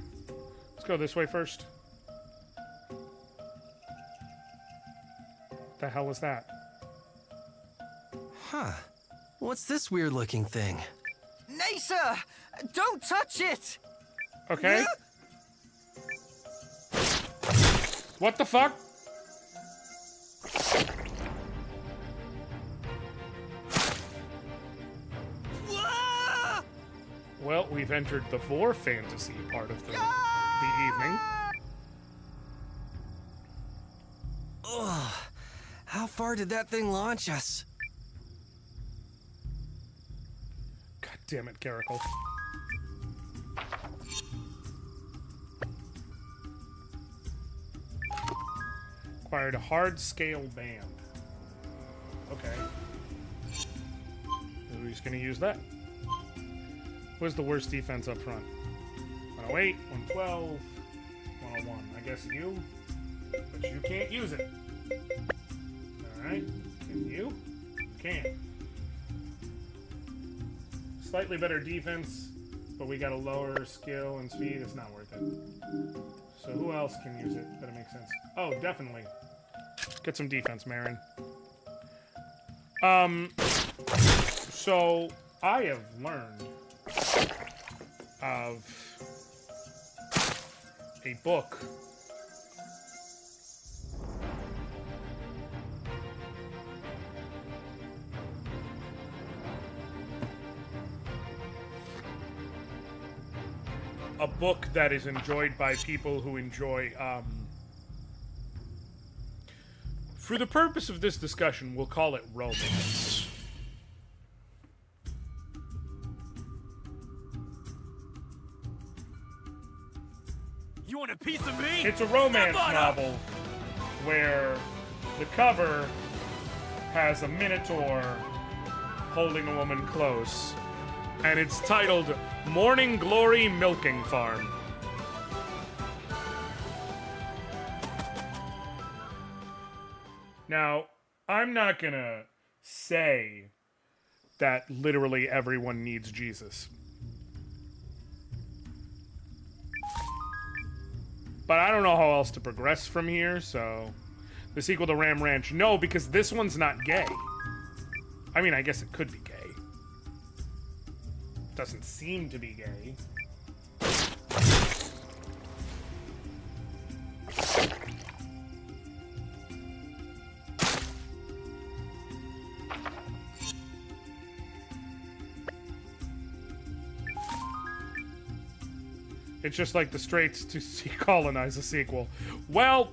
Let's go this way first. The hell is that? Huh. What's this weird-looking thing? Nasa! Don't touch it! Okay. What the fuck? Well, we've entered the vor fantasy part of the evening. Ugh. How far did that thing launch us? God damn it, Caracal. Acquired a hard scale band. Okay. Who's gonna use that? Who's the worst defense up front? 108, 112, 101. I guess you, but you can't use it. Alright, can you? You can. Slightly better defense, but we got a lower skill and speed. It's not worth it. So who else can use it? That'll make sense. Oh, definitely. Get some defense, Marin. So I have learned of a book that is enjoyed by people who enjoy for the purpose of this discussion, we'll call it romance. You want a piece of me? It's a romance novel where the cover has a minotaur holding a woman close, and it's titled Morning Glory Milking Farm. Now, I'm not gonna say that literally everyone needs Jesus. But I don't know how else to progress from here, so... The sequel to Ram Ranch, no, because this one's not gay. I mean, I guess it could be gay. Doesn't seem to be gay. It's just like the Straits to colonize a sequel. Well...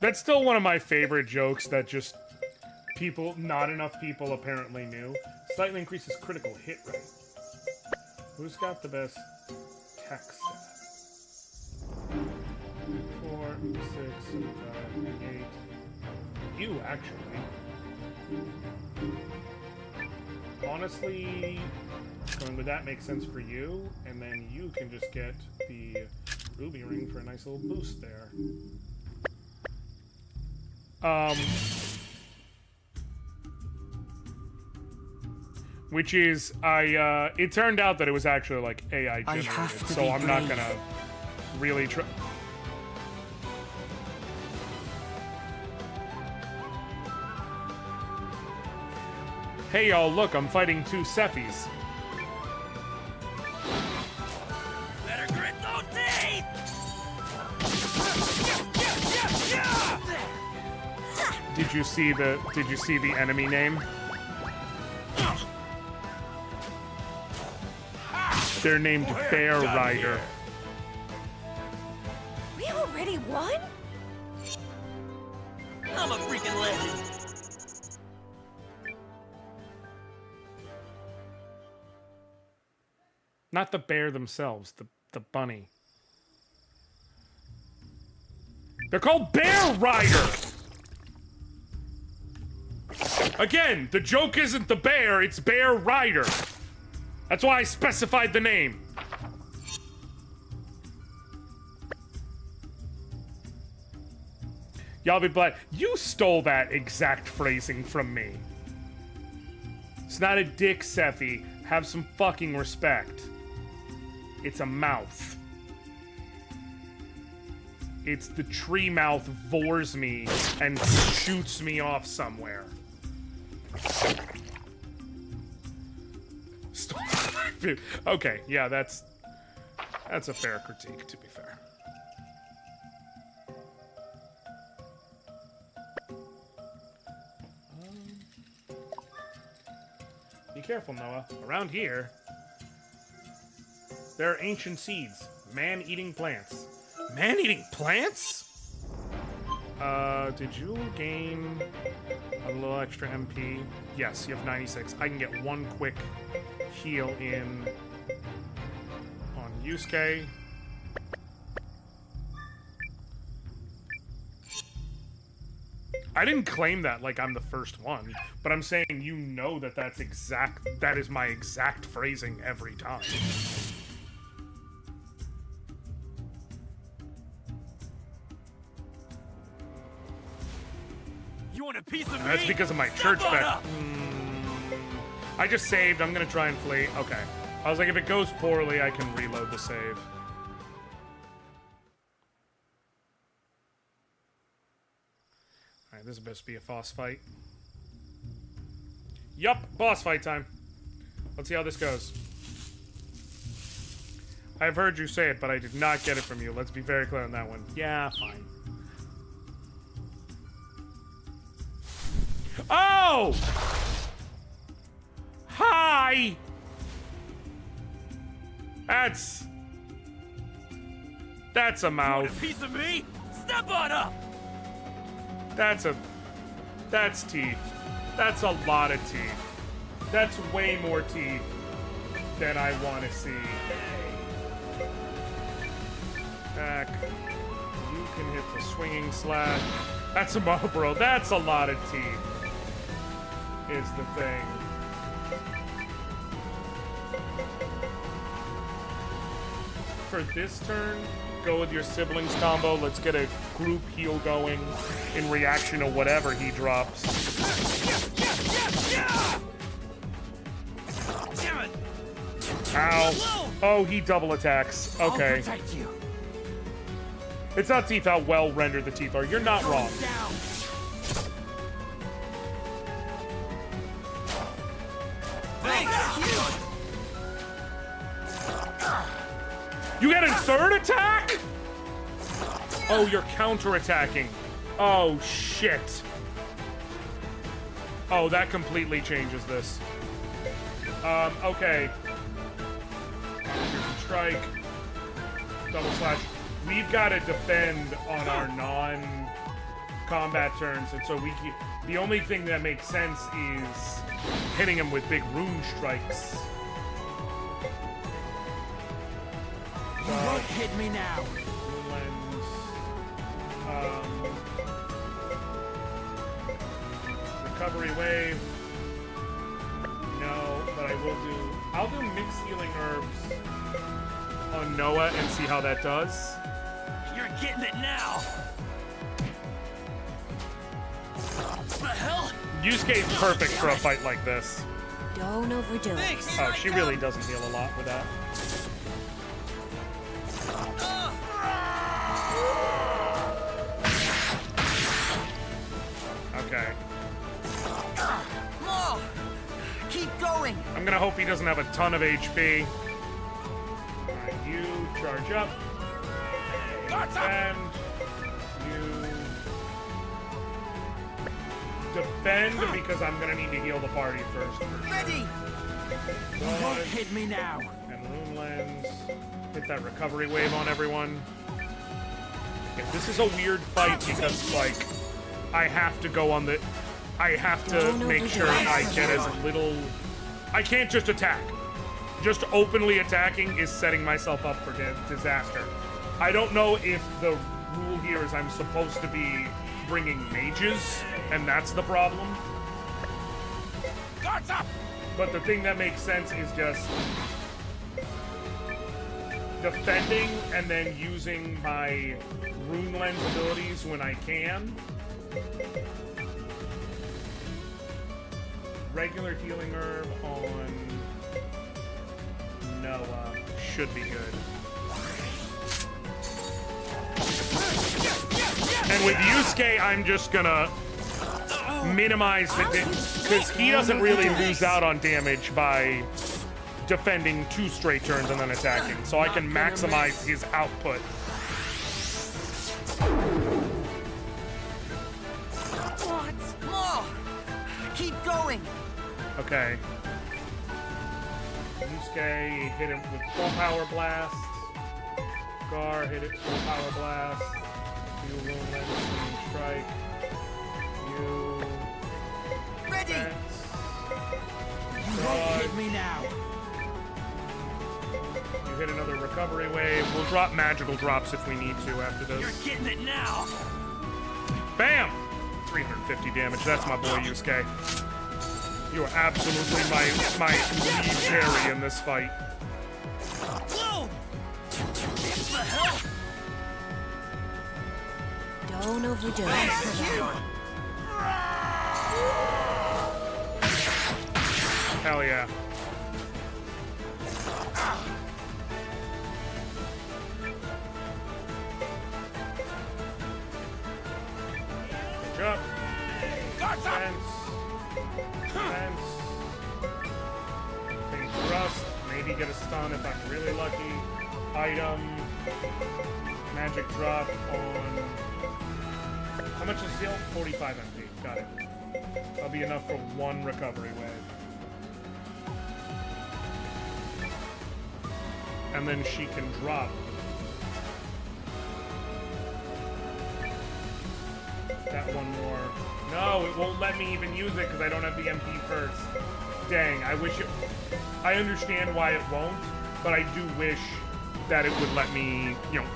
That's still one of my favorite jokes that just not enough people apparently knew. Slightly increases critical hit rate. Who's got the best tech stat? 4, 6, 7, 5, 8. You, actually. Honestly, going with that makes sense for you, and then you can just get the ruby ring for a nice little boost there. Which is, it turned out that it was actually like AI generated, so I'm not gonna really try. Hey y'all, look, I'm fighting 2 Cephis. Better grit those teeth! Did you see the enemy name? They're named Bear Rider. We already won? I'm a freaking legend. Not the bear themselves, the bunny. They're called Bear Rider! Again, the joke isn't the bear, it's Bear Rider. That's why I specified the name. Y'all be glad. You stole that exact phrasing from me. It's not a dick, Sephi. Have some fucking respect. It's a mouth. It's the tree mouth vores me and shoots me off somewhere. Okay, yeah, that's a fair critique, to be fair. Be careful, Noah. Around here, there are ancient seeds. Man-eating plants. Man-eating plants? Did you gain a little extra MP? Yes, you have 96. I can get one quick heal in on Yusuke. I didn't claim that like I'm the first one, but I'm saying you know that that is my exact phrasing every time. You want a piece of me? That's because of my church back. I just saved. I'm gonna try and flee. Okay. I was like, if it goes poorly, I can reload the save. Alright, this is supposed to be a boss fight. Yup, boss fight time. Let's see how this goes. I've heard you say it, but I did not get it from you. Let's be very clear on that one. Yeah, fine. Oh! Hi! That's a mouth. You want a piece of me? Step on up! That's teeth. That's a lot of teeth. That's way more teeth than I want to see. Back. You can hit the swinging slash. That's a Marlboro. That's a lot of teeth. Is the thing. For this turn, go with your siblings combo. Let's get a group heal going in reaction to whatever he drops. Ow. Oh, he double attacks. Okay. I'll protect you. It's not teeth how well rendered the teeth are. You're not wrong. You get a third attack? Oh, you're counterattacking. Oh, shit. Oh, that completely changes this. Okay. Strike. Double slash. We've got to defend on our combat turns, and so the only thing that makes sense is hitting him with big rune strikes. You won't hit me now. Lens. Recovery wave. No, but I'll do mixed healing herbs on Noah and see how that does. You're getting it now. What the hell? Yusuke's perfect for a fight like this. Don't overdo it. Oh, she really doesn't heal a lot with that. Okay. More! Keep going! I'm gonna hope he doesn't have a ton of HP. Alright, you charge up. Defend. You defend because I'm gonna need to heal the party first. For sure. Ready! You won't hit me now. And Rune Lens. Hit that recovery wave on everyone. Yeah, this is a weird fight because, like, I have to go on the... I have to make sure I get as little... I can't just attack. Just openly attacking is setting myself up for disaster. I don't know if the rule here is I'm supposed to be bringing mages, and that's the problem. But the thing that makes sense is just defending and then using my Rune Lens abilities when I can. Regular healing herb on Noah should be good. And with Yusuke, I'm just gonna minimize the because he doesn't really lose out on damage by defending 2 straight turns and then attacking, so I can maximize his output. What? More! Keep going! Okay. Yusuke hit him with full power blast. Gar hit it full power blast. You Rune Lens swinging strike. You ready! You won't hit me now. You hit another recovery wave. We'll drop magical drops if we need to after this. You're getting it now. Bam! 350 damage. That's my boy Yusuke. You are absolutely my lead carry in this fight. Whoa! What the hell? Don't overdo it. Hell yeah. Jump. Defense. Things rust. Maybe get a stun if I'm really lucky. Item. Magic drop on... How much is heal? 45 MP. Got it. That'll be enough for 1 recovery wave. And then she can drop. That one more. No, it won't let me even use it because I don't have the MP first. Dang, I wish it... I understand why it won't, but I do wish that it would let me, you know,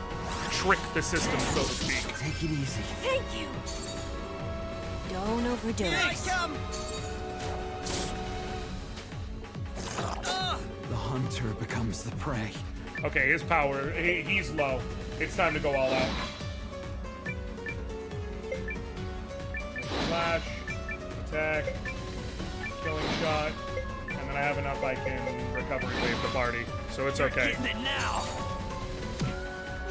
trick the system, so to speak. Take it easy. Thank you! Don't overdo Here I it. come! The hunter becomes the prey. Okay, his power, he's low. It's time to go all out. Flash, attack, killing shot, and then I have enough I can recovery wave the party, so it's okay. Getting it now.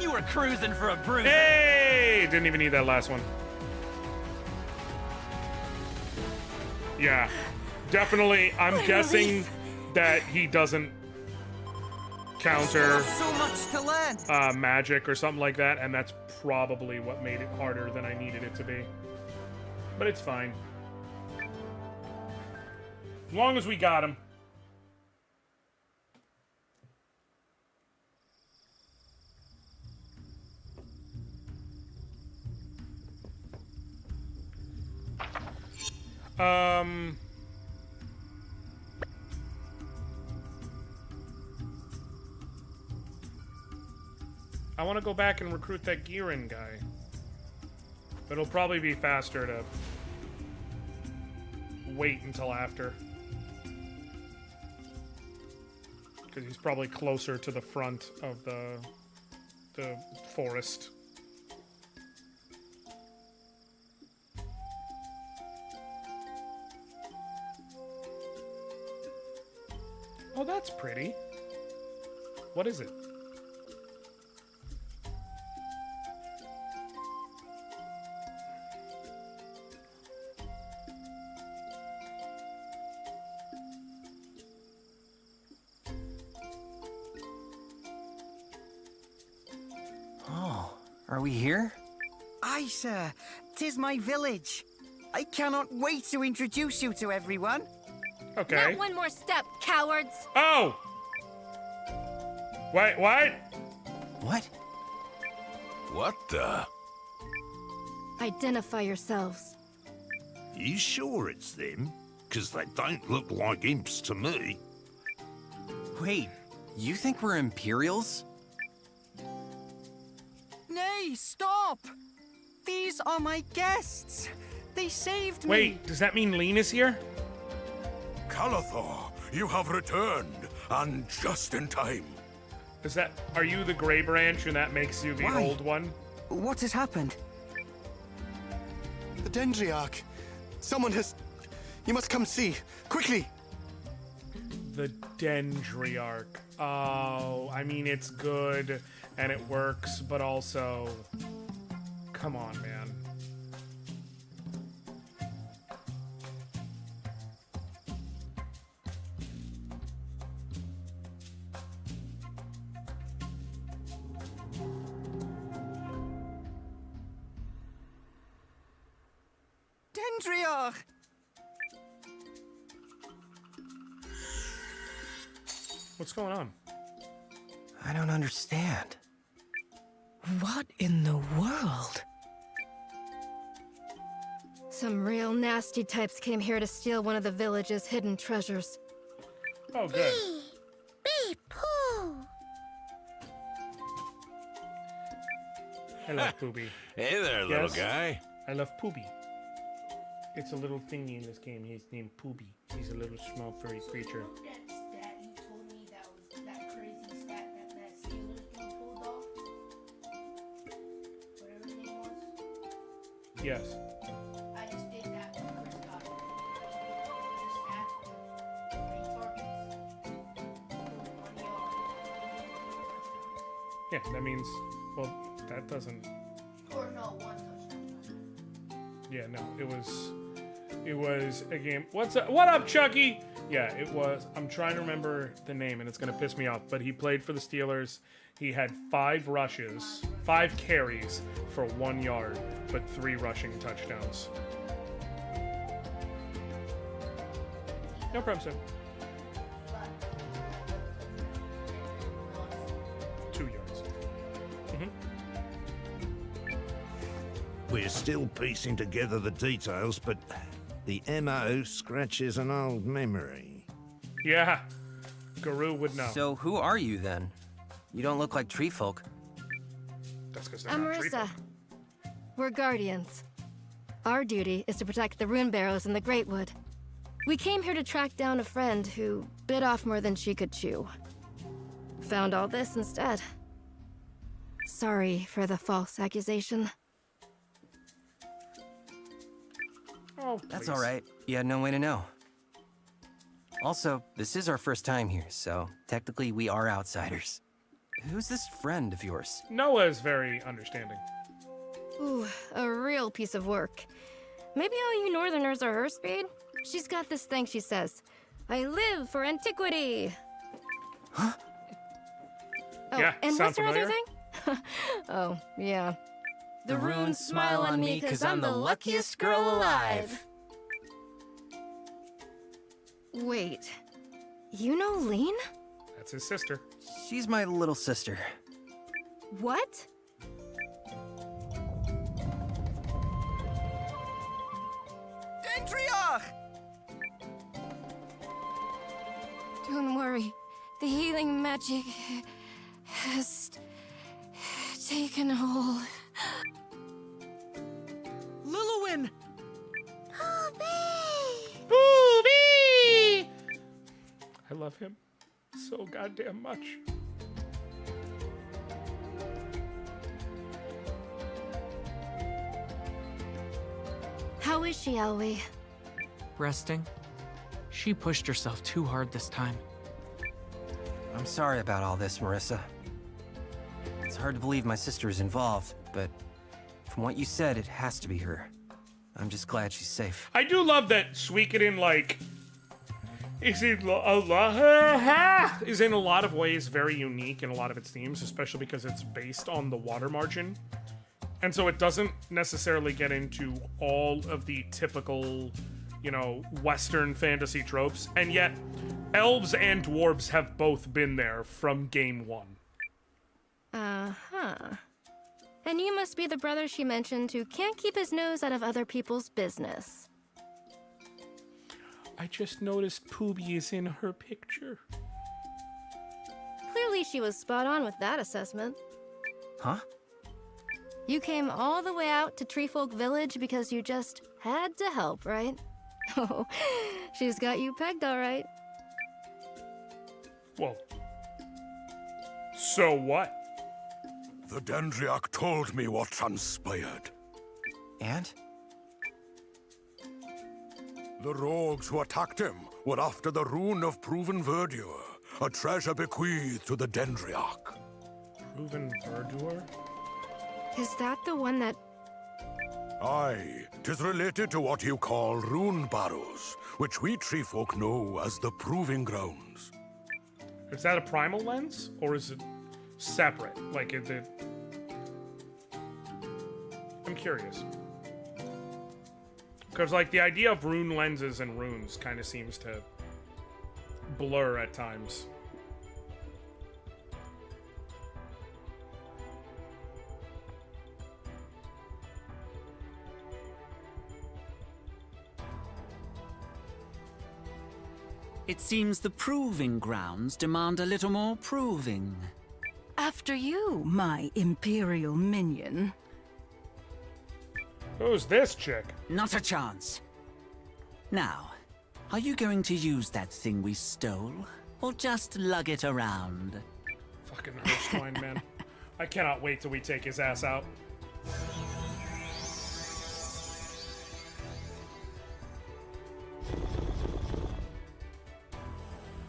You were cruising for a bruise. Hey! Didn't even need that last one. Yeah, definitely. I'm guessing that he doesn't counter So much to learn! magic or something like that, and that's probably what made it harder than I needed it to be. But it's fine. As long as we got him. I want to go back and recruit that Girin guy. But it'll probably be faster to wait until after. Because he's probably closer to the front of the forest. Oh, that's pretty. What is it? Oh, are we here? Aye, sir. 'Tis my village. I cannot wait to introduce you to everyone. Okay. Not one more step, cowards. Oh! Wait, what? What? What the? Identify yourselves. You sure it's them? 'Cause they don't look like imps to me. Wait, you think we're Imperials? Nay, stop! These are my guests. They saved me. Wait, does that mean Lean is here? Calathor, you have returned, and just in time. Are you the Grey Branch and that makes you the Why? old one? What has happened? The Dendriarch. Someone has... You must come see. Quickly. The Dendriarch. Oh, I mean, it's good and it works, but also... Come on, man. Dendriarch! What's going on? I don't understand. What in the world? Some real nasty types came here to steal one of the village's hidden treasures. Oh, good. Be poo. I love Poopy. Hey there, little Yes? guy. I love Poopy. It's a little thingy in this game. He's named Poopy. He's a little small furry creature. That stat you told me that was that crazy stat that Steelers dude pulled off. Whatever his name was. Yes. I just did that when Chris got it. The stats were 3 targets for 1 yard. Yeah, that means... Well, that doesn't... Or no, 1 touchdown. Yeah, no, it was a game. What up, Chucky? Yeah, it was. I'm trying to remember the name, and it's gonna piss me off. But he played for the Steelers. He had 5 rushes, 5 carries for 1 yard, but 3 rushing touchdowns. No problem, sir. 2 yards. We're still piecing together the details, but the MO scratches an old memory. Yeah, Guru would know. So who are you then? You don't look like tree folk. That's because I'm Marissa. We're guardians. Our duty is to protect the rune barrows in the Greatwood. We came here to track down a friend who bit off more than she could chew. Found all this instead. Sorry for the false accusation. Oh, That's all right. You had no way to know. Also, this is our first time here, so technically we are outsiders. Who's this friend of yours? Noah is very understanding. Ooh, a real piece of work. Maybe all you northerners are her speed? She's got this thing she says. I live for antiquity. Huh? Oh, Yeah, and sound what's her other familiar? thing? Oh, yeah. The runes smile on me 'cause I'm the luckiest girl alive. Wait, you know Lean? That's his sister. She's my little sister. What? Dendriarch! Don't worry. The healing magic has taken hold. Lilowin! Poobie! I love him so goddamn much. How is she, Elwie? Resting. She pushed herself too hard this time. I'm sorry about all this, Marissa. It's hard to believe my sister is involved, but from what you said, it has to be her. I'm just glad she's safe. I do love that Suikoden, like, is in a lot of ways very unique in a lot of its themes, especially because it's based on the water margin. And so it doesn't necessarily get into all of the typical, you know, Western fantasy tropes. And yet, elves and dwarves have both been there from game one. Uh-huh. And you must be the brother she mentioned who can't keep his nose out of other people's business. I just noticed Poobie is in her picture. Clearly she was spot on with that assessment. Huh? You came all the way out to Treefolk Village because you just had to help, right? Oh, she's got you pegged all right. Well, so what? The Dendriac told me what transpired. And? The rogues who attacked him were after the rune of proven verdure, a treasure bequeathed to the Dendriac. Proven verdure? Is that the one that... Aye, 'tis related to what you call rune barrows, which we treefolk know as the Proving Grounds. Is that a primal lens? Or is it separate? Like, is it... I'm curious. Because, like, the idea of rune lenses and runes kind of seems to blur at times. It seems the proving grounds demand a little more proving. After you, my imperial minion. Who's this chick? Not a chance. Now, are you going to use that thing we stole, or just lug it around? Fucking Hirschwein, man. I cannot wait till we take his ass out.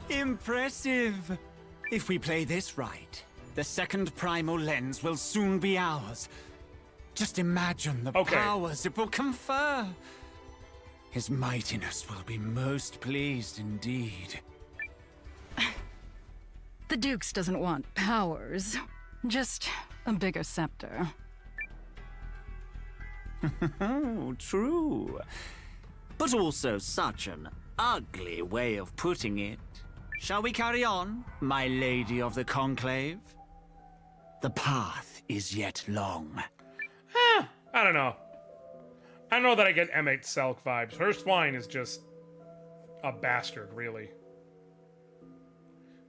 Impressive! If we play this right, the second primal lens will soon be ours. Just imagine the powers it will confer. His mightiness will be most pleased indeed. The Dukes doesn't want powers, just a bigger scepter. True. But also such an ugly way of putting it. Shall we carry on, my lady of the Conclave? The path is yet long. I don't know. I don't know that I get M8 Selk vibes. Hirschwein is just a bastard, really.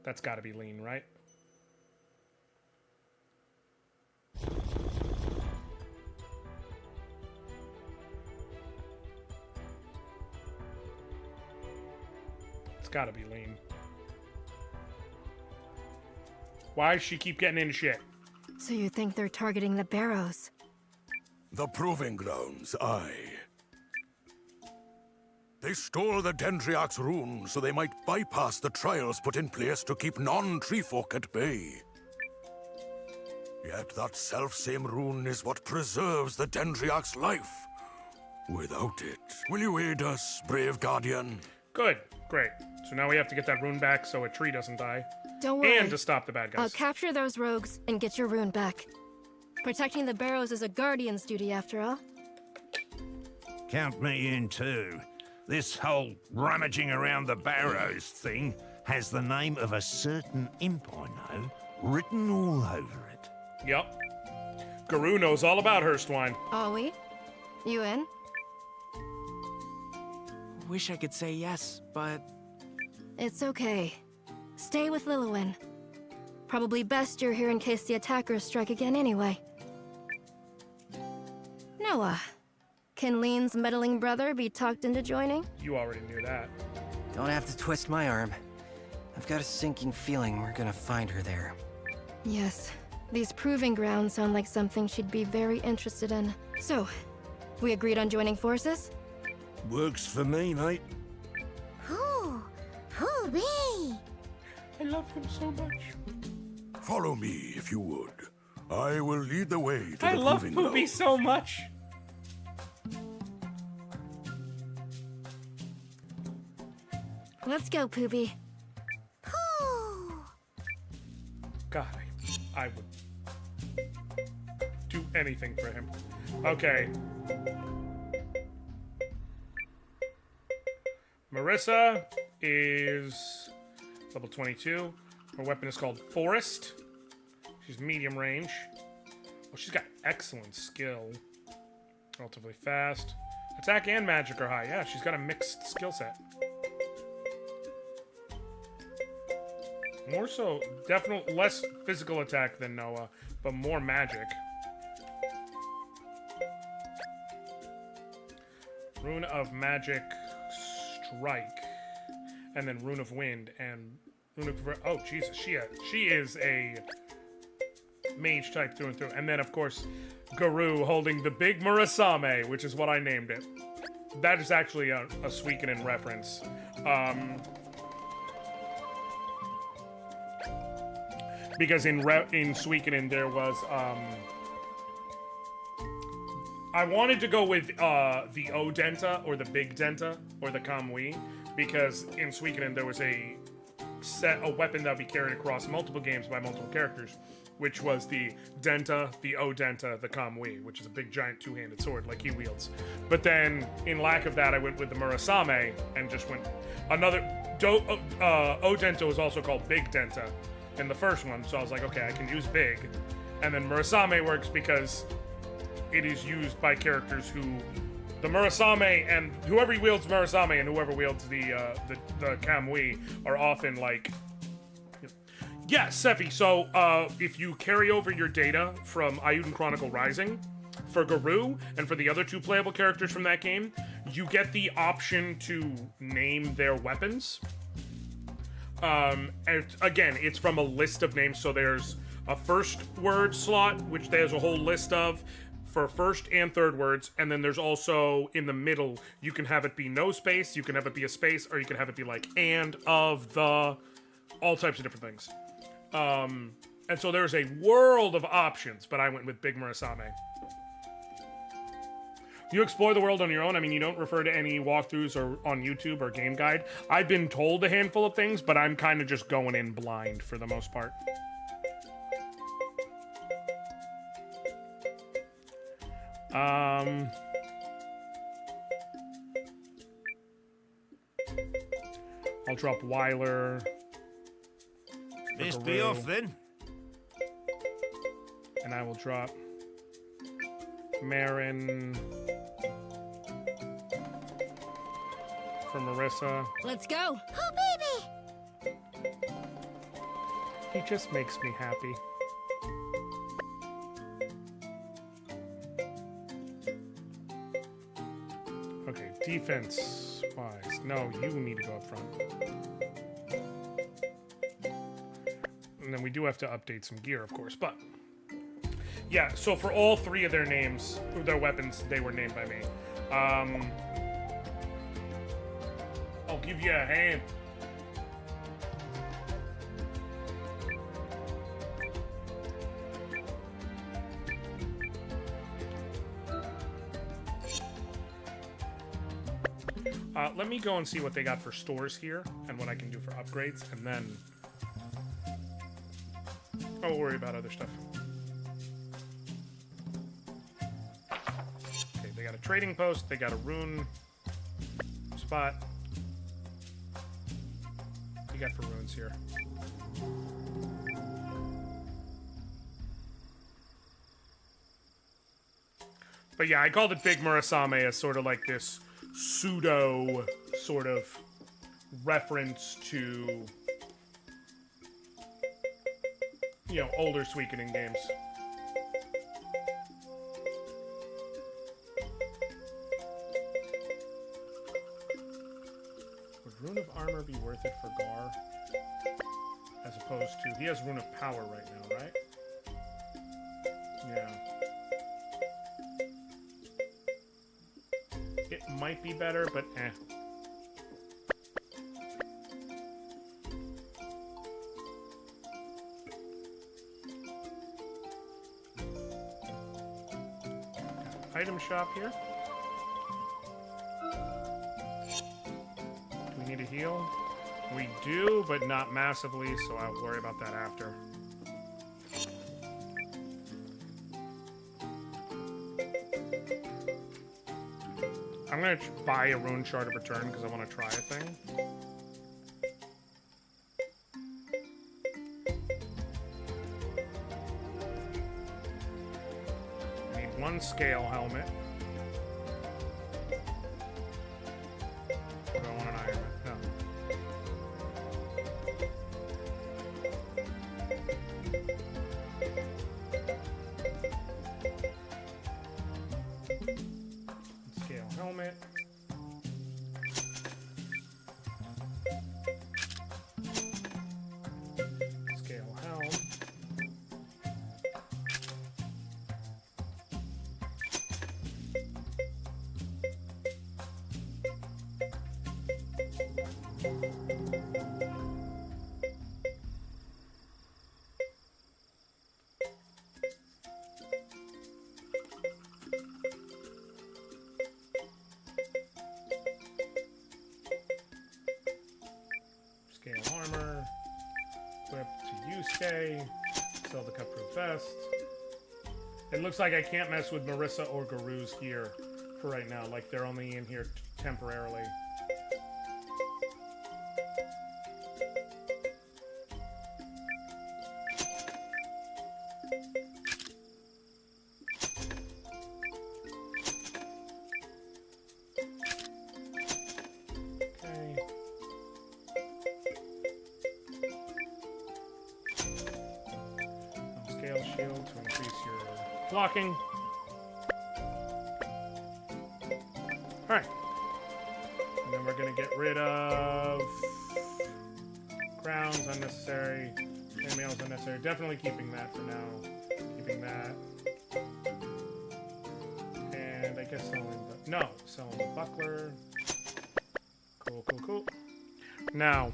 That's gotta be lean, right? It's gotta be lean. Why does she keep getting in shit? So you think they're targeting the barrows? The Proving Grounds, aye. They stole the Dendriac's rune so they might bypass the trials put in place to keep non-treefolk at bay. Yet that self-same rune is what preserves the Dendriac's life. Without it, will you aid us, brave guardian? Good, great. So now we have to get that rune back so a tree doesn't die. Don't worry. And to stop the bad guys. I'll capture those rogues and get your rune back. Protecting the barrows is a guardian's duty, after all. Count me in too. This whole rummaging around the barrows thing has the name of a certain imp I know written all over it. Yep. Guru knows all about Hirschwein. Are we? You in? Wish I could say yes, but... It's okay. Stay with Lilywin. Probably best you're here in case the attackers strike again anyway. Noah, can Lean's meddling brother be talked into joining? You already knew that. Don't have to twist my arm. I've got a sinking feeling we're gonna find her there. Yes. These proving grounds sound like something she'd be very interested in. So, we agreed on joining forces? Works for me, mate. Hoo-wee! I love him so much. Follow me, if you would. I will lead the way to I the love proving Poopy ground. so much. Let's go, Poopy. God, I would do anything for him. Okay. Marissa is level 22. Her weapon is called Forest. She's medium range. Oh, she's got excellent skill. Relatively fast. Attack and magic are high. Yeah, she's got a mixed skill set. More so, definitely less physical attack than Noah, but more magic. Rune of Magic Strike. And then Rune of Wind and Rune of... Oh, Jesus. She is a mage type through and through. And then, of course, Garou holding the big Murasame, which is what I named it. That is actually a Suikoden reference. Because in Suikoden there was, I wanted to go with the O Denta, or the Big Denta, or the Kamui, because in Suikoden there was a weapon that would be carried across multiple games by multiple characters, which was the Denta, the O Denta, the Kamui, which is a big giant two-handed sword like he wields. But then, in lack of that, I went with the Murasame, and just went another... O Denta was also called Big Denta in the first one, so I was like, okay, I can use big. And then Murasame works because it is used by characters who... The Murasame and whoever wields Murasame and whoever wields the Kamui are often like... Yeah, Sephi, so if you carry over your data from Eiyuden Chronicle Rising, for Garou and for the other two playable characters from that game, you get the option to name their weapons. And again, it's from a list of names, so there's a first word slot, which there's a whole list of for first and third words, and then there's also, in the middle, you can have it be no space, you can have it be a space, or you can have it be like and, of, the, all types of different things. And so there's a world of options, but I went with Big Murasame. You explore the world on your own. I mean, you don't refer to any walkthroughs or on YouTube or Game Guide. I've been told a handful of things, but I'm kind of just going in blind for the most part. I'll drop Weiler. Best be off then. And I will drop Marin for Marissa. Let's go. Oh, baby! He just makes me happy. Okay, defense-wise. No, you need to go up front. And then we do have to update some gear, of course, but... Yeah, so for all three of their names, their weapons, they were named by me. I'll give you a hand. Let me go and see what they got for stores here and what I can do for upgrades, and then I'll worry about other stuff. Okay, they got a trading post, they got a rune spot. What do you got for runes here? But yeah, I called it Big Murasame as sort of like this pseudo sort of reference to you know, older Suikoden games. Would Rune of Armor be worth it for Gar? As opposed to... He has Rune of Power right now, right? Yeah. It might be better, but eh. Item shop here. Do we need a heal? We do, but not massively, so I'll worry about that after. I'm gonna buy a Rune Shard of Return because I want to try a thing. I need one scale helmet. Or do I want an iron? No. Scale helmet. Scale helm. Scale armor. Equip to Yusuke. Sell the cut-proof vest. It looks like I can't mess with Marissa or Garu's gear for right now. Like, they're only in here temporarily. Okay. Scale shield to increase your blocking. Alright. And then we're gonna get rid of crowns, unnecessary, chainmails, unnecessary. Definitely keeping that for now. Keeping that. And I guess selling the... No, selling the buckler. Cool, cool, cool. Now...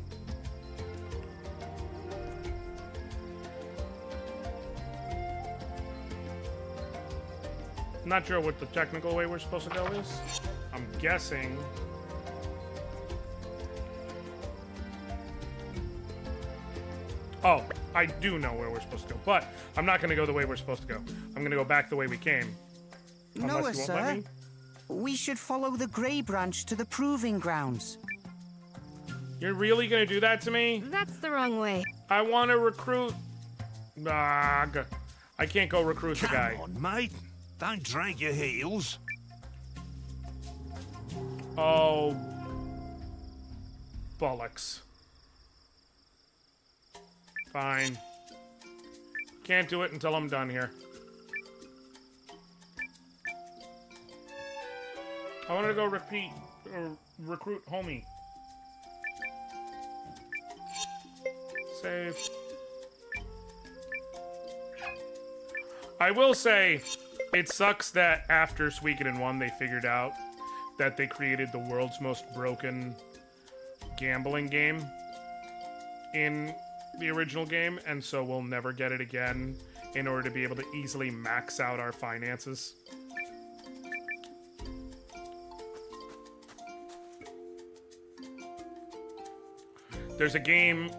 Not sure what the technical way we're supposed to go is. I'm guessing... Oh, I do know where we're supposed to go, but I'm not going to go the way we're supposed to go. I'm going to go back the way we came. Noah, Unless you won't let sir. me. We should follow the Grey Branch to the proving grounds. You're really going to do that to me? That's the wrong way. I want to recruit... I can't go recruit the guy. Come on, mate. Don't drag your heels. Oh... Bollocks. Fine. Can't do it until I'm done here. I wanted to go recruit homie. Save. I will say, it sucks that after Suikoden 1 they figured out that they created the world's most broken gambling game in the original game, and so we'll never get it again in order to be able to easily max out our finances. There's a game,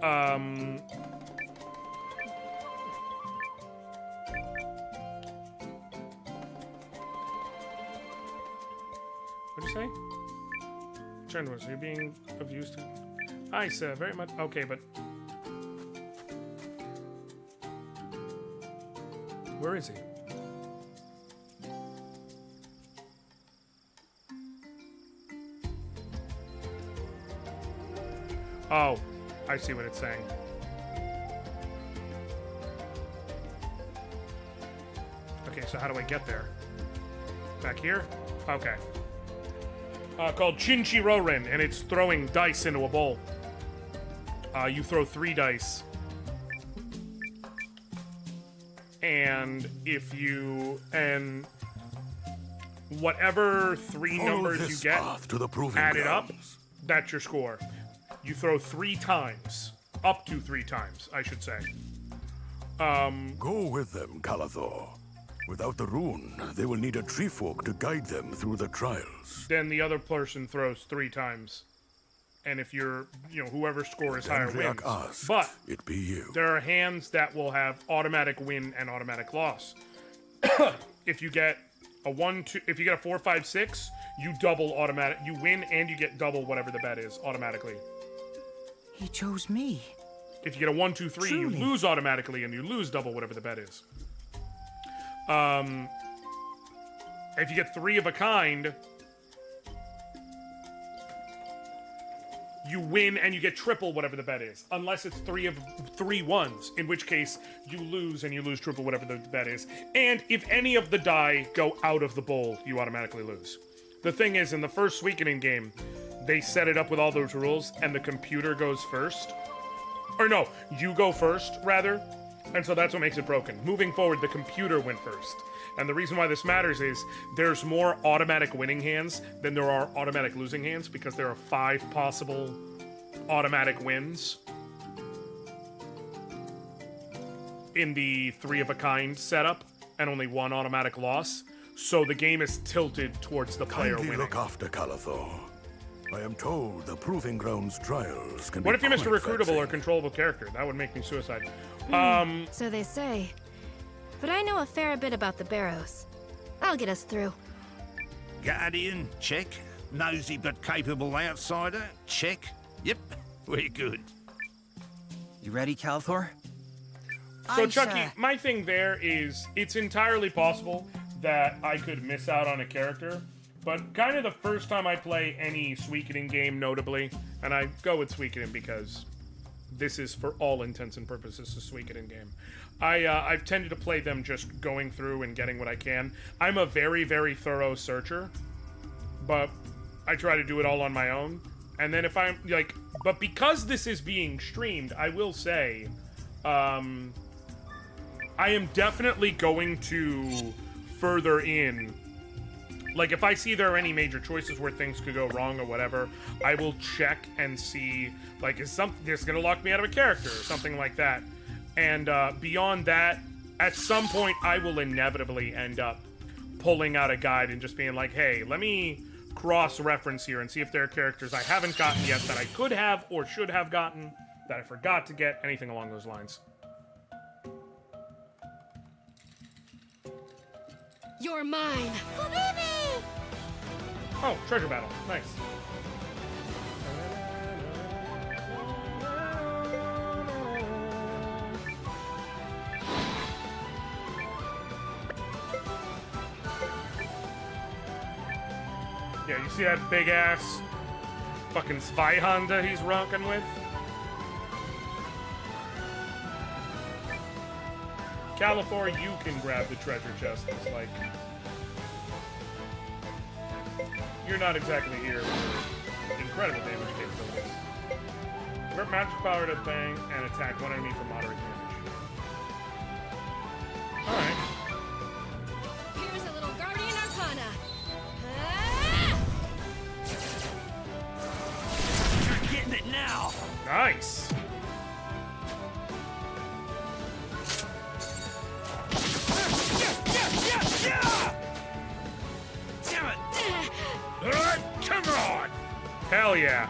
what'd you say? Turn was you're being of use to... Hi, sir, very much... Okay, but... Where is he? Oh, I see what it's saying. Okay, so how do I get there? Back here? Okay. Called Chinchi-Rorin, and it's throwing dice into a bowl. You throw 3 dice. And if you... And whatever 3 numbers you get added up, that's your score. You throw 3 times. Up to 3 times, I should say. Go with them, Calathor. Without the rune, they will need a tree folk to guide them through the trials. Then the other person throws 3 times. And if you're, whoever's score is higher wins. Asked, but it be you. There are hands that will have automatic win and automatic loss. If you get a 1, 2, if you get a 4, 5, 6, you double automatic. You win and you get double whatever the bet is automatically. He chose me. If you get a 1, 2, 3, Truly. you lose automatically and you lose double whatever the bet is. If you get 3 of a kind, you win and you get triple whatever the bet is. Unless it's 3 of 3 ones, in which case you lose and you lose triple whatever the bet is. And if any of the die go out of the bowl, you automatically lose. The thing is, in the first Suikoden game, they set it up with all those rules, and the computer goes first. Or no, you go first, rather. And so that's what makes it broken. Moving forward, the computer went first. And the reason why this matters is there's more automatic winning hands than there are automatic losing hands, because there are 5 possible automatic wins in the 3 of a kind setup and only 1 automatic loss. So the game is tilted towards the player Kindly winning. look after Calathor. I am told the Proving Grounds trials can What be if you missed a quite recruitable vexing. or controllable character? That would make me suicide. So they say. But I know a fair bit about the Barrows. I'll get us through. Guardian, check. Nosy but capable outsider, check. Yep, we're good. You ready, Calathor? So, Chucky, my thing there is it's entirely possible that I could miss out on a character, but kind of the first time I play any Suikoden game, notably, and I go with Suikoden because this is, for all intents and purposes, a Suikoden game. I've tended to play them just going through and getting what I can. I'm a very, very thorough searcher, but I try to do it all on my own. And then if I'm, but because this is being streamed, I will say, I am definitely going to further in. Like, if I see there are any major choices where things could go wrong or whatever, I will check and see, like, is this gonna lock me out of a character or something like that. And beyond that, at some point, I will inevitably end up pulling out a guide and just being like, hey, let me cross-reference here and see if there are characters I haven't gotten yet that I could have or should have gotten, that I forgot to get, anything along those lines. You're mine. Oh, treasure battle. Nice. Yeah, you see that big ass fucking spy Honda he's rocking with? Calathor, you can grab the treasure chest. It's like, you're not exactly here for incredible damage capabilities. Convert magic power to bang and attack one enemy for moderate damage. Alright. Here's a little Guardian Arcana. You're getting it now. Nice. Damn it! Come on! Hell yeah.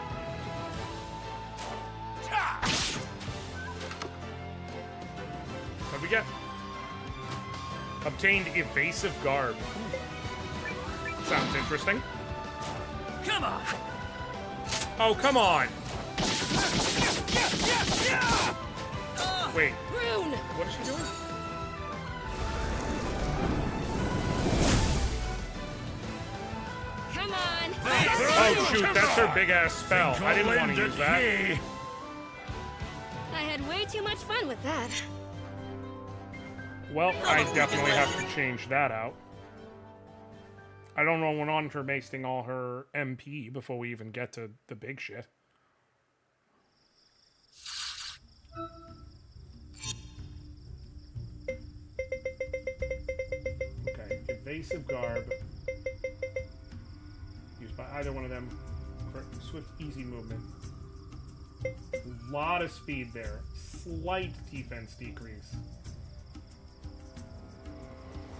What'd we get? Obtained evasive garb. Sounds interesting. Come on! Oh, come on! Wait. Rune! What is she doing? Come on! Oh shoot, that's her big ass spell. I didn't want to use that. I had way too much fun with that. Well, I definitely have to change that out. I don't want her wasting all her MP before we even get to the big shit. Okay, evasive garb. Used by either one of them for swift, easy movement. A lot of speed there. Slight defense decrease.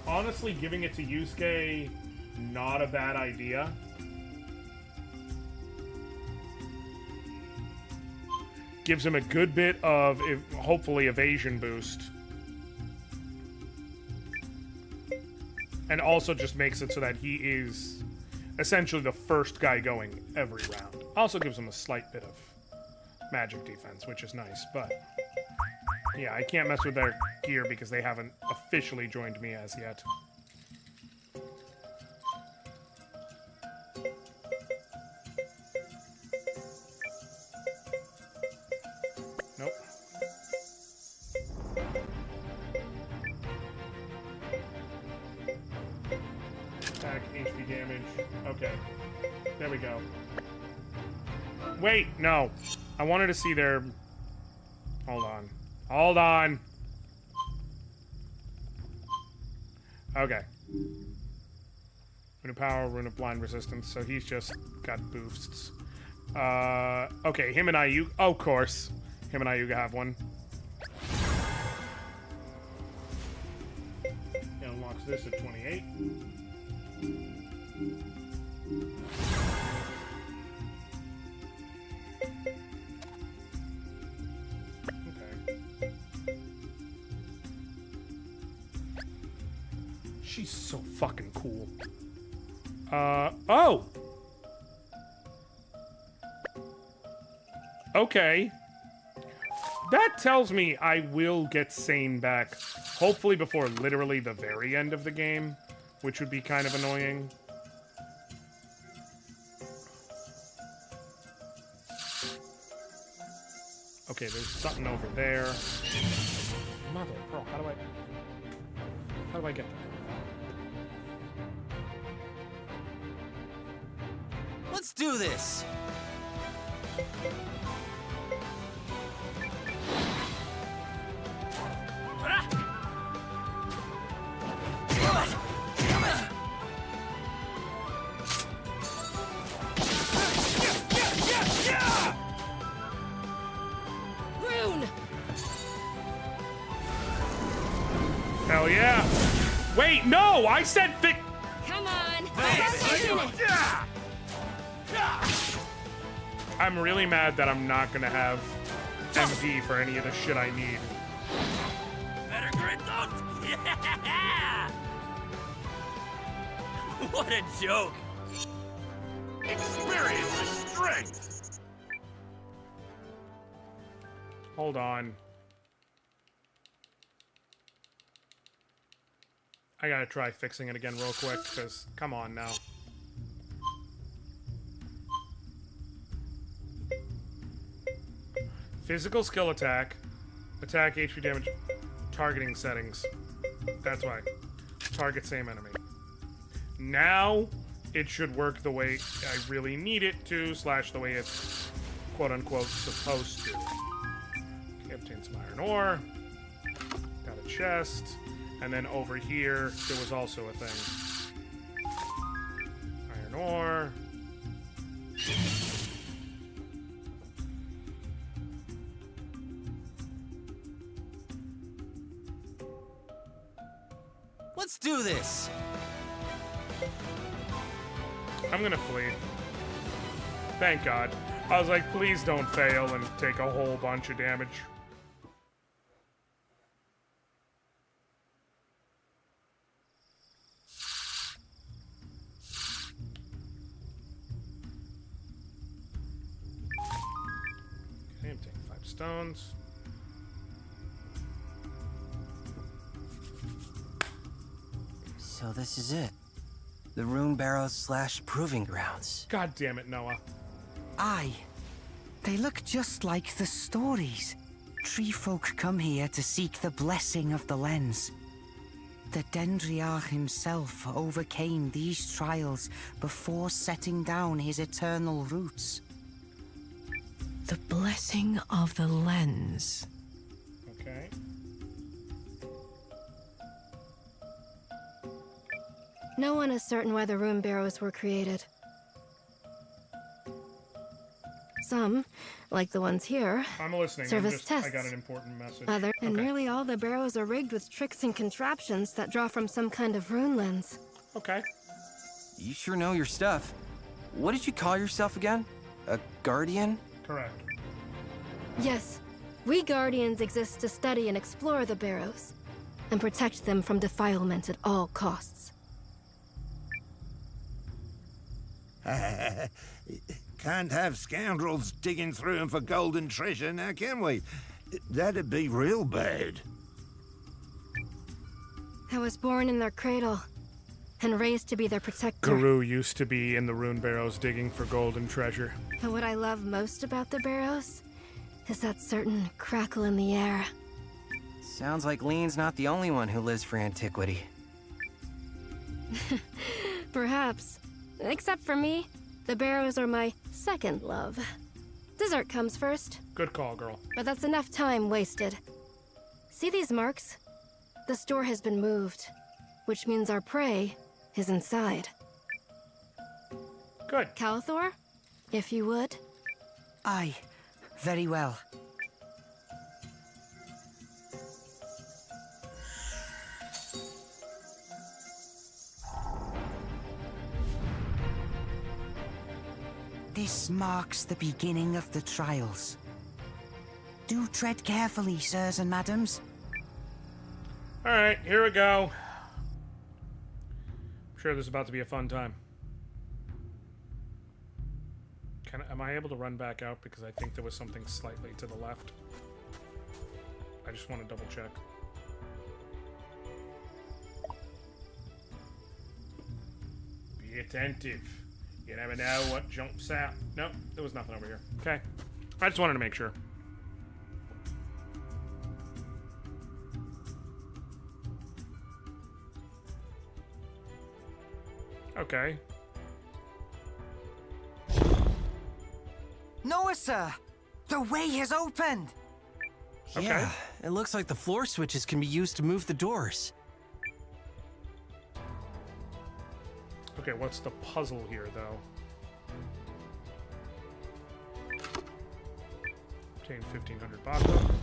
Honestly, giving it to Yusuke, not a bad idea. Gives him a good bit of, hopefully, evasion boost. And also just makes it so that he is essentially the first guy going every round. Also gives him a slight bit of magic defense, which is nice, but yeah, I can't mess with their gear because they haven't officially joined me as yet. Nope. Attack, HP damage. Okay. There we go. Wait, no. I wanted to see their... Hold on. Hold on. Okay. Rune of Power, Rune of Blind Resistance, so he's just got boosts. Okay, him and Iyu... Oh, of course. Him and Iyu have one. It unlocks this at 28. She's so fucking cool. Oh! Okay. That tells me I will get Sane back, hopefully before literally the very end of the game, which would be kind of annoying. Okay, there's something over there. Mother of pearl, how do I get there? Let's do this! Rune! Hell yeah! Wait, no! I said Vic. Come on! I'm really mad that I'm not gonna have MP for any of the shit I need. Better grit those! Yeah! What a joke! Experience is strength! Hold on. I gotta try fixing it again real quick, because come on now. Physical skill attack, attack HP damage, targeting settings. That's why. Target same enemy. Now it should work the way I really need it to, / the way it's quote-unquote supposed to. Okay, obtain some iron ore. Got a chest. And then over here, there was also a thing. Iron ore. Let's do this! I'm gonna flee. Thank God. I was like, please don't fail and take a whole bunch of damage. Okay, I'm taking 5 stones. So this is it. The Rune Barrows / Proving Grounds. God damn it, Noah. Aye. They look just like the stories. Tree folk come here to seek the blessing of the lens. The Dendriarch himself overcame these trials before setting down his eternal roots. The blessing of the lens. Okay. No one is certain why the rune barrows were created. Some, like the ones here, I'm listening. serve as tests. I got an important message. And nearly all the barrows are rigged with tricks and contraptions that draw from some kind of rune lens. Okay. You sure know your stuff. What did you call yourself again? A guardian? Correct. Yes, we Guardians exist to study and explore the barrows, and protect them from defilement at all costs. Can't have scoundrels digging through them for golden treasure, now can we? That'd be real bad. I was born in their cradle, and raised to be their protector. Guru used to be in the rune barrows digging for golden treasure. But what I love most about the barrows is that certain crackle in the air. Sounds like Lean's not the only one who lives for antiquity. Perhaps. Except for me, the barrows are my second love. Dessert comes first. Good call, girl. But that's enough time wasted. See these marks? The store has been moved, which means our prey is inside. Good. Calthor, if you would. Aye, very well. This marks the beginning of the trials. Do tread carefully, sirs and madams. All right, here we go. I'm sure this is about to be a fun time. Am I able to run back out? Because I think there was something slightly to the left. I just want to double check. Be attentive. You never know what jumps out. Nope, there was nothing over here. Okay. I just wanted to make sure. Okay. Noah, sir! The way has opened! Okay. Yeah, it looks like the floor switches can be used to move the doors. Okay, what's the puzzle here, though? Obtain 1,500 baka.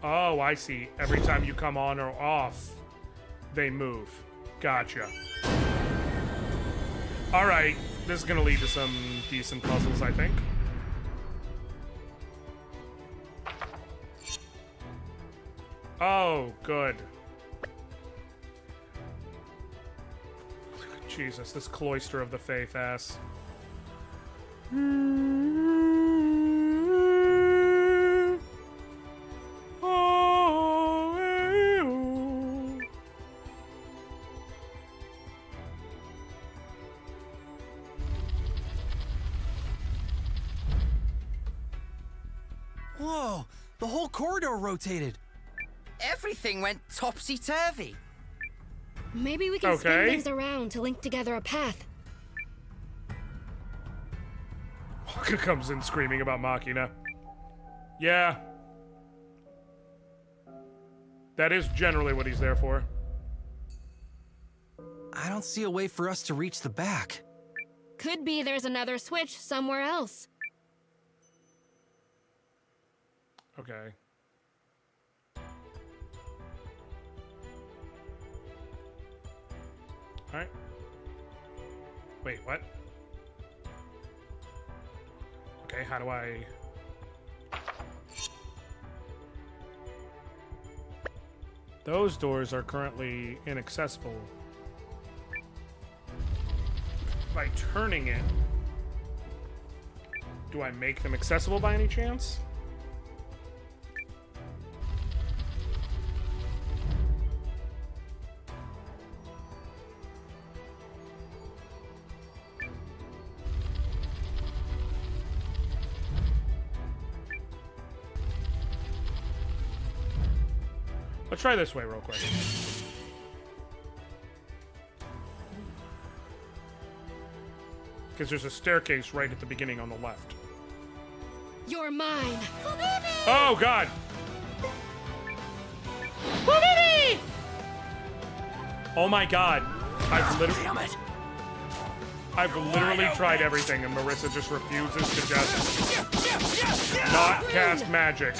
Oh, I see. Every time you come on or off, they move. Gotcha. Alright, this is gonna lead to some decent puzzles, I think. Oh, good. Jesus, this cloister of the faith ass. Whoa, the whole corridor rotated. Everything went topsy-turvy. Maybe we can spin things around to link together a path. Waka comes in screaming about Machina. Yeah. That is generally what he's there for. I don't see a way for us to reach the back. Could be there's another switch somewhere else. Okay. Alright. Wait, what? Okay, how do I... Those doors are currently inaccessible. By turning it, do I make them accessible by any chance? Let's try this way real quick. Because there's a staircase right at the beginning on the left. You're mine. Oh, God! Oh my God! I've literally tried everything, and Marissa just refuses to just not cast magic.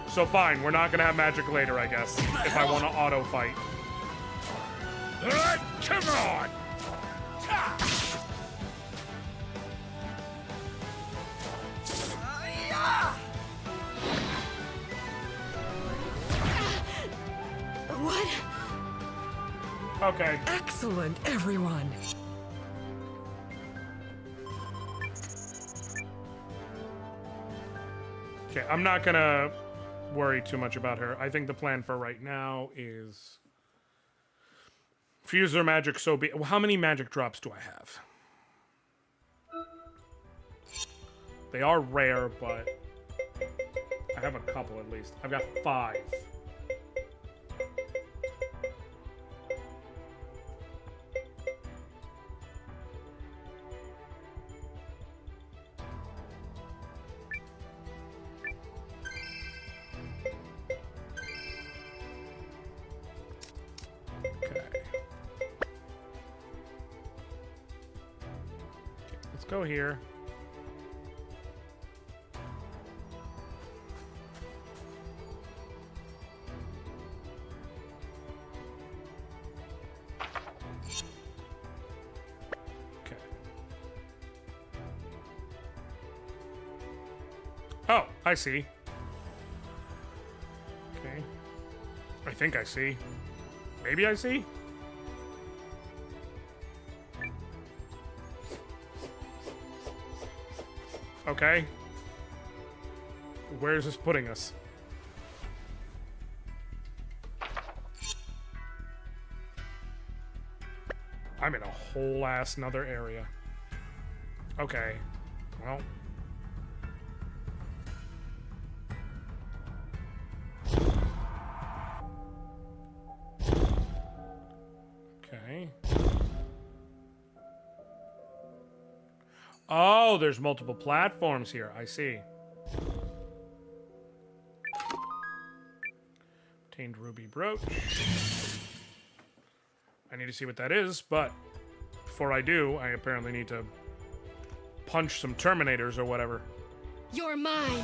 So fine, we're not gonna have magic later, I guess, if I want to auto fight. Come on! What? Okay. Excellent, everyone. Okay, I'm not gonna worry too much about her. I think the plan for right now is fuse her magic so be. How many magic drops do I have? They are rare, but I have a couple at least. I've got 5. Let's go here. Okay. Oh, I see. Okay. I think I see. Maybe I see? Okay. Where is this putting us? I'm in a whole ass another area. Okay. Well. Okay. Oh, there's multiple platforms here. I see. Obtained ruby brooch. I need to see what that is, but before I do, I apparently need to punch some Terminators or whatever. You're mine.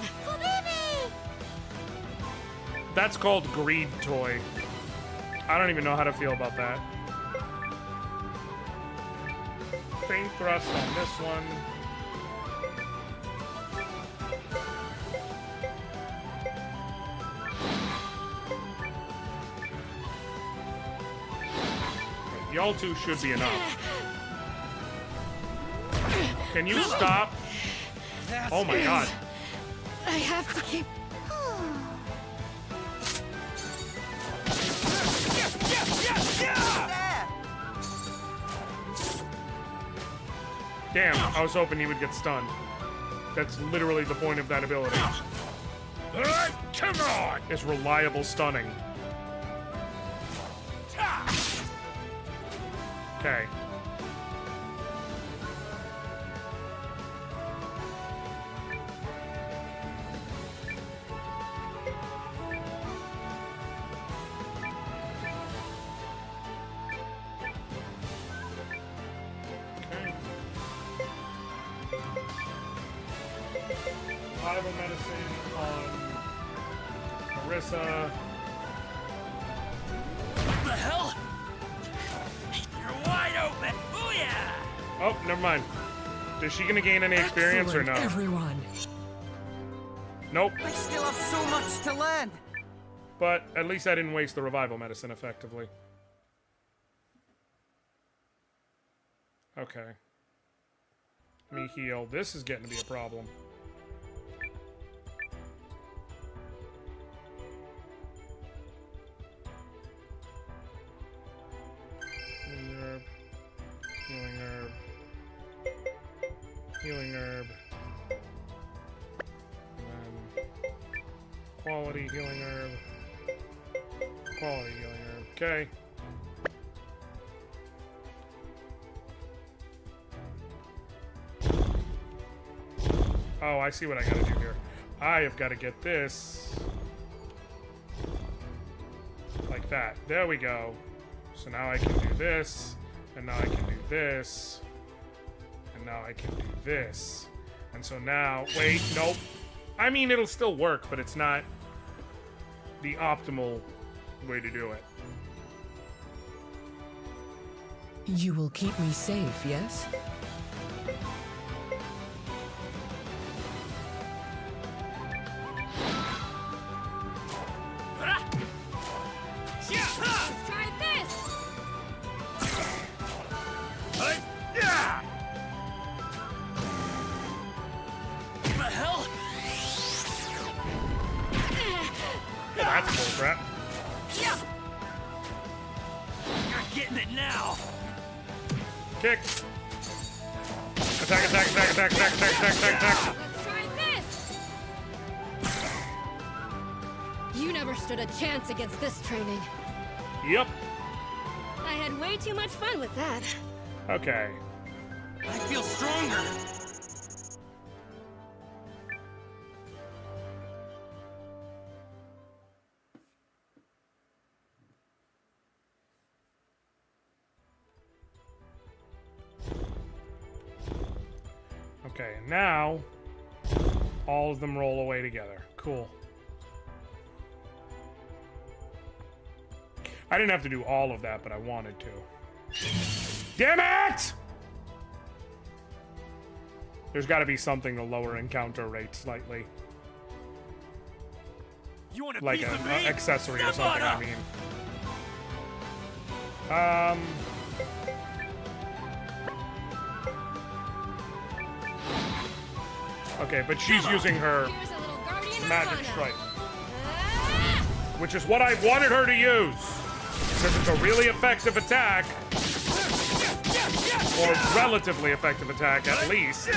That's called Greed Toy. I don't even know how to feel about that. Faint thrust on this one. Y'all two should be enough. Can you stop? Oh my God. I have to keep... Damn, I was hoping he would get stunned. That's literally the point of that ability. Come on! It's reliable stunning. Okay. Hive of medicine on Marissa. What the hell? You're wide open. Booyah! Oh, never mind. Is she gonna gain any experience or no? Everyone. Nope. I still have so much to learn. But at least I didn't waste the revival medicine effectively. Okay. Let me heal. This is getting to be a problem. Healing herb. Healing herb. Healing herb. And then quality healing herb. Quality healing herb. Okay. Oh, I see what I gotta do here. I have got to get this like that. There we go. So now I can do this, and now I can do this, and now I can do this. And so now, wait, nope. I mean, it'll still work, but it's not the optimal way to do it. You will keep me safe, yes? Let's try this! What the hell? Yeah, that's bullcrap. Not getting it now. Kick. Attack, attack, attack, attack, attack, attack, attack, attack, attack. Let's try this! You never stood a chance against this training. Yep. I had way too much fun with that. Okay. I feel stronger. Okay, and now all of them roll away together. Cool. I didn't have to do all of that, but I wanted to. Damn it! There's got to be something to lower encounter rate slightly. You want a Like piece an of me? accessory or Step on something, I up. mean. Okay, but she's using her magic strike. Which is what I wanted her to use. Because it's a really effective attack. Or relatively effective attack, at least.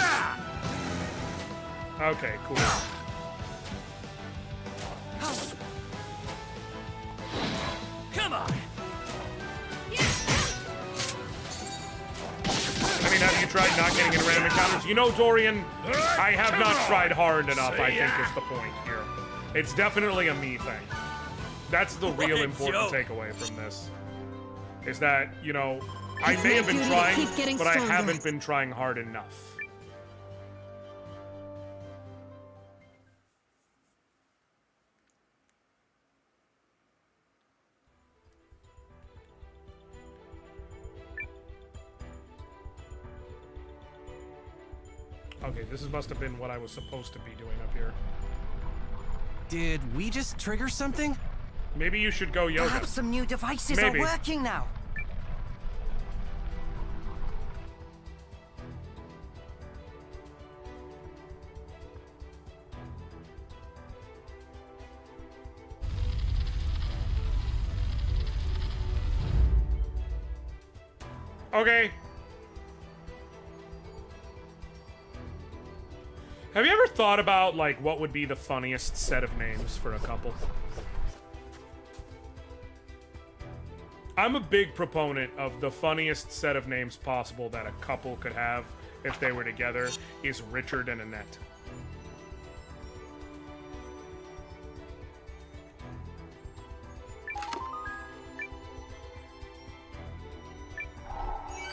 Okay, cool. Come on. I mean, have you tried not getting into random encounters? You know, Dorian, I have not tried hard enough, I think is the point here. It's definitely a me thing. That's the real important takeaway from this. Is that, you know, I may have been trying, but I haven't been trying hard enough. Okay, this must have been what I was supposed to be doing up here. Did we just trigger something? Maybe you should go yoga. Perhaps some new devices Maybe. are working now. Okay. Have you ever thought about, like, what would be the funniest set of names for a couple? I'm a big proponent of the funniest set of names possible that a couple could have if they were together is Richard and Annette.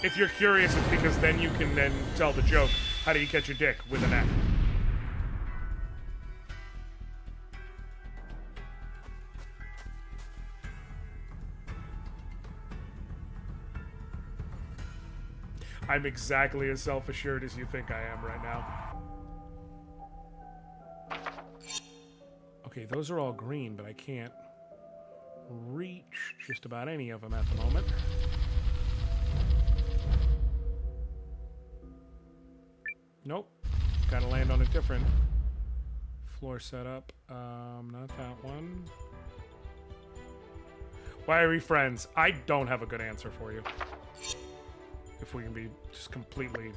If you're curious, it's because then you can then tell the joke, how do you catch a dick with Annette? I'm exactly as self-assured as you think I am right now. Okay, those are all green, but I can't reach just about any of them at the moment. Nope. Gotta land on a different floor setup. Not that one. Why are we friends? I don't have a good answer for you. If we can be just completely,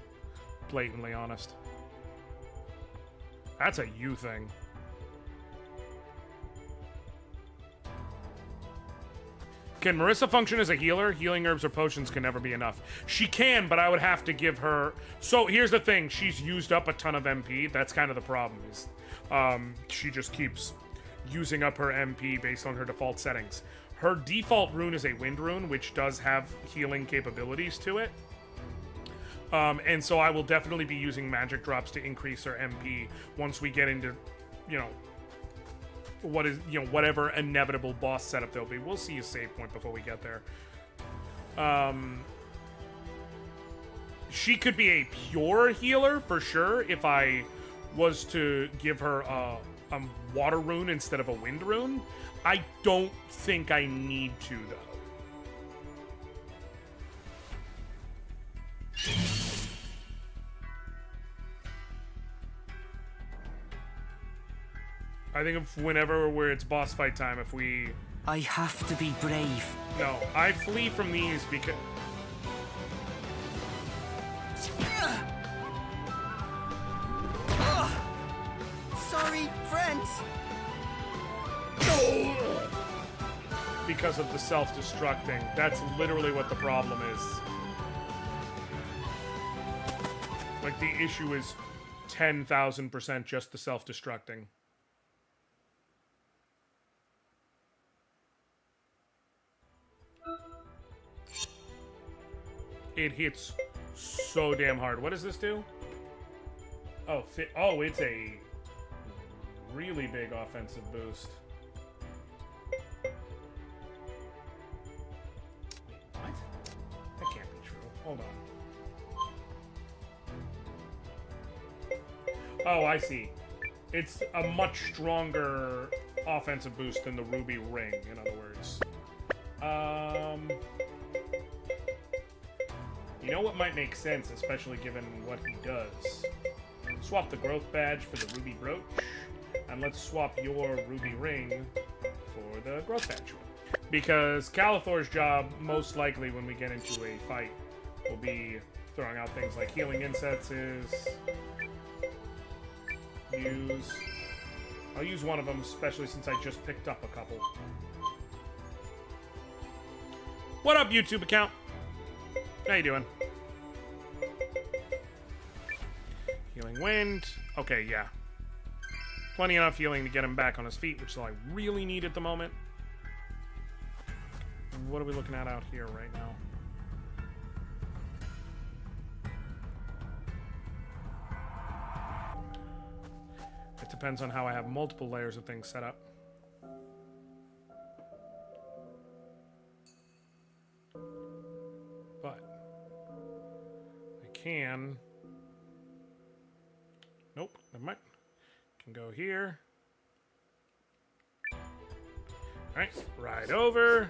blatantly honest. That's a you thing. Can Marissa function as a healer? Healing herbs or potions can never be enough. She can, but I would have to give her... So here's the thing. She's used up a ton of MP. That's kind of the problem. Is she just keeps using up her MP based on her default settings. Her default rune is a wind rune, which does have healing capabilities to it. And so I will definitely be using magic drops to increase her MP once we get into, you know, whatever inevitable boss setup there'll be. We'll see a save point before we get there. She could be a pure healer for sure if I was to give her a water rune instead of a wind rune. I don't think I need to, though. I think if whenever it's boss fight time, if we... I have to be brave. No, I flee from these because... Sorry, friends. Because of the self-destructing. That's literally what the problem is. Like, the issue is 10,000% just the self-destructing. It hits so damn hard. What does this do? Oh, it's a really big offensive boost. Wait, what? That can't be true. Hold on. Oh, I see. It's a much stronger offensive boost than the Ruby Ring, in other words. You know what might make sense, especially given what he does? Swap the growth badge for the ruby brooch, and let's swap your ruby ring for the growth badge. Because Calathor's job, most likely when we get into a fight, will be throwing out things like healing incenses. I'll use one of them, especially since I just picked up a couple. What up, YouTube account? How you doing? Healing wind. Okay, yeah. Plenty enough healing to get him back on his feet, which is all I really need at the moment. And what are we looking at out here right now? It depends on how I have multiple layers of things set up. But I can... Nope, never mind. Can go here. Alright, right over.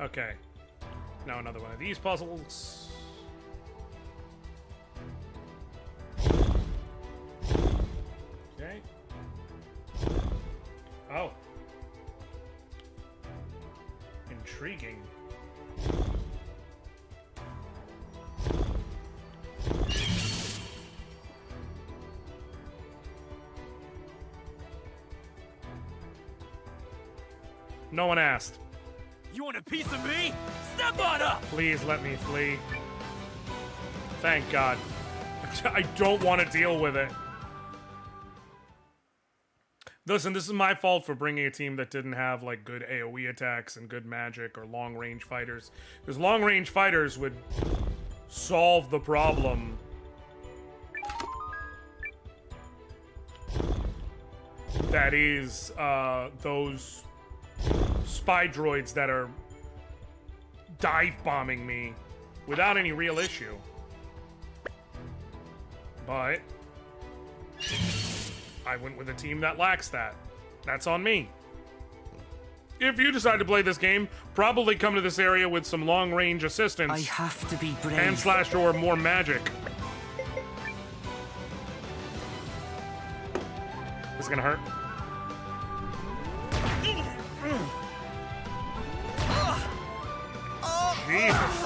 Okay. Now another one of these puzzles. Okay. Oh. Intriguing. No one asked. You want a piece of me? Step on up! Please let me flee. Thank God. I don't want to deal with it. Listen, this is my fault for bringing a team that didn't have, like, good AoE attacks and good magic or long-range fighters. Because long-range fighters would solve the problem. That is, those spy droids that are dive-bombing me without any real issue. But I went with a team that lacks that. That's on me. If you decide to play this game, probably come to this area with some long-range assistance. I have to be brave. And slash or more magic. This is gonna hurt. Jesus.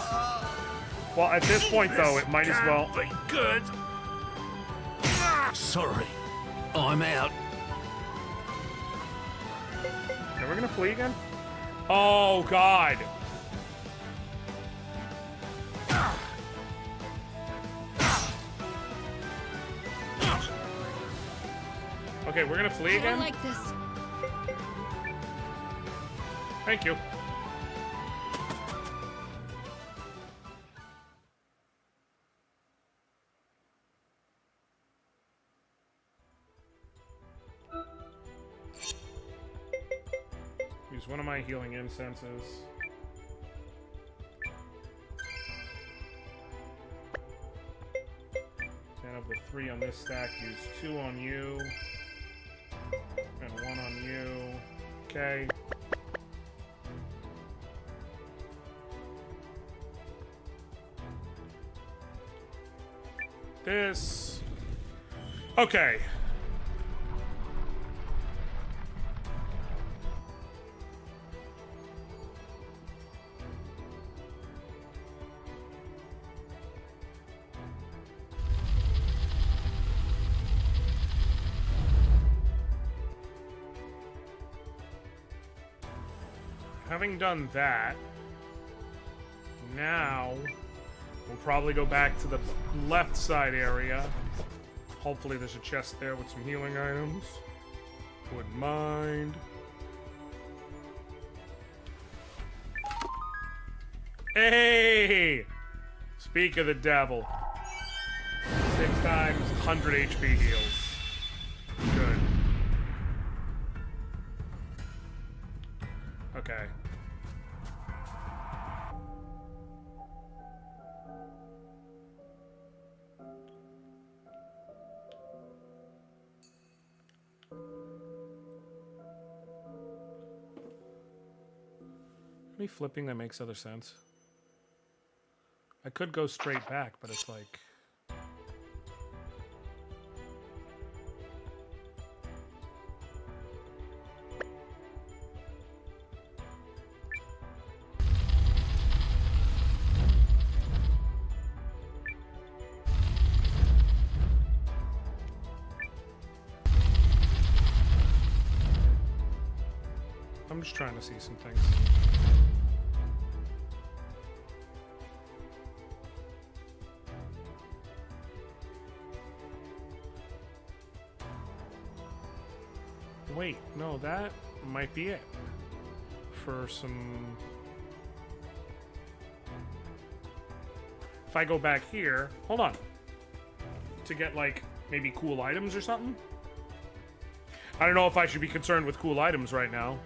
Well, at this point, though, it might as well. Be good. Sorry, I'm out. Okay, we're gonna flee again? Oh, God. Okay, we're gonna flee I again? don't like this. Thank you. Use one of my healing incenses. And of the 3 on this stack, use 2 on you. And 1 on you. Okay. This. Okay. Having done that, now we'll probably go back to the left side area. Hopefully there's a chest there with some healing items. Wouldn't mind. Hey! Speak of the devil. 6 times 100 HP heals. Good. Okay. Any flipping that makes other sense? I could go straight back, but it's like... I'm just trying to see some things. Wait, no, that might be it. For some... If I go back here... Hold on. To get, like, maybe cool items or something? I don't know if I should be concerned with cool items right now.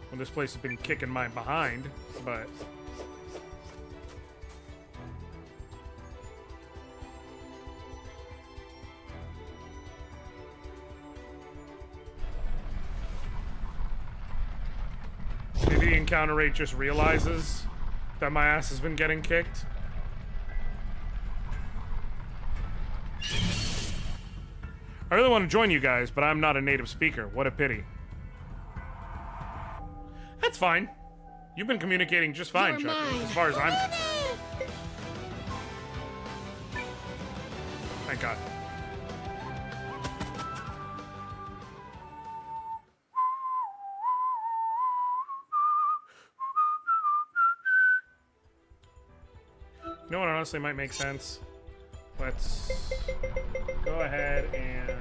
When this place has been kicking my behind, but... Maybe the encounter rate just realizes that my ass has been getting kicked. I really want to join you guys, but I'm not a native speaker. What a pity. That's fine. You've been communicating just fine, Chucky, as far as I'm concerned. Thank God. You know what honestly might make sense? Let's go ahead and...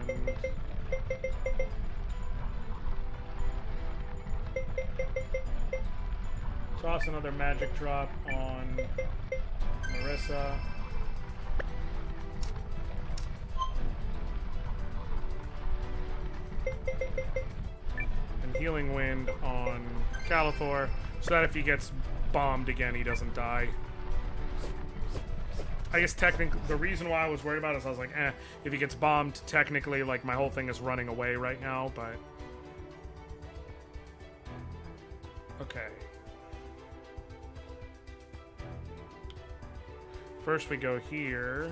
toss another magic drop on Marissa. And Healing Wind on Calathor, so that if he gets bombed again, he doesn't die. I guess technically, the reason why I was worried about it is I was like, if he gets bombed, technically, like, my whole thing is running away right now, but... Okay. First we go here,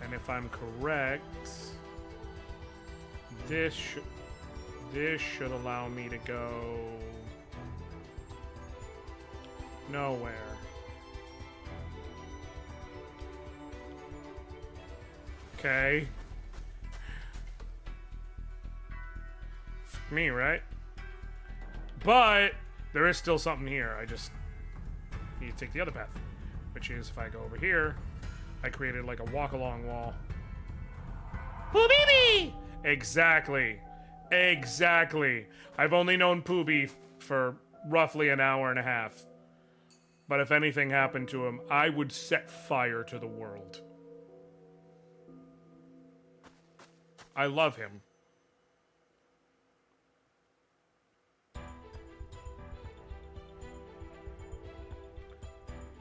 and if I'm correct, this should allow me to go nowhere. Okay. Me, right? But there is still something here. I just need to take the other path, which is if I go over here, I created like a walk-along wall. Pooh-bee-bee! Exactly. Exactly. I've only known Pooh-bee for roughly an hour and a half. But if anything happened to him, I would set fire to the world. I love him.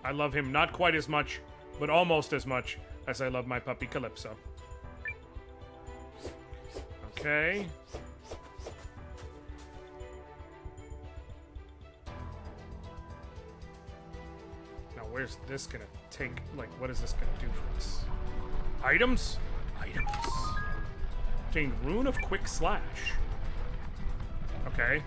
I love him not quite as much, but almost as much as I love my puppy Calypso. Okay. Now, where's this gonna take? Like, what is this gonna do for us? Items? Items. Obtained Rune of Quick Slash. Okay.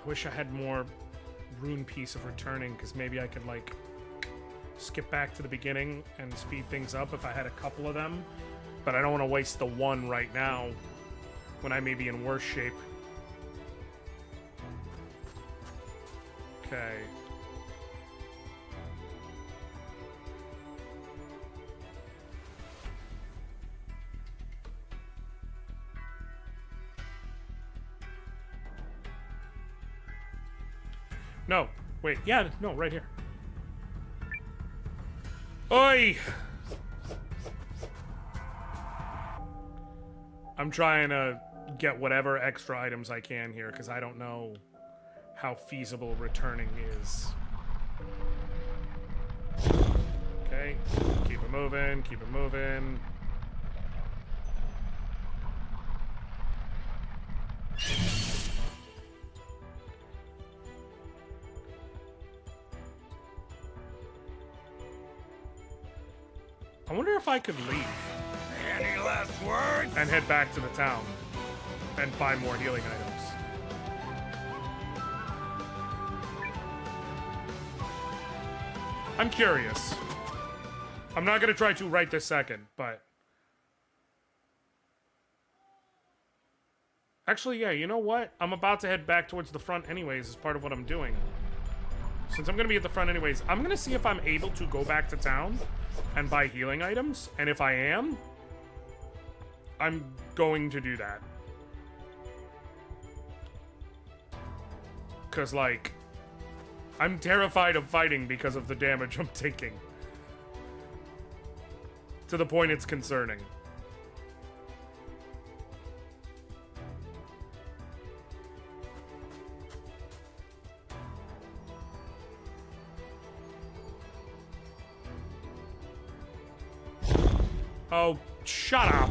I wish I had more rune piece of returning, because maybe I could, like, skip back to the beginning and speed things up if I had a couple of them. But I don't want to waste the one right now when I may be in worse shape. Okay. No, wait, yeah, no, right here. Oi! I'm trying to get whatever extra items I can here, because I don't know how feasible returning is. Okay, keep it moving, keep it moving. I wonder if I could leave. Any last words? And head back to the town and buy more healing items. I'm curious. I'm not gonna try to right this second, but... Actually, yeah, you know what? I'm about to head back towards the front anyways as part of what I'm doing. Since I'm gonna be at the front anyways, I'm gonna see if I'm able to go back to town and buy healing items, and if I am, I'm going to do that. Because, like, I'm terrified of fighting because of the damage I'm taking. To the point it's concerning. Oh, shut up.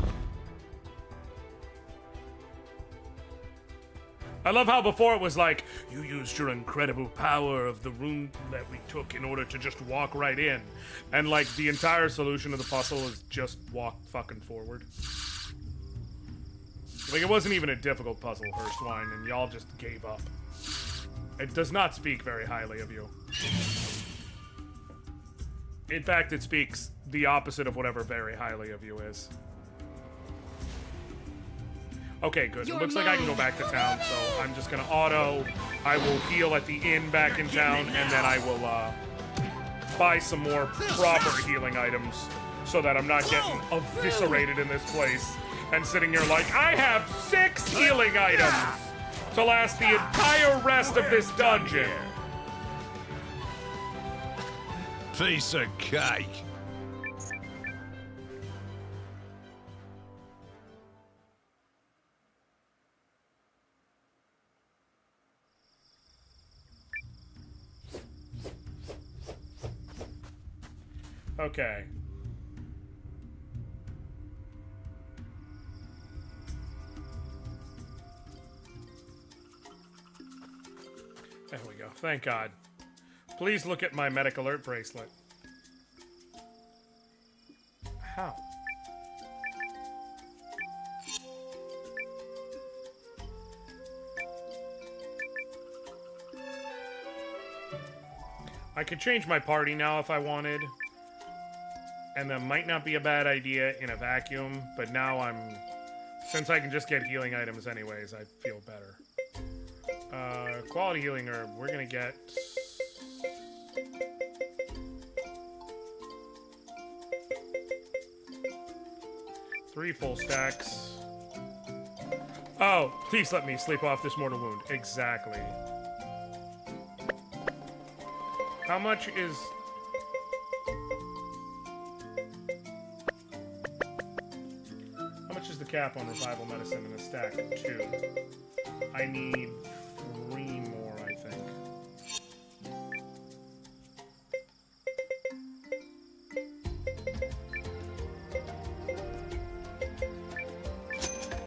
I love how before it was like, you used your incredible power of the rune that we took in order to just walk right in. And like, the entire solution of the puzzle is just walk fucking forward. Like, it wasn't even a difficult puzzle, Hurstwine, and y'all just gave up. It does not speak very highly of you. In fact, it speaks the opposite of whatever very highly of you is. Okay, good. It looks like I can go back to town, so I'm just gonna auto. I will heal at the inn back in town, and then I will buy some more proper healing items so that I'm not getting eviscerated in this place and sitting here like, I have 6 healing items to last the entire rest of this dungeon. Piece of cake. Okay. There we go. Thank God. Please look at my medic alert bracelet. How? I could change my party now if I wanted. And that might not be a bad idea in a vacuum, but now since I can just get healing items anyways, I feel better. Quality healing herb, we're gonna get... 3 full stacks. Oh, please let me sleep off this mortal wound. Exactly. How much is... How much is the cap on revival medicine in a stack? 2. I need 3 more, I think.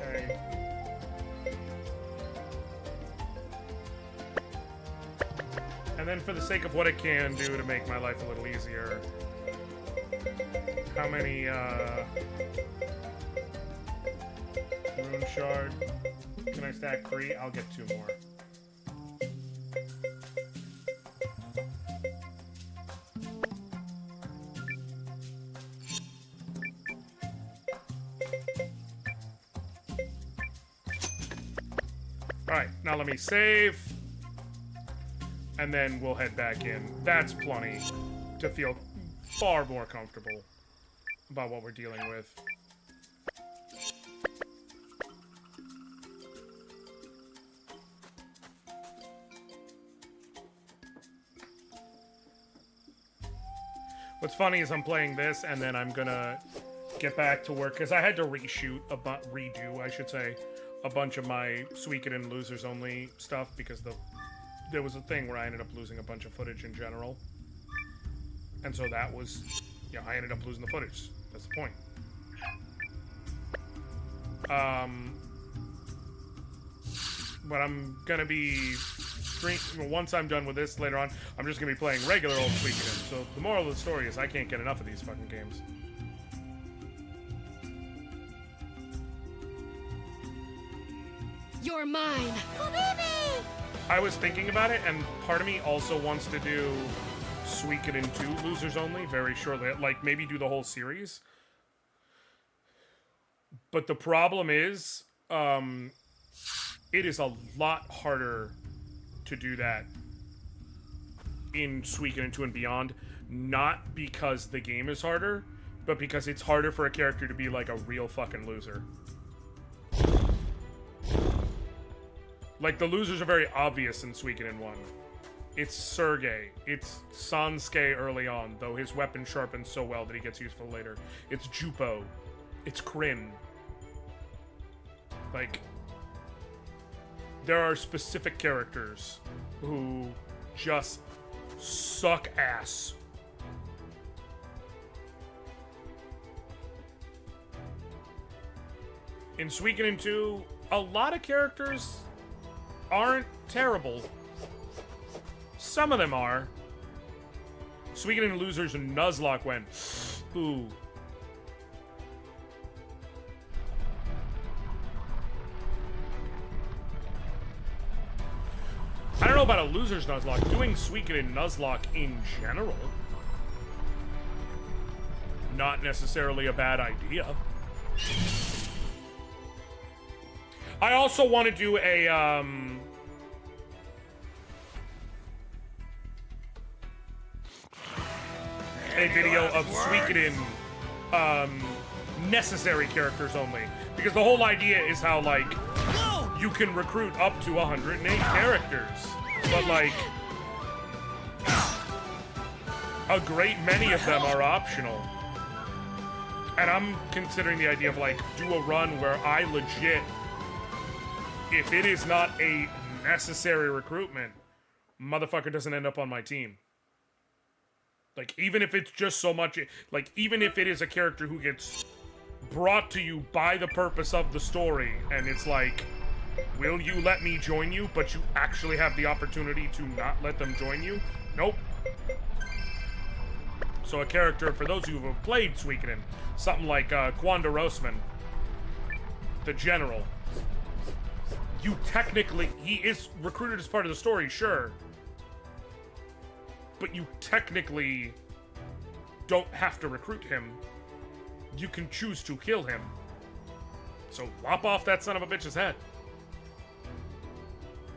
Okay. And then for the sake of what it can do to make my life a little easier, how many, rune shard? Can I stack 3? I'll get 2 more. Alright, now let me save. And then we'll head back in. That's plenty to feel far more comfortable about what we're dealing with. What's funny is I'm playing this and then I'm gonna get back to work because I had to redo, I should say, a bunch of my Suikoden losers only stuff because there was a thing where I ended up losing a bunch of footage in general. And so that was, yeah, I ended up losing the footage. That's the point. But I'm gonna be once I'm done with this later on, I'm just gonna be playing regular old Suikoden. So the moral of the story is I can't get enough of these fucking games. You're mine. I was thinking about it, and part of me also wants to do Suikoden 2 losers only very shortly, like maybe do the whole series. But the problem is, it is a lot harder to do that in Suikoden 2 and beyond, not because the game is harder, but because it's harder for a character to be like a real fucking loser. Like, the losers are very obvious in Suikoden 1. It's Sergei. It's Sansuke early on, though his weapon sharpens so well that he gets useful later. It's Jupo. It's Kryn. Like, there are specific characters who just suck ass. In Suikoden 2, a lot of characters aren't terrible. Some of them are. Suikoden losers and Nuzlocke went, ooh. I don't know about a loser's Nuzlocke. Doing Suikoden Nuzlocke in general, not necessarily a bad idea. I also want to do a video of Suikoden necessary characters only, because the whole idea is how, like, you can recruit up to 108 characters, but, like, a great many of them are optional. And I'm considering the idea of, like, do a run where I legit, if it is not a necessary recruitment, motherfucker doesn't end up on my team. Like, even if it's just so much, like, even if it is a character who gets brought to you by the purpose of the story, and it's like, will you let me join you, but you actually have the opportunity to not let them join you? Nope. So a character, for those who have played Suikoden, something like Kwanda Rosman, the general. You technically, he is recruited as part of the story, sure. but you technically don't have to recruit him. You can choose to kill him. So lop off that son of a bitch's head.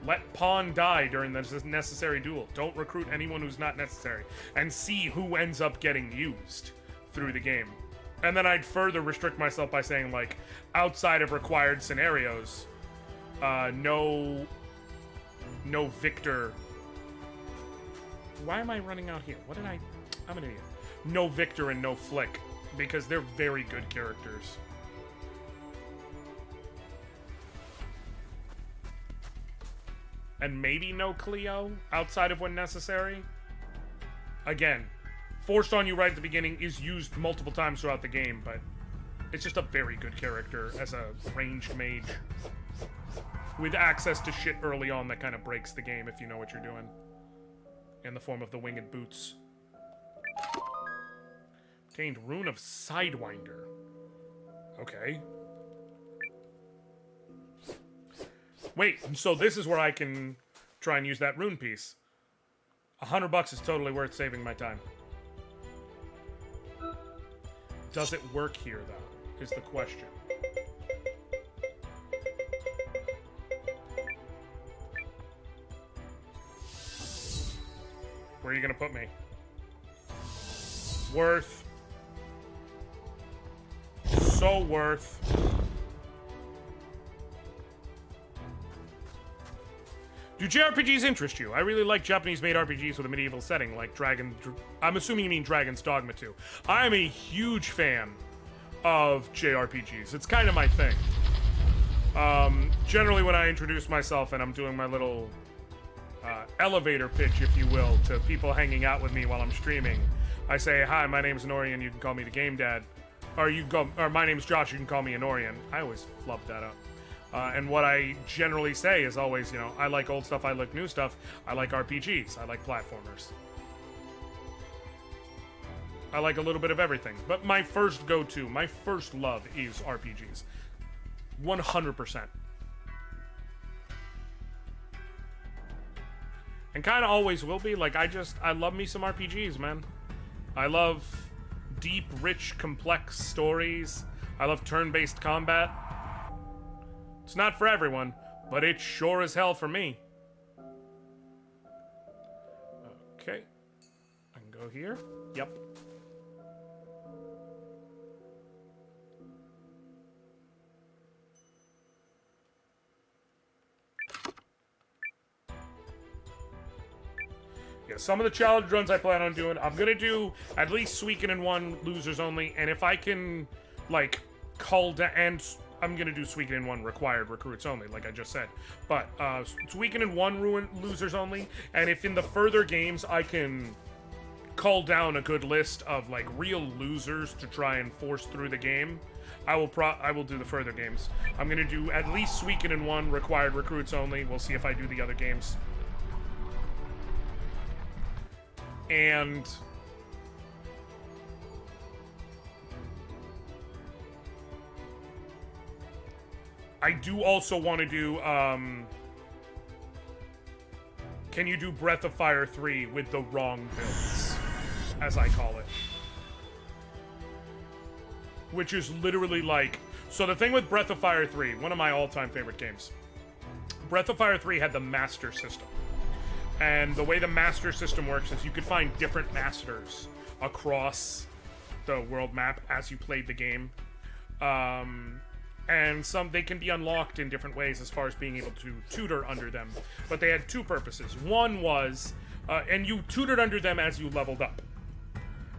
Let Pawn die during the necessary duel. Don't recruit anyone who's not necessary. And see who ends up getting used through the game. And then I'd further restrict myself by saying, like, outside of required scenarios, no victor. Why am I running out here? I'm an idiot. No victor and no flick, because they're very good characters. And maybe no Cleo, outside of when necessary. Again, forced on you right at the beginning is used multiple times throughout the game, but it's just a very good character as a ranged mage. With access to shit early on that kind of breaks the game if you know what you're doing. In the form of the winged boots. Obtained Rune of Sidewinder. Okay. Wait, so this is where I can try and use that rune piece. $100 is totally worth saving my time. Does it work here, though, is the question. Where are you gonna put me? Worth. So worth. Do JRPGs interest you? I really like Japanese-made RPGs with a medieval setting, like I'm assuming you mean Dragon's Dogma 2. I am a huge fan of JRPGs. It's kind of my thing. Generally, when I introduce myself and I'm doing my little elevator pitch, if you will, to people hanging out with me while I'm streaming, I say, "Hi, my name's Anoriand. You can call me the Game Dad," or "My name's Josh. You can call me Anoriand." I always flub that up. And what I generally say is always, you know, I like old stuff, I like new stuff, I like RPGs, I like platformers. I like a little bit of everything. But my first go-to, my first love is RPGs. 100%. And kind of always will be. Like, I love me some RPGs, man. I love deep, rich, complex stories. I love turn-based combat. It's not for everyone, but it's sure as hell for me. Okay. I can go here. Yep. Yeah, some of the challenge runs I plan on doing, I'm gonna do at least Suikoden 1 losers only, and if I can, like, call down, and I'm gonna do Suikoden 1 required recruits only, like I just said. But Suikoden 1 losers only, and if in the further games I can cull down a good list of like real losers to try and force through the game, I will do the further games. I'm gonna do at least Suikoden 1 required recruits only. We'll see if I do the other games. And I do also want to do, can you do Breath of Fire 3 with the wrong builds, as I call it. Which is literally like, so the thing with Breath of Fire 3, one of my all-time favorite games, Breath of Fire 3 had the Master System. And the way the Master System works is you could find different Masters across the world map as you played the game. And they can be unlocked in different ways as far as being able to tutor under them. But they had two purposes. One was, and you tutored under them as you leveled up.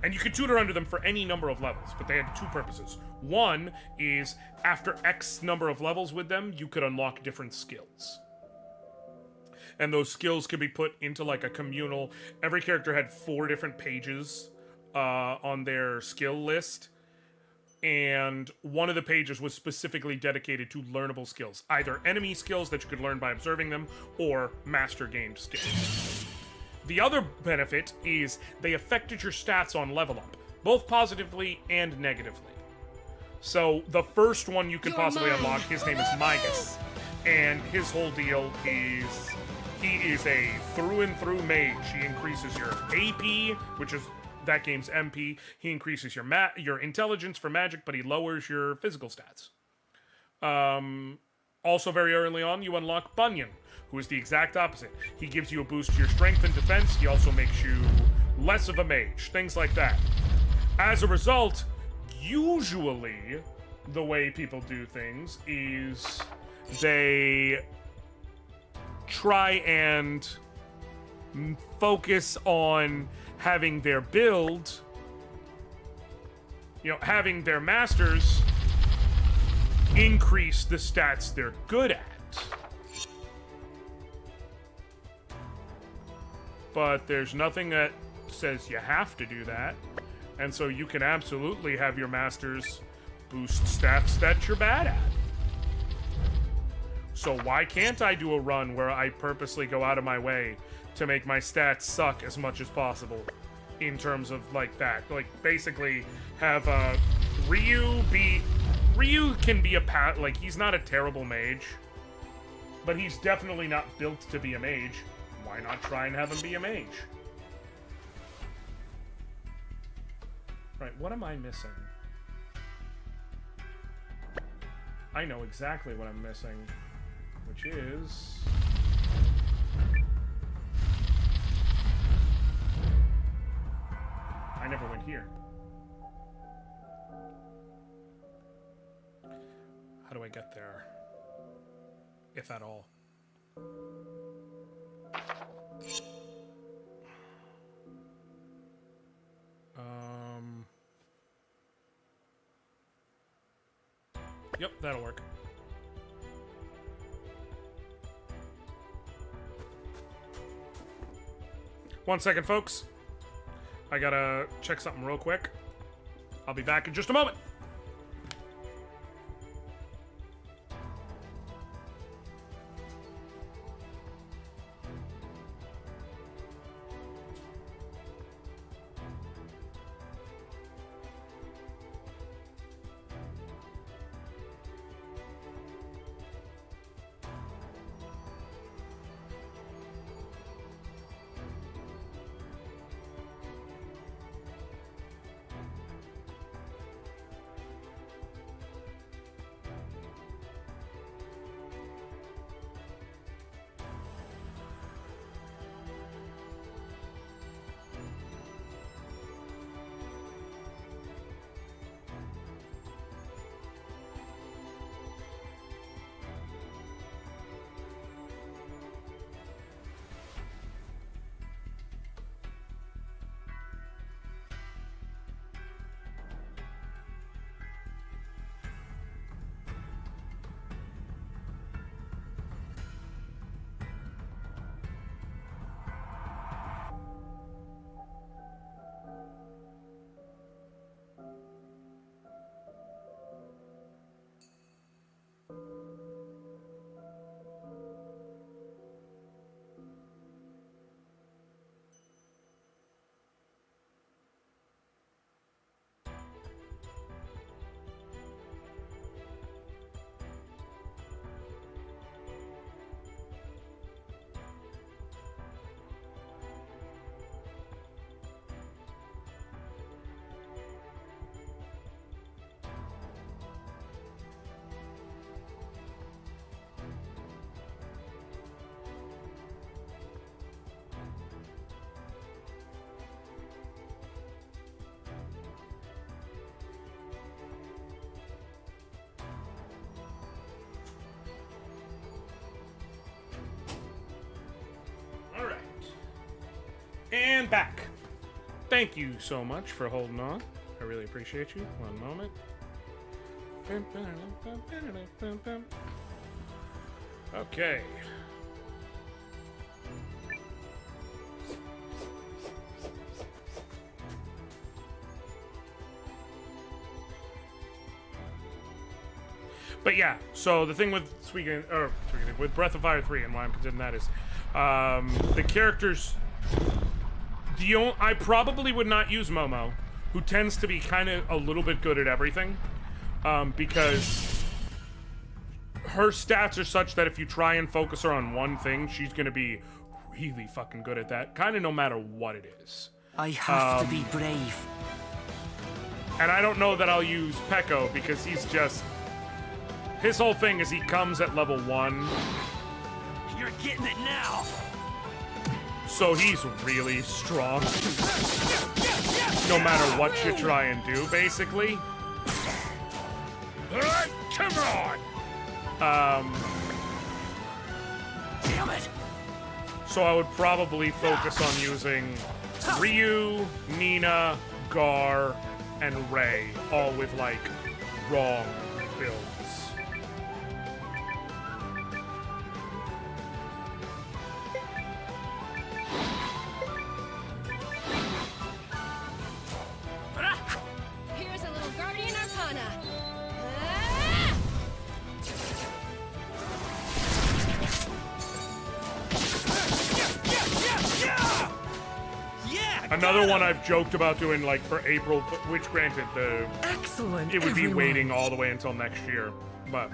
And you could tutor under them for any number of levels, but they had two purposes. One is, after X number of levels with them, you could unlock different skills. And those skills could be put into like a communal, every character had 4 different pages on their skill list. And one of the pages was specifically dedicated to learnable skills, either enemy skills that you could learn by observing them, or master gained skills. The other benefit is they affected your stats on level up, both positively and negatively. So the first one you could possibly unlock, his name is Migas, and his whole deal is He is a through and through mage. He increases your AP, which is that game's MP. He increases your intelligence for magic, but he lowers your physical stats. Also, very early on, you unlock Bunyan, who is the exact opposite. He gives you a boost to your strength and defense. He also makes you less of a mage. Things like that. As a result, usually the way people do things is they try and focus on having their build, having their masters increase the stats they're good at. But there's nothing that says you have to do that. And so you can absolutely have your masters boost stats that you're bad at. So why can't I do a run where I purposely go out of my way to make my stats suck as much as possible in terms of like that? Like basically have Ryu can be he's not a terrible mage, but he's definitely not built to be a mage. Why not try and have him be a mage? Right, what am I missing? I know exactly what I'm missing, which is... I never went here. How do I get there? If at all. Yep, that'll work. One second, folks. I gotta check something real quick. I'll be back in just a moment. And back. Thank you so much for holding on. I really appreciate you. One moment. Okay. But yeah, so the thing with with Breath of Fire 3 and why I'm considering that is the characters. I probably would not use Momo, who tends to be kind of a little bit good at everything, because her stats are such that if you try and focus her on one thing, she's gonna be really fucking good at that, kind of no matter what it is. I have to be brave. And I don't know that I'll use Peko because he's just... His whole thing is he comes at level 1. You're getting it now. So he's really strong. No matter what you try and do, basically. Come on! Damn it! So I would probably focus on using Ryu, Nina, Gar, and Rei, all with, like, wrong builds. Here's a little Guardian Arcana. Another one I've joked about doing, like, for April, which granted, Excellent, it would be everyone. waiting all the way until next year, but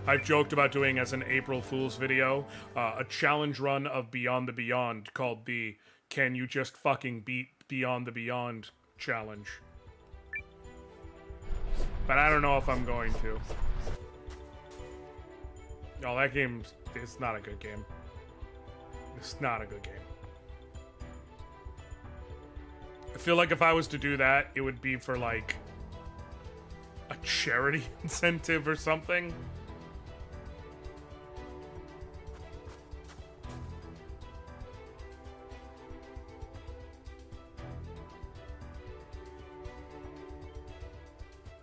I've joked about doing as an April Fool's video, a challenge run of Beyond the Beyond called the Can You Just Fucking Beat Beyond the Beyond challenge. But I don't know if I'm going to. No, that game, it's not a good game. It's not a good game. I feel like if I was to do that, it would be for, like, a charity incentive or something.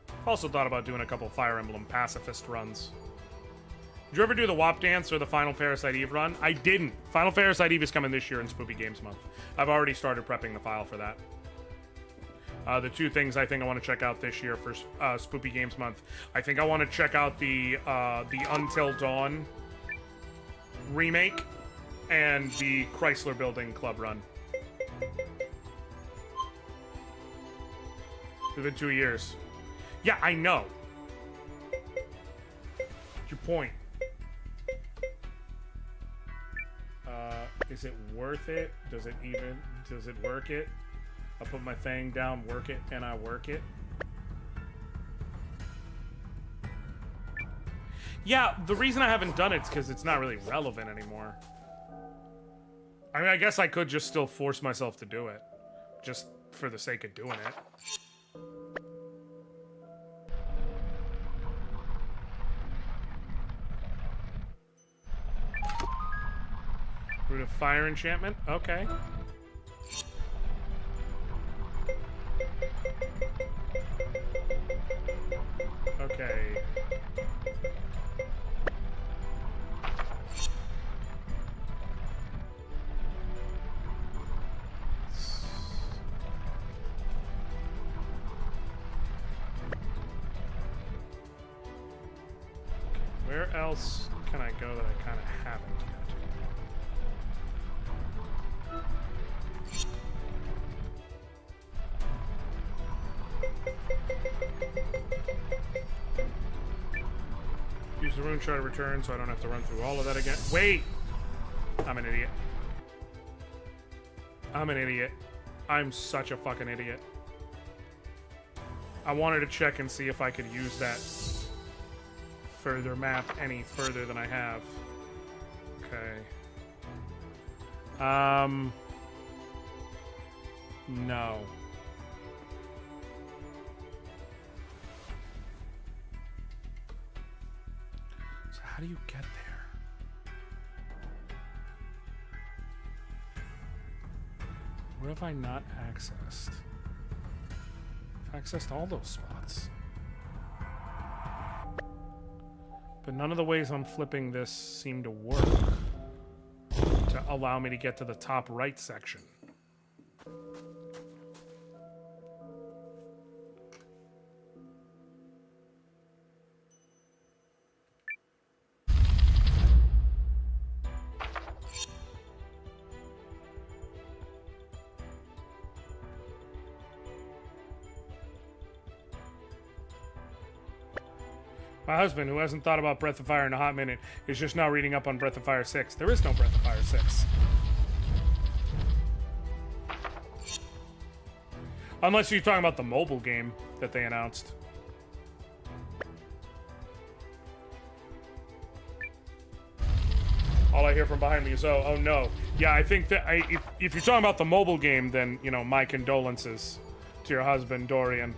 I've also thought about doing a couple Fire Emblem pacifist runs. Did you ever do the WAP dance or the Final Parasite Eve run? I didn't. Final Parasite Eve is coming this year in Spoopy Games Month. I've already started prepping the file for that. The two things I think I want to check out this year for Spoopy Games Month. I think I want to check out the Until Dawn remake and the Chrysler Building Club run. It's been 2 years. Yeah, I know. What's your point? Is it worth it? Does it work it? I put my thing down, work it, and I work it. Yeah, the reason I haven't done it is because it's not really relevant anymore. I mean, I guess I could just still force myself to do it. Just for the sake of doing it. Root of Fire enchantment? Okay. Okay. Where else can I go that I kind of haven't yet? Use the rune shard return so I don't have to run through all of that again. Wait! I'm an idiot. I'm an idiot. I'm such a fucking idiot. I wanted to check and see if I could use that further map any further than I have. Okay. No. So how do you get there? What have I not accessed? I've accessed all those spots. But none of the ways I'm flipping this seem to work to allow me to get to the top right section. My husband, who hasn't thought about Breath of Fire in a hot minute, is just now reading up on Breath of Fire 6. There is no Breath of Fire 6. Unless you're talking about the mobile game that they announced. All I hear from behind me is, oh no. Yeah, I think that if you're talking about the mobile game, then, you know, my condolences to your husband, Dorian.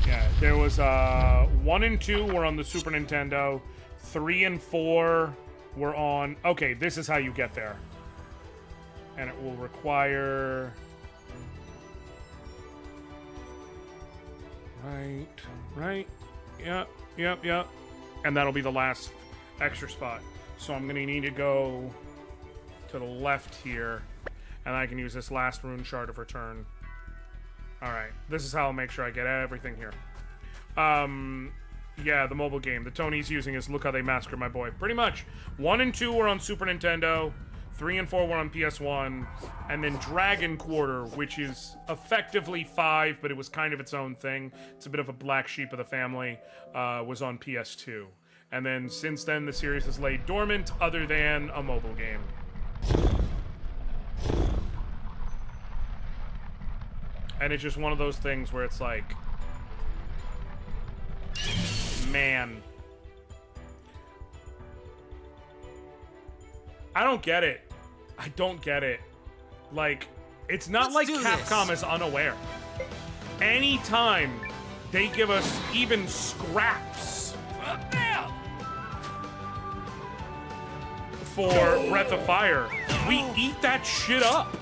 Yeah, there was 1 and 2 were on the Super Nintendo. 3 and 4 were on... Okay, this is how you get there. And it will require... Right. Yep. And that'll be the last extra spot. So I'm gonna need to go to the left here, and I can use this last rune shard of return. Alright, this is how I'll make sure I get everything here. Yeah, the mobile game. The tone he's using is Look How They Massacred My Boy. Pretty much. 1 and 2 were on Super Nintendo. 3 and 4 were on PS1. And then Dragon Quarter, which is effectively 5, but it was kind of its own thing. It's a bit of a black sheep of the family, was on PS2. And then since then, the series has laid dormant, other than a mobile game. And it's just one of those things where it's like... Man. I don't get it. I don't get it. Like, it's not like Capcom is unaware. Anytime they give us even scraps for Breath of Fire, we eat that shit up.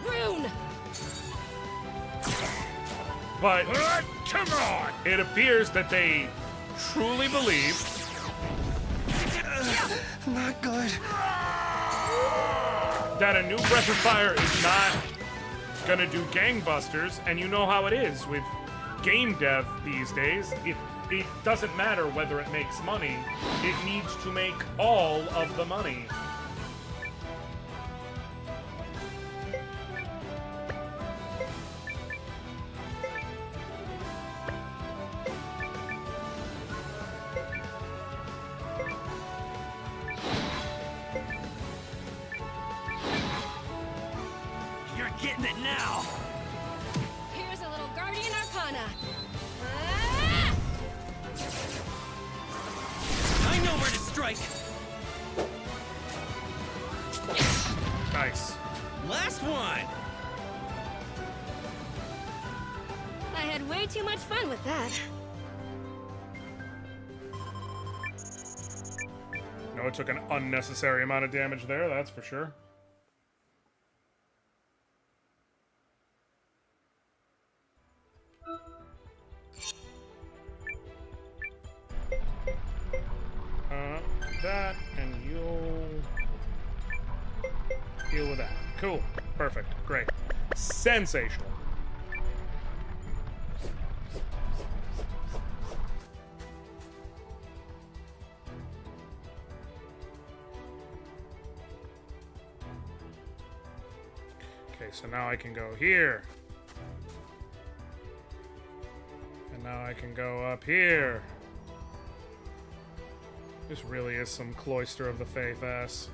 Rune! But come on! It appears that they truly believe not good. That a new Breath of Fire is not gonna do gangbusters, and you know how it is with game dev these days. It doesn't matter whether it makes money, it needs to make all of the money. Getting it now. Here's a little Guardian Arcana. I know where to strike. Nice. Last one. I had way too much fun with that. No, it took an unnecessary amount of damage there, that's for sure. That, and you'll deal with that. Cool. Perfect. Great. Sensational. Okay, so now I can go here. And now I can go up here. This really is some Cloister of the Faith ass.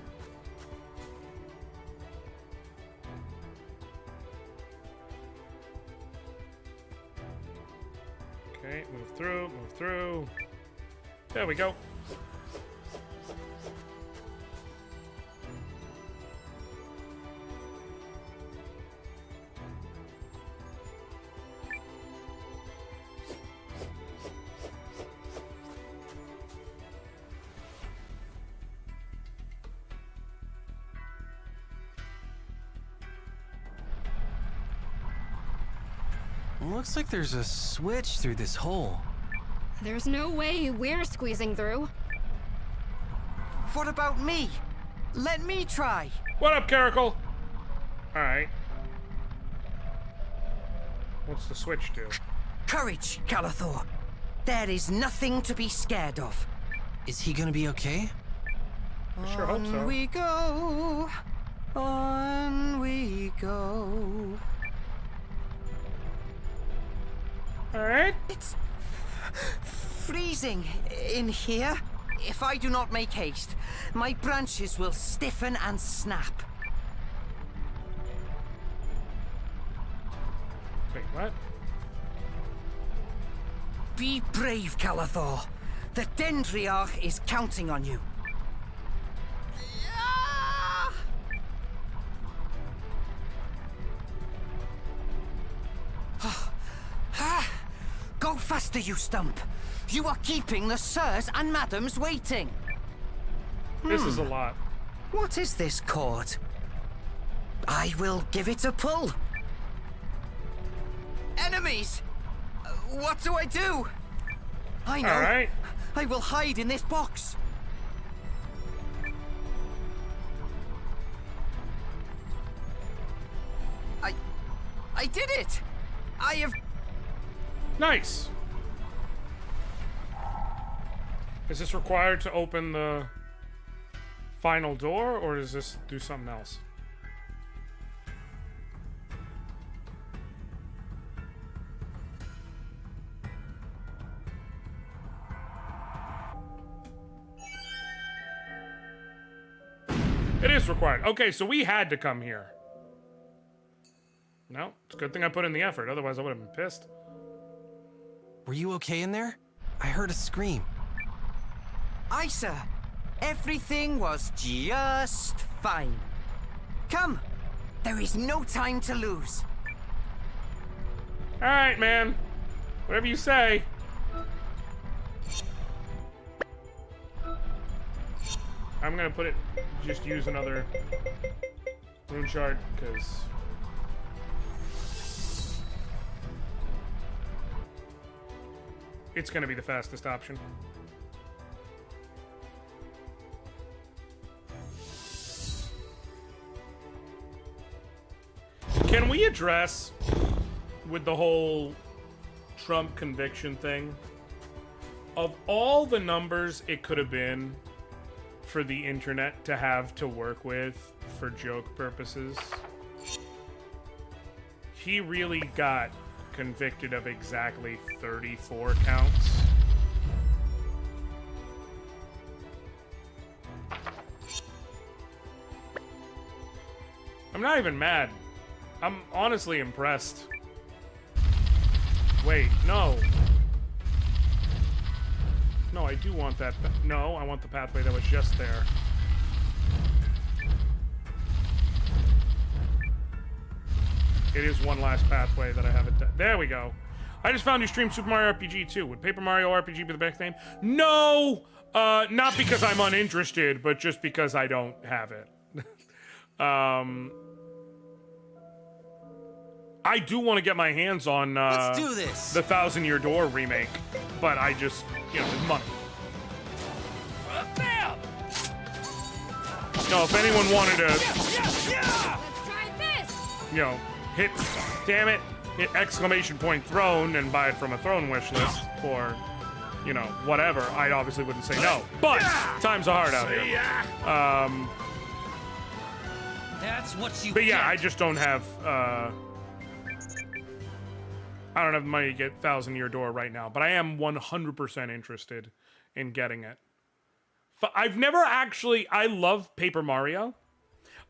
Okay, move through. There we go. Looks like there's a switch through this hole. There's no way we're squeezing through. What about me? Let me try. What up, Caracal? Alright. What's the switch do? Courage, Calathor. There is nothing to be scared of. Is he gonna be okay? I sure hope so. On we go. On we go. Alright. It's freezing in here. If I do not make haste, my branches will stiffen and snap. Wait, what? Be brave, Calathor. The Dendriarch is counting on you. Go faster, you stump. You are keeping the sirs and madams waiting. This is a lot. What is this cord? I will give it a pull. Enemies! What do I do? I know. All right. I will hide in this box. I did it! I have... Nice. Is this required to open the final door, or does this do something else? It is required. Okay, so we had to come here. No, it's a good thing I put in the effort. Otherwise, I would have been pissed. Were you okay in there? I heard a scream. Aye, sir. Everything was just fine. Come. There is no time to lose. All right, man. Whatever you say. I'm gonna put it, just use another rune shard, because it's gonna be the fastest option. Can we address with the whole Trump conviction thing? Of all the numbers it could have been for the internet to have to work with for joke purposes, he really got convicted of exactly 34 counts. I'm not even mad. I'm honestly impressed. Wait, no. No, I do want that. No, I want the pathway that was just there. It is one last pathway that I haven't done. There we go. I just found you stream Super Mario RPG 2. Would Paper Mario RPG be the best name? No! Not because I'm uninterested, but just because I don't have it. I do want to get my hands on Let's do this. The 1,000-Year Door remake, but I just, you know, with money. No, if anyone wanted to, Let's try this. you know, hit, damn it, hit exclamation point throne and buy it from a throne wish list, or, you know, whatever, I obviously wouldn't say no. But times are hard out here. That's what you But yeah, get. I just don't have, I don't have the money to get 1,000-Year Door right now, but I am 100% interested in getting it. I've never actually, I love Paper Mario.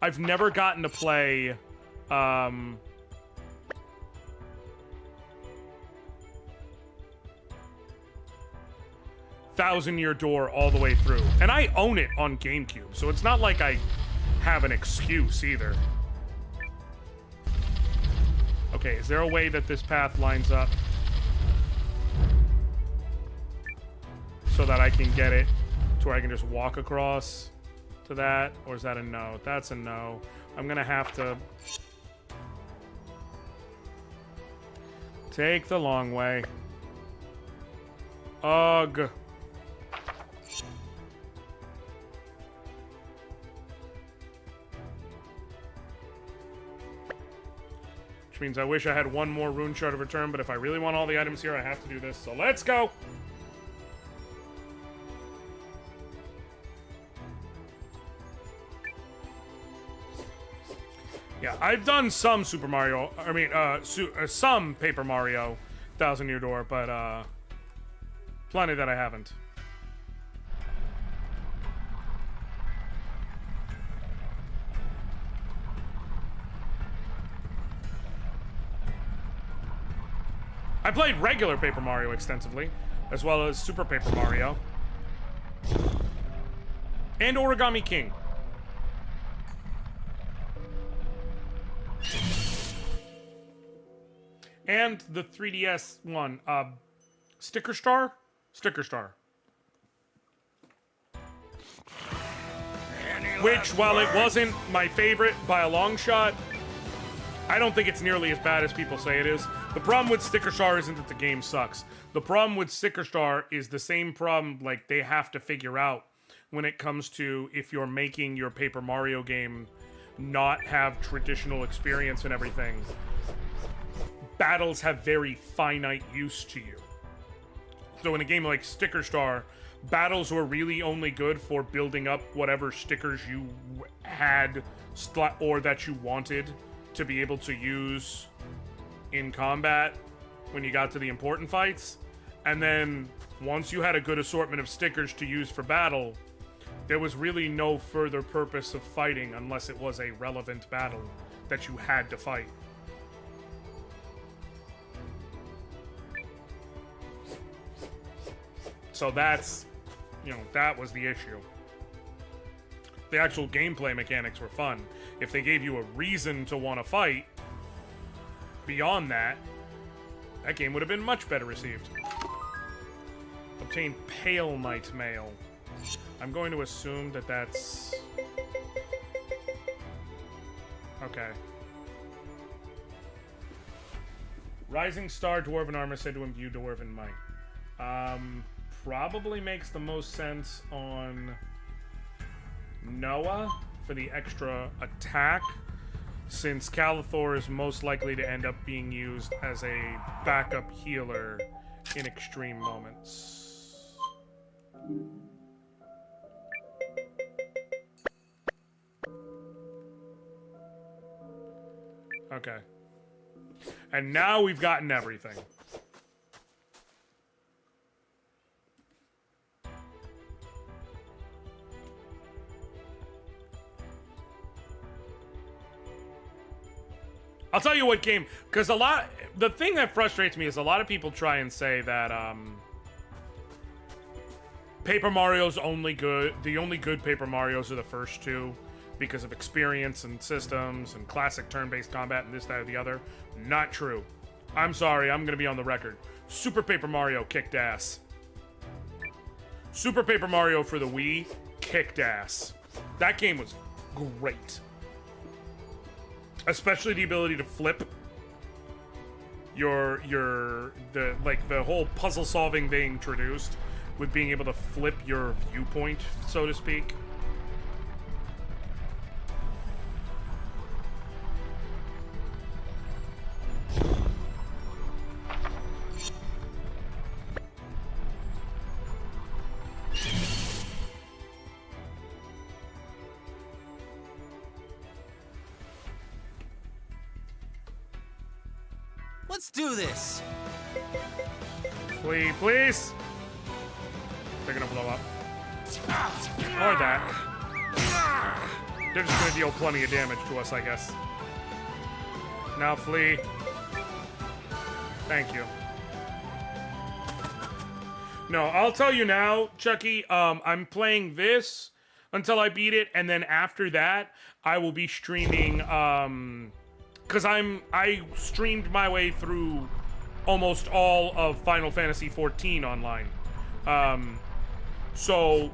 I've never gotten to play, 1,000-Year Door all the way through. And I own it on GameCube, so it's not like I have an excuse either. Okay, is there a way that this path lines up so that I can get it to where I can just walk across to that? Or is that a no? That's a no. I'm gonna have to take the long way. Ugh. Which means I wish I had one more rune shard of return, but if I really want all the items here, I have to do this. So let's go! Yeah, I've done some Super Mario, I mean, some Paper Mario Thousand Year Door, but, plenty that I haven't. I played regular Paper Mario extensively, as well as Super Paper Mario. And Origami King. And the 3DS one, Sticker Star? Sticker Star. Which, while it wasn't my favorite by a long shot, I don't think it's nearly as bad as people say it is. The problem with Sticker Star isn't that the game sucks. The problem with Sticker Star is the same problem like they have to figure out when it comes to if you're making your Paper Mario game not have traditional experience and everything. Battles have very finite use to you. So in a game like Sticker Star, battles were really only good for building up whatever stickers you had or that you wanted to be able to use in combat when you got to the important fights. And then once you had a good assortment of stickers to use for battle, there was really no further purpose of fighting unless it was a relevant battle that you had to fight. So that's, you know, that was the issue. The actual gameplay mechanics were fun. If they gave you a reason to want to fight, beyond that, that game would have been much better received. Obtain Pale Knight Mail. I'm going to assume that that's... Okay. Rising Star Dwarven Armor said to imbue Dwarven Might. Probably makes the most sense on Noah for the extra attack, since Calathor is most likely to end up being used as a backup healer in extreme moments. Okay. And now we've gotten everything. I'll tell you what game, because the thing that frustrates me is a lot of people try and say that, Paper Mario's only good, the only good Paper Marios are the first two, because of experience and systems and classic turn-based combat and this, that, or the other. Not true. I'm sorry, I'm gonna be on the record. Super Paper Mario kicked ass. Super Paper Mario for the Wii kicked ass. That game was great. Especially the ability to flip the whole puzzle solving they introduced with being able to flip your viewpoint, so to speak. Let's do this. Flee, please. They're gonna blow up. Or that. They're just gonna deal plenty of damage to us, I guess. Now flee. Thank you. No, I'll tell you now, Chucky, I'm playing this until I beat it, and then after that, I will be streaming, because I streamed my way through almost all of Final Fantasy XIV online. So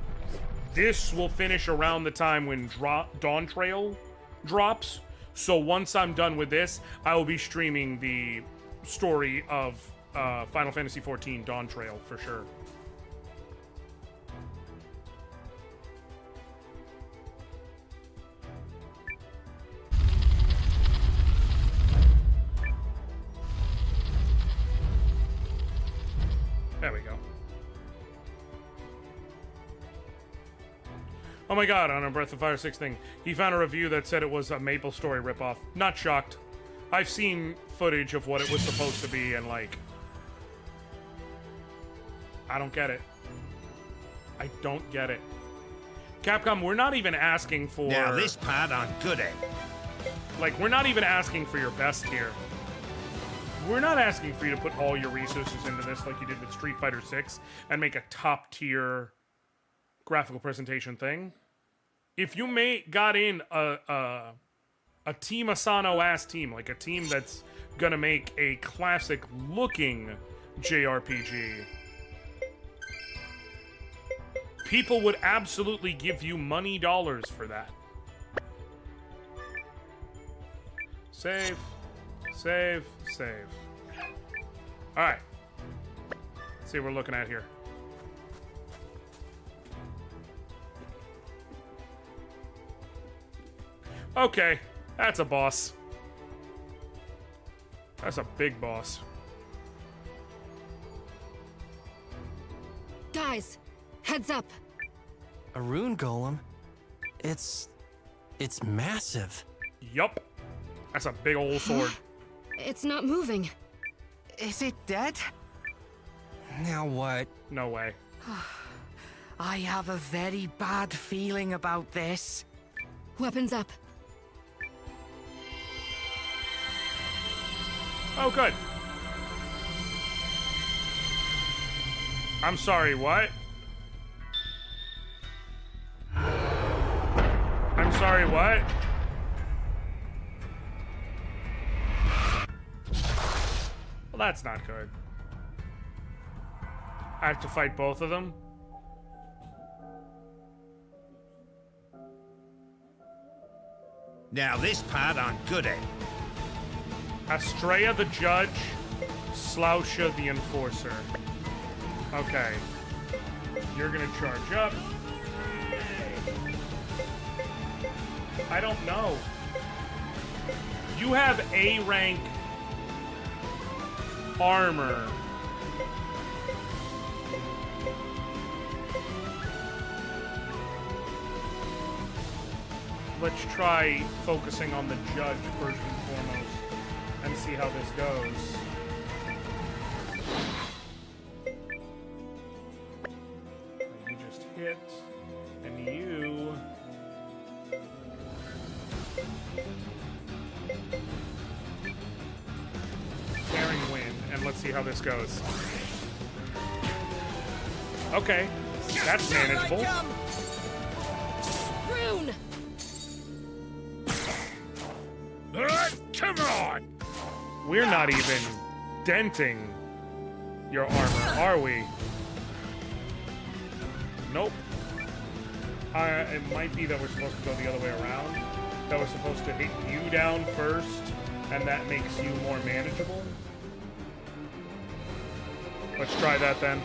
this will finish around the time when Dawn Trail drops. So once I'm done with this, I will be streaming the story of Final Fantasy XIV Dawn Trail for sure. There we go. Oh my god, on a Breath of Fire 6 thing, he found a review that said it was a Maple Story ripoff. Not shocked. I've seen footage of what it was supposed to be, and like, I don't get it. I don't get it. Capcom, we're not even asking for... Now this part I'm good at. Like, we're not even asking for your best here. We're not asking for you to put all your resources into this like you did with Street Fighter 6 and make a top-tier graphical presentation thing. If you got in a Team Asano-ass team, like a team that's gonna make a classic-looking JRPG, people would absolutely give you money dollars for that. Save. Save. Save. Alright. Let's see what we're looking at here. Okay. That's a boss. That's a big boss. Guys, heads up. A rune golem? It's massive. Yup. That's a big old sword. It's not moving. Is it dead? Now what? No way. I have a very bad feeling about this. Weapons up. Oh, good. I'm sorry, what? I'm sorry, what? Well, that's not good. I have to fight both of them? Now this part I'm good at. Astrea the Judge, Sloucha the Enforcer. Okay. You're gonna charge up. I don't know. You have A rank armor. Let's try focusing on the judge first and foremost and see how this goes. You just hit, and you... Tearing wind, and let's see how this goes. Okay, that's manageable. Rune! Come on! We're not even denting your armor, are we? Nope. It might be that we're supposed to go the other way around. That we're supposed to hit you down first, and that makes you more manageable. Let's try that then.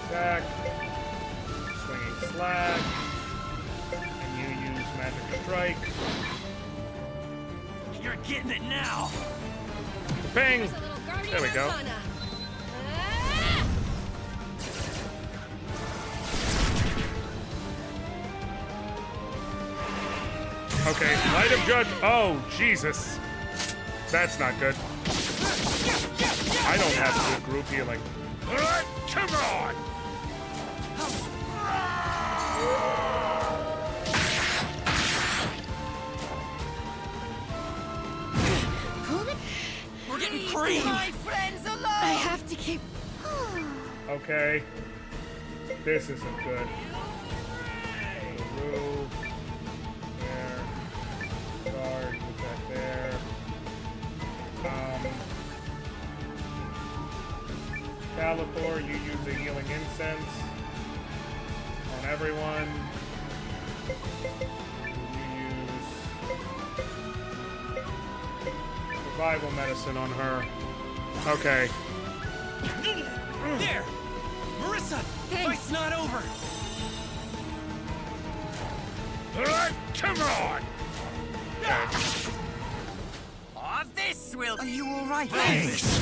Attack. Swinging slash. And you use magic strike. You're getting it now. Bang! There we go. Okay, Light of Judge. Oh, Jesus. That's not good. I don't have good group healing. Come on! We're getting creamed. My friends alone. I have to keep... Okay. This isn't good. Remove. There. Guard. Put that there. Califor, you use the healing incense on everyone. You use revival medicine on her. Okay. There! Marissa! Fight's not over! Come on! Oh, this will... Are you all right? Thanks.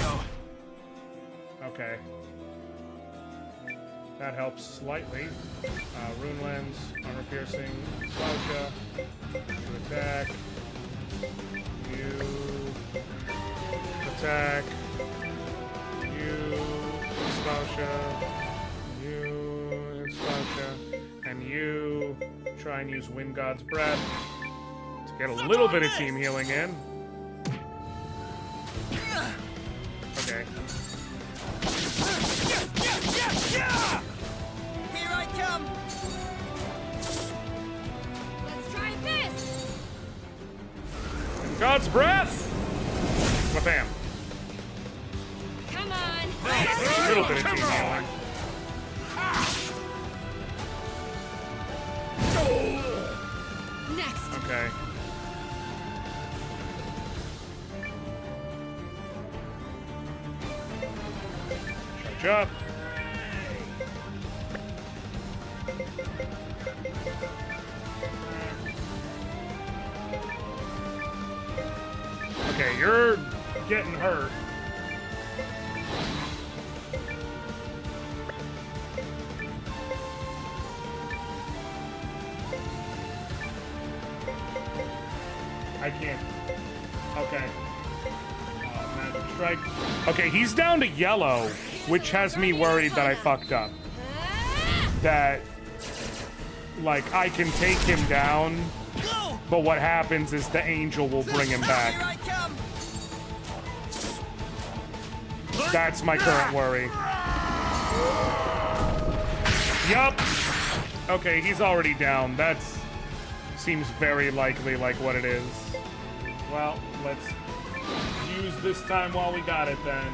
Okay. That helps slightly. Rune lens, armor piercing, Sloucha, to attack. You attack. You Sloucha. You Sloucha. And you try and use Wind God's Breath to get a little bit of team healing in. Okay. Here I come! Let's try this! God's breath! Bam. Come on! A little bit of team healing. Next! Okay. Charge up. Okay, you're getting hurt. I can't. Okay. Magic strike. Okay, he's down to yellow, which has me worried that I fucked up. That, like, I can take him down, but what happens is the angel will bring him back. That's my current worry. Yup. Okay, he's already down. That's seems very likely like what it is. Well, let's use this time while we got it then.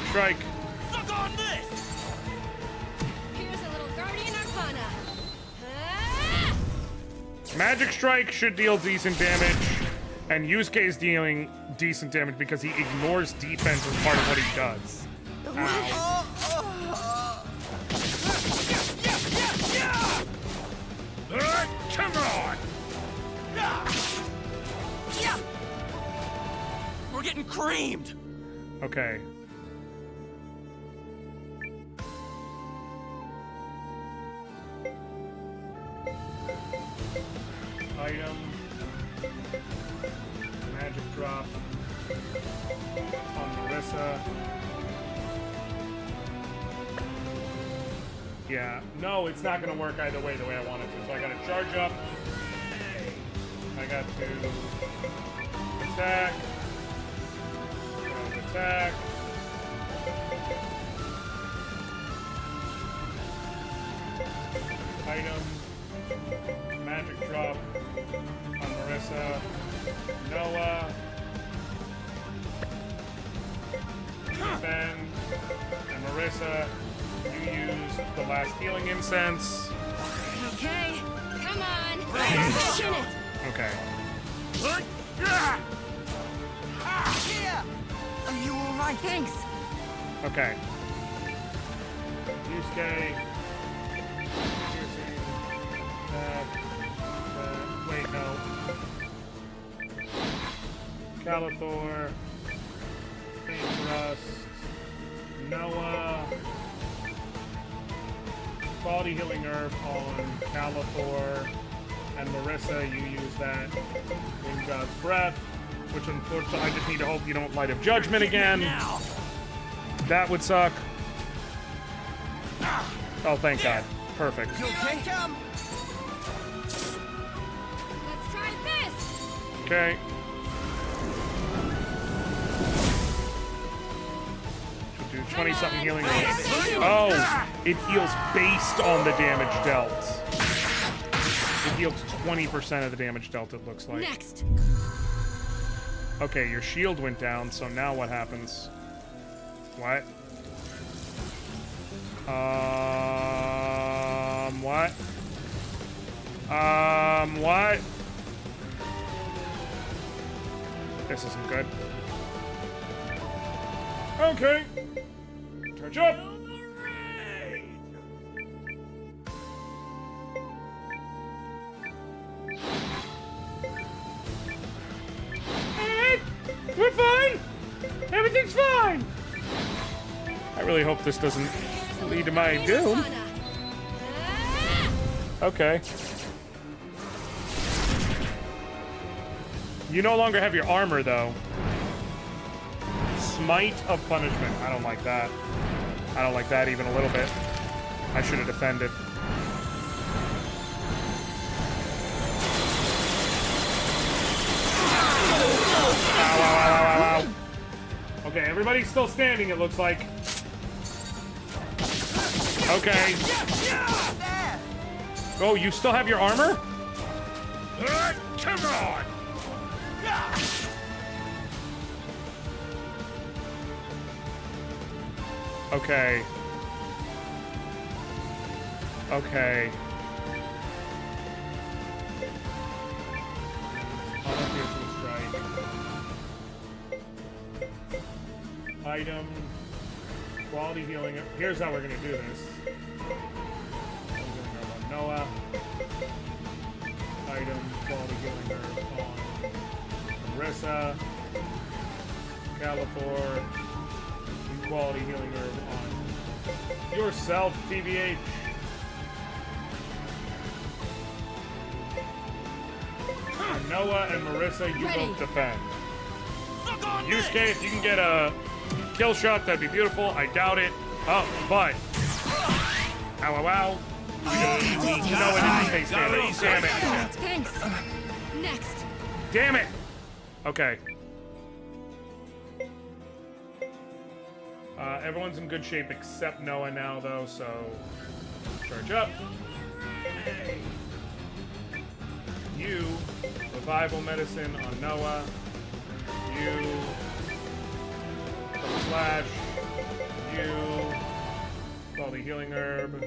Strike. Suck on this! Here's a little Guardian Arcana. Magic Strike should deal decent damage, and Yusuke's dealing decent damage because he ignores defense as part of what he does. Ow. Come on! We're getting creamed! Okay. Item. Magic drop on Marissa. Yeah, no, it's not gonna work either way the way I want it to. So I gotta charge up. I got to attack. Attack. Item. Magic drop on Marissa. Noah. Defend. And Marissa, you use the last healing incense. Okay, come on! Pushing it! Okay. Are you alright? Thanks. Okay. Yusuke. Wait, no. Calathor. Fate Thrust. Noah. Quality Healing Herb on Calathor. And Marissa, you use that in God's Breath, which unfortunately I just need to hope you don't Light of Judgment again. That would suck. Oh, thank God. Perfect. Okay. Let's try this! Okay. Should do 20-something healing. Oh, it heals based on the damage dealt. It heals 20% of the damage dealt, it looks like. Next. Okay, your shield went down, so now what happens? What? What? What? This isn't good. Okay. Charge up. We're fine! Everything's fine! I really hope this doesn't lead to my doom. Okay. You no longer have your armor, though. Smite of punishment. I don't like that. I don't like that even a little bit. I should have defended. Ow, ow, ow, ow, ow. Okay, everybody's still standing, it looks like. Okay. Oh, you still have your armor? Come on! Okay. Okay. Unofficial strike. Item. Quality healing. Here's how we're gonna do this. Noah. Item. Quality healing herb on Marissa. Califor. Quality healing herb on yourself, TBH. Noah and Marissa, you both defend. Yusuke, if you can get a kill shot, that'd be beautiful. I doubt it. Oh, but. Ow, ow, ow. Noah didn't take damage. Damn it. Thanks. Next. Damn it. Okay. Everyone's in good shape except Noah now, though, so charge up. You, revival medicine on Noah. You, slash. You, quality healing herb.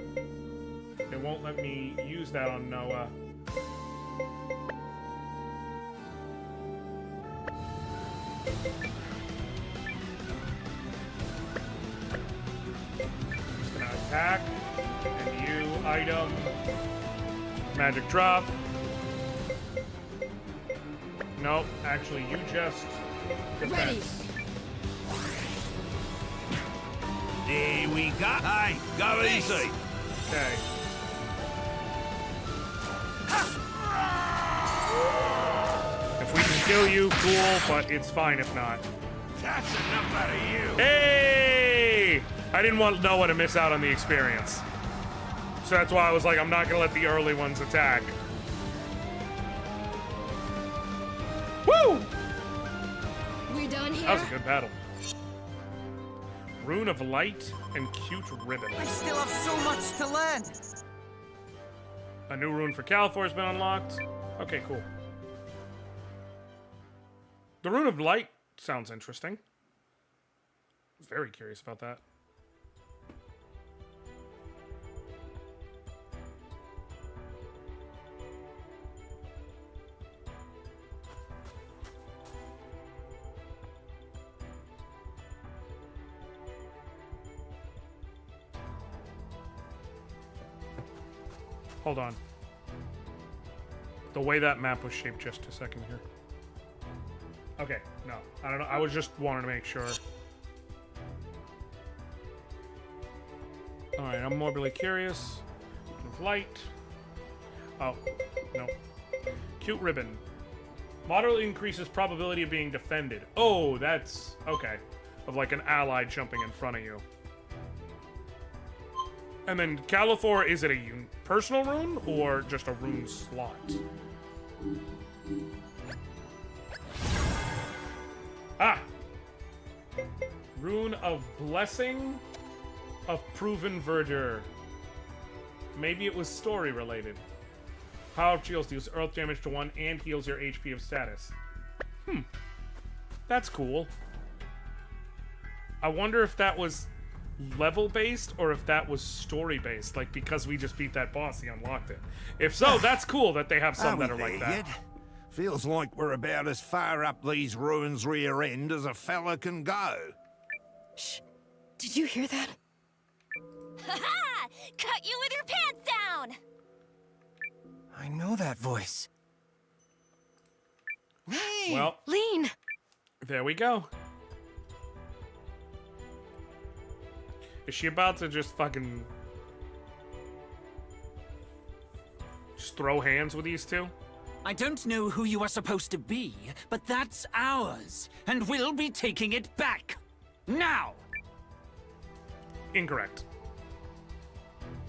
It won't let me use that on Noah. Attack, and you, item, magic drop. Nope, actually, you just defense. Here we go. Hey, go easy. Okay. If we can kill you, cool, but it's fine if not. That's enough out of you. Hey! I didn't want Noah to miss out on the experience. So that's why I was like, I'm not gonna let the early ones attack. Woo! We done here? That was a good battle. Rune of Light and Cute Ribbon. I still have so much to learn. A new rune for Califor has been unlocked. Okay, cool. The Rune of Light sounds interesting. Very curious about that. Hold on. The way that map was shaped, just a second here. Okay, no. I don't know. I was just wanting to make sure. Alright, I'm morbidly curious. Light. Oh, no. Cute Ribbon. Moderately increases probability of being defended. Oh, that's... okay. Of like an ally jumping in front of you. And then Califor, is it a personal rune or just a rune slot? Ah! Rune of Blessing of Proven Verdure. Maybe it was story related. Power of Shields deals earth damage to 1 and heals your HP of status. That's cool. I wonder if that was level based or if that was story based, like because we just beat that boss, he unlocked it. If so, that's cool that they have some that are like that. Yet? Feels like we're about as far up these ruins' rear end as a fella can go. Shh. Did you hear that? Ha-ha! Cut you with your pants down! I know that voice. Well, Lean! There we go. Is she about to just fucking... just throw hands with these two? I don't know who you are supposed to be, but that's ours, and we'll be taking it back. Now! Incorrect.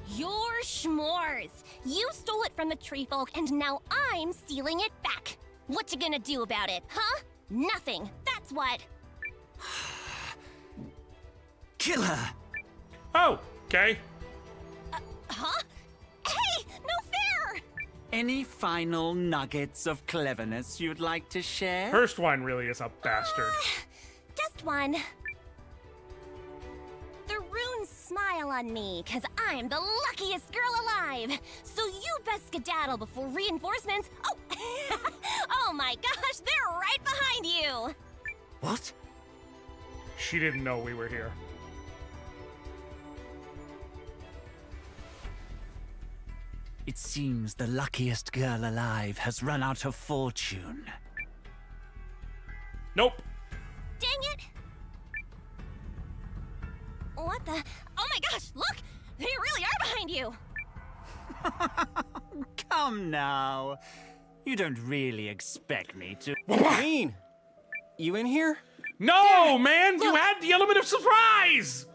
Your schmores. You stole it from the tree folk, and now I'm stealing it back. What you gonna do about it, huh? Nothing. That's what. Kill her! Oh, okay. Huh? Hey, no fair! Any final nuggets of cleverness you'd like to share? Hurstwine really is a bastard. Just one. The runes smile on me, cause I'm the luckiest girl alive. So you best skedaddle before reinforcements. Oh, oh my gosh, they're right behind you. What? She didn't know we were here. It seems the luckiest girl alive has run out of fortune. Nope. Dang it! What the? Oh my gosh, look! They really are behind you! Come now. You don't really expect me to... Queen! You in here? No, man! You had the element of surprise!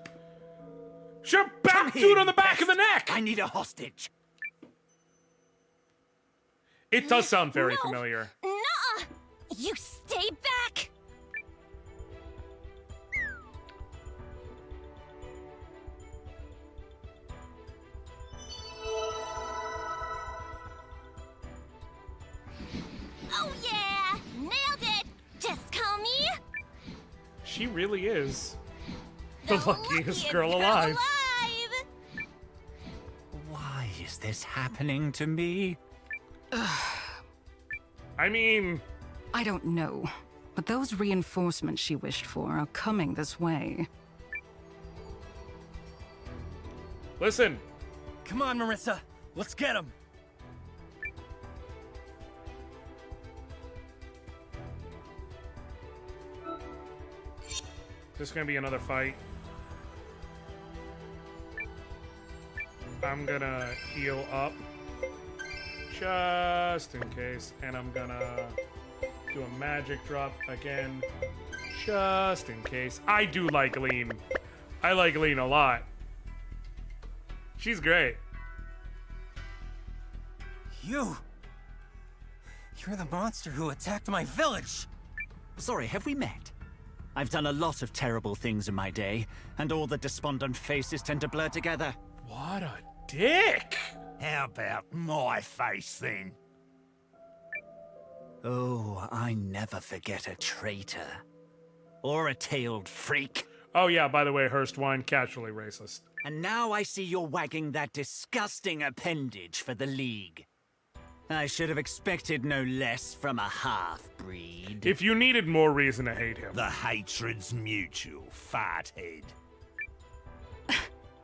Should've backed dude on the back of the neck! I need a hostage. It does sound very familiar. Nuh-uh! You stay back! Oh yeah! Nailed it! Just call me... She really is the luckiest girl alive. Why is this happening to me? I mean... I don't know, but those reinforcements she wished for are coming this way. Listen. Come on, Marissa. Let's get them. This is gonna be another fight. I'm gonna heal up just in case, and I'm gonna do a magic drop again just in case. I do like Lean. I like Lean a lot. She's great. You're the monster who attacked my village! Sorry, have we met? I've done a lot of terrible things in my day, and all the despondent faces tend to blur together. What a dick! How about my face, then? Oh, I never forget a traitor. Or a tailed freak. Oh yeah, by the way, Hurstwine, casually racist. And now I see you're wagging that disgusting appendage for the League. I should have expected no less from a half-breed. If you needed more reason to hate him. The hatred's mutual, fathead.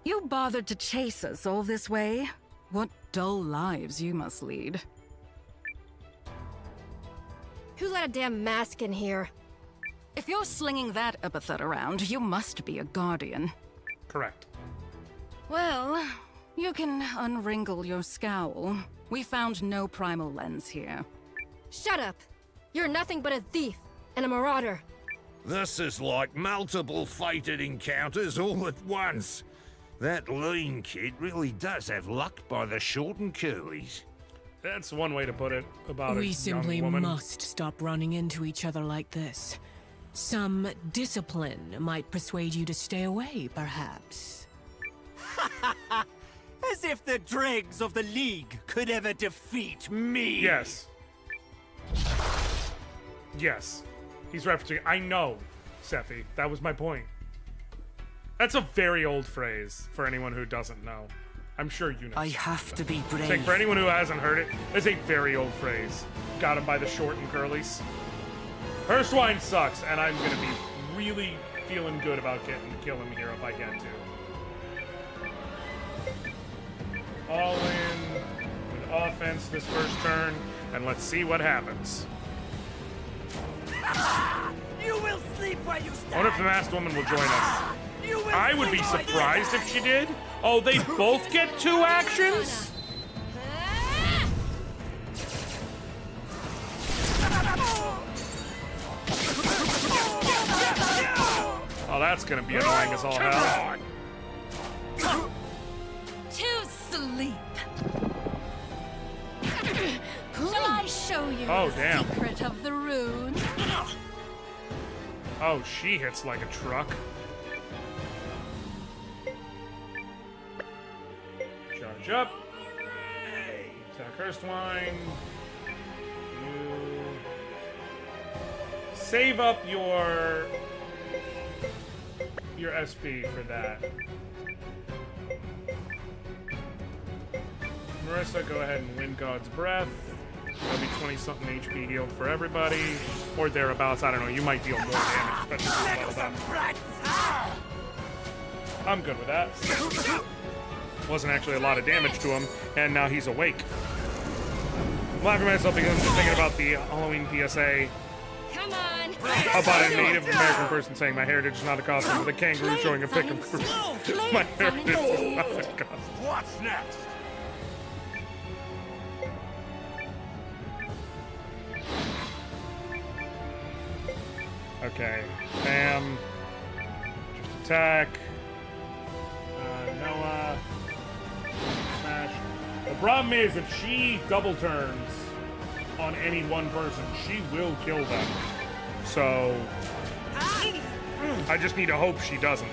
You bothered to chase us all this way? What dull lives you must lead. Who let a damn mask in here? If you're slinging that epithet around, you must be a guardian. Correct. Well, you can unwrinkle your scowl. We found no primal lens here. Shut up! You're nothing but a thief and a marauder. This is like multiple fated encounters all at once. That lean kid really does have luck by the short and curlies. That's one way to put it about a We young simply woman. must stop running into each other like this. Some discipline might persuade you to stay away, perhaps. As if the dregs of the League could ever defeat me! Yes. Yes. He's referencing... I know, Sephi. That was my point. That's a very old phrase for anyone who doesn't know. I'm sure you know. I have to be brave. It's like, for anyone who hasn't heard it, it's a very old phrase. Got him by the short and curlies. Hurstwine sucks, and I'm gonna be really feeling good about getting to kill him here if I get to. All in with offense this first turn, and let's see what happens. You will sleep where you stand. I wonder if the masked woman will join us. I would be surprised if she did. Oh, they both get 2 actions? Oh, that's gonna be annoying as all hell. To sleep. Shall I show you Oh, the damn. secret of the rune? Oh, she hits like a truck. Charge up. Attack Erstwine. You save up your SP for that. Marissa, go ahead and win God's Breath. That'll be 20-something HP healed for everybody. Or thereabouts, I don't know. You might deal more damage, especially with level up. I'm good with that. Wasn't actually a lot of damage to him, and now he's awake. I'm laughing at myself because I'm just thinking about the Halloween PSA Come on. about a Native American person saying my heritage is not a costume, with a kangaroo showing a pic of my heritage is not a costume. What's next? Okay, bam. Just attack. Noah. Smash. The problem is, if she double turns on any one person, she will kill them. So, I just need to hope she doesn't.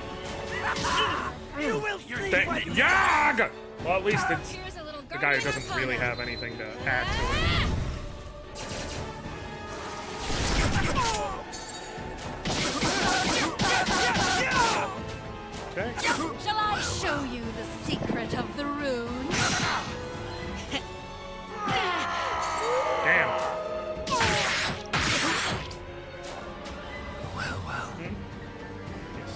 Yag! Well, at least it's the guy who doesn't really have anything to add to it. Okay. Shall I show you the secret of the rune? Damn. Well. Yes.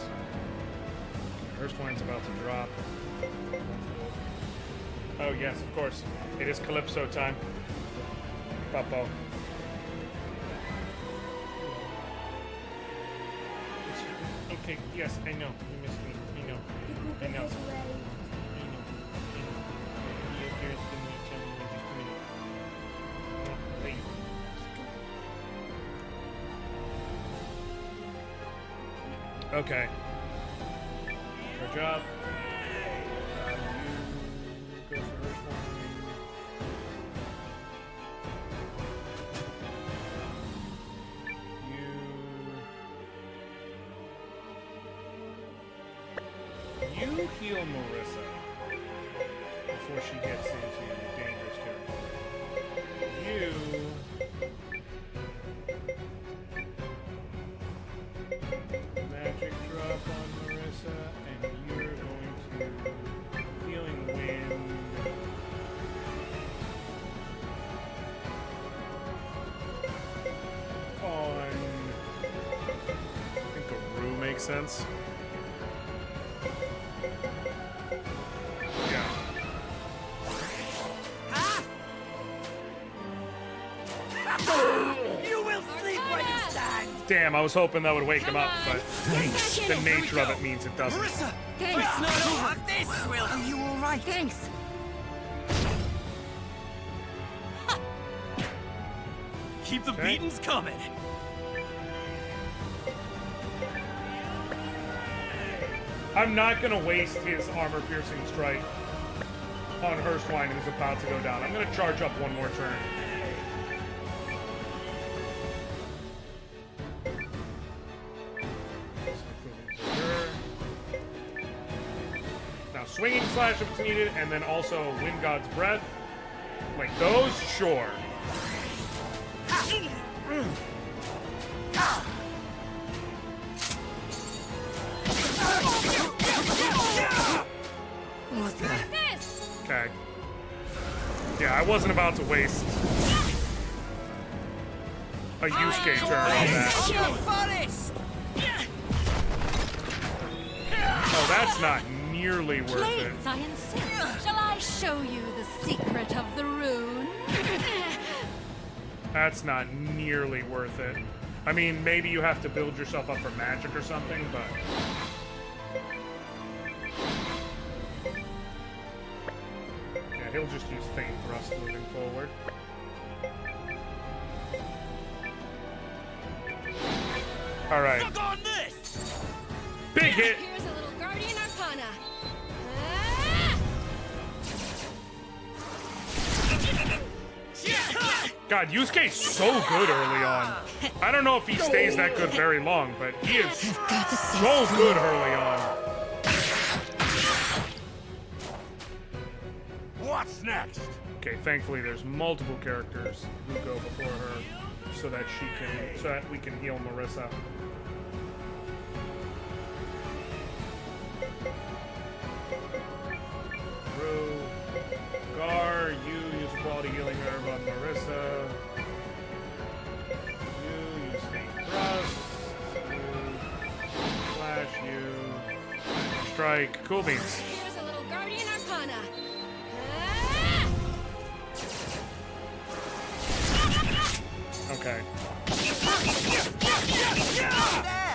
Erstwine's about to drop. Oh, yes, of course. It is Calypso time. Puppo. Okay, yes, I know. You missed me. I know. I know. Okay. Good job. You go for first one. You heal Marissa before she gets into dangerous territory. You magic drop on Marissa, and you're going to healing wind. On, I think a Rue makes sense. Yeah. You will sleep where you stand. Damn, I was hoping that would wake him up, but the nature of it means it doesn't. Marissa, Thanks. it's not over. This will. Are you all right? Thanks. Keep the Okay. beatings coming. I'm not gonna waste his armor-piercing strike on Erstwine, who's about to go down. I'm gonna charge up one more turn. Now, swinging slash if it's needed, and then also Wind God's Breath. Like those, sure. What the? Okay. Yeah, I wasn't about to waste a Yusuke turn on that. Oh, that's not nearly worth it. Please, I insist. Shall I show you the secret of the rune? That's not nearly worth it. I mean, maybe you have to build yourself up for magic or something, but... Yeah, he'll just use Feint Thrust moving forward. Alright. Big hit! Here's a little Guardian Arcana. God, Yusuke's so good early on. I don't know if he stays that good very long, but he is so good early on. What's next? Okay, thankfully there's multiple characters who go before her so that we can heal Marissa. Rue, Gar, you use a quality healing herb on Marissa. You use Feint Thrust. You slash you. Strike. Cool beans. Here's a little Guardian Arcana. Okay.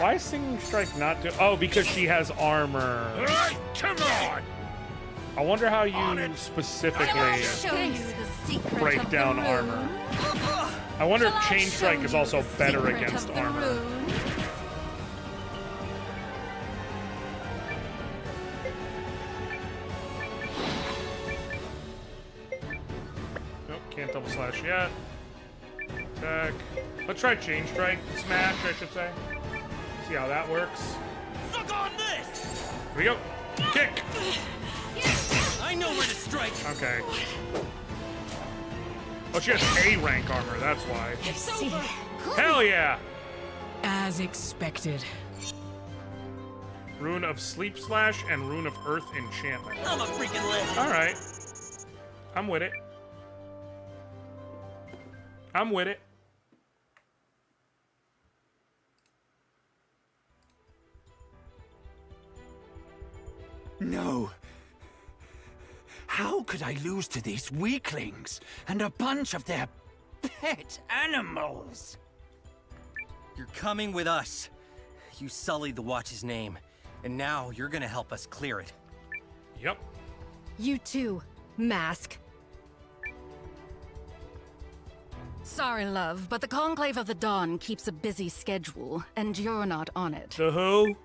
Why is Singing Strike not do? Oh, because she has armor. Come on! I wonder how you specifically break down armor. I wonder if Chain Strike is also better against armor. Nope, can't double slash yet. Attack. Let's try Chain Strike. Smash, I should say. See how that works. Suck on this! Here we go. Kick! I know where to strike. Okay. Oh, she has A rank armor, that's why. Hell yeah! As expected. Rune of Sleep Slash and Rune of Earth Enchantment. I'm a freaking legend. Alright. I'm with it. I'm with it. No. How could I lose to these weaklings and a bunch of their pet animals? You're coming with us. You sullied the Watch's name, and now you're gonna help us clear it. Yep. You too, Mask. Sorry, love, but the Conclave of the Dawn keeps a busy schedule, and you're not on it. The who?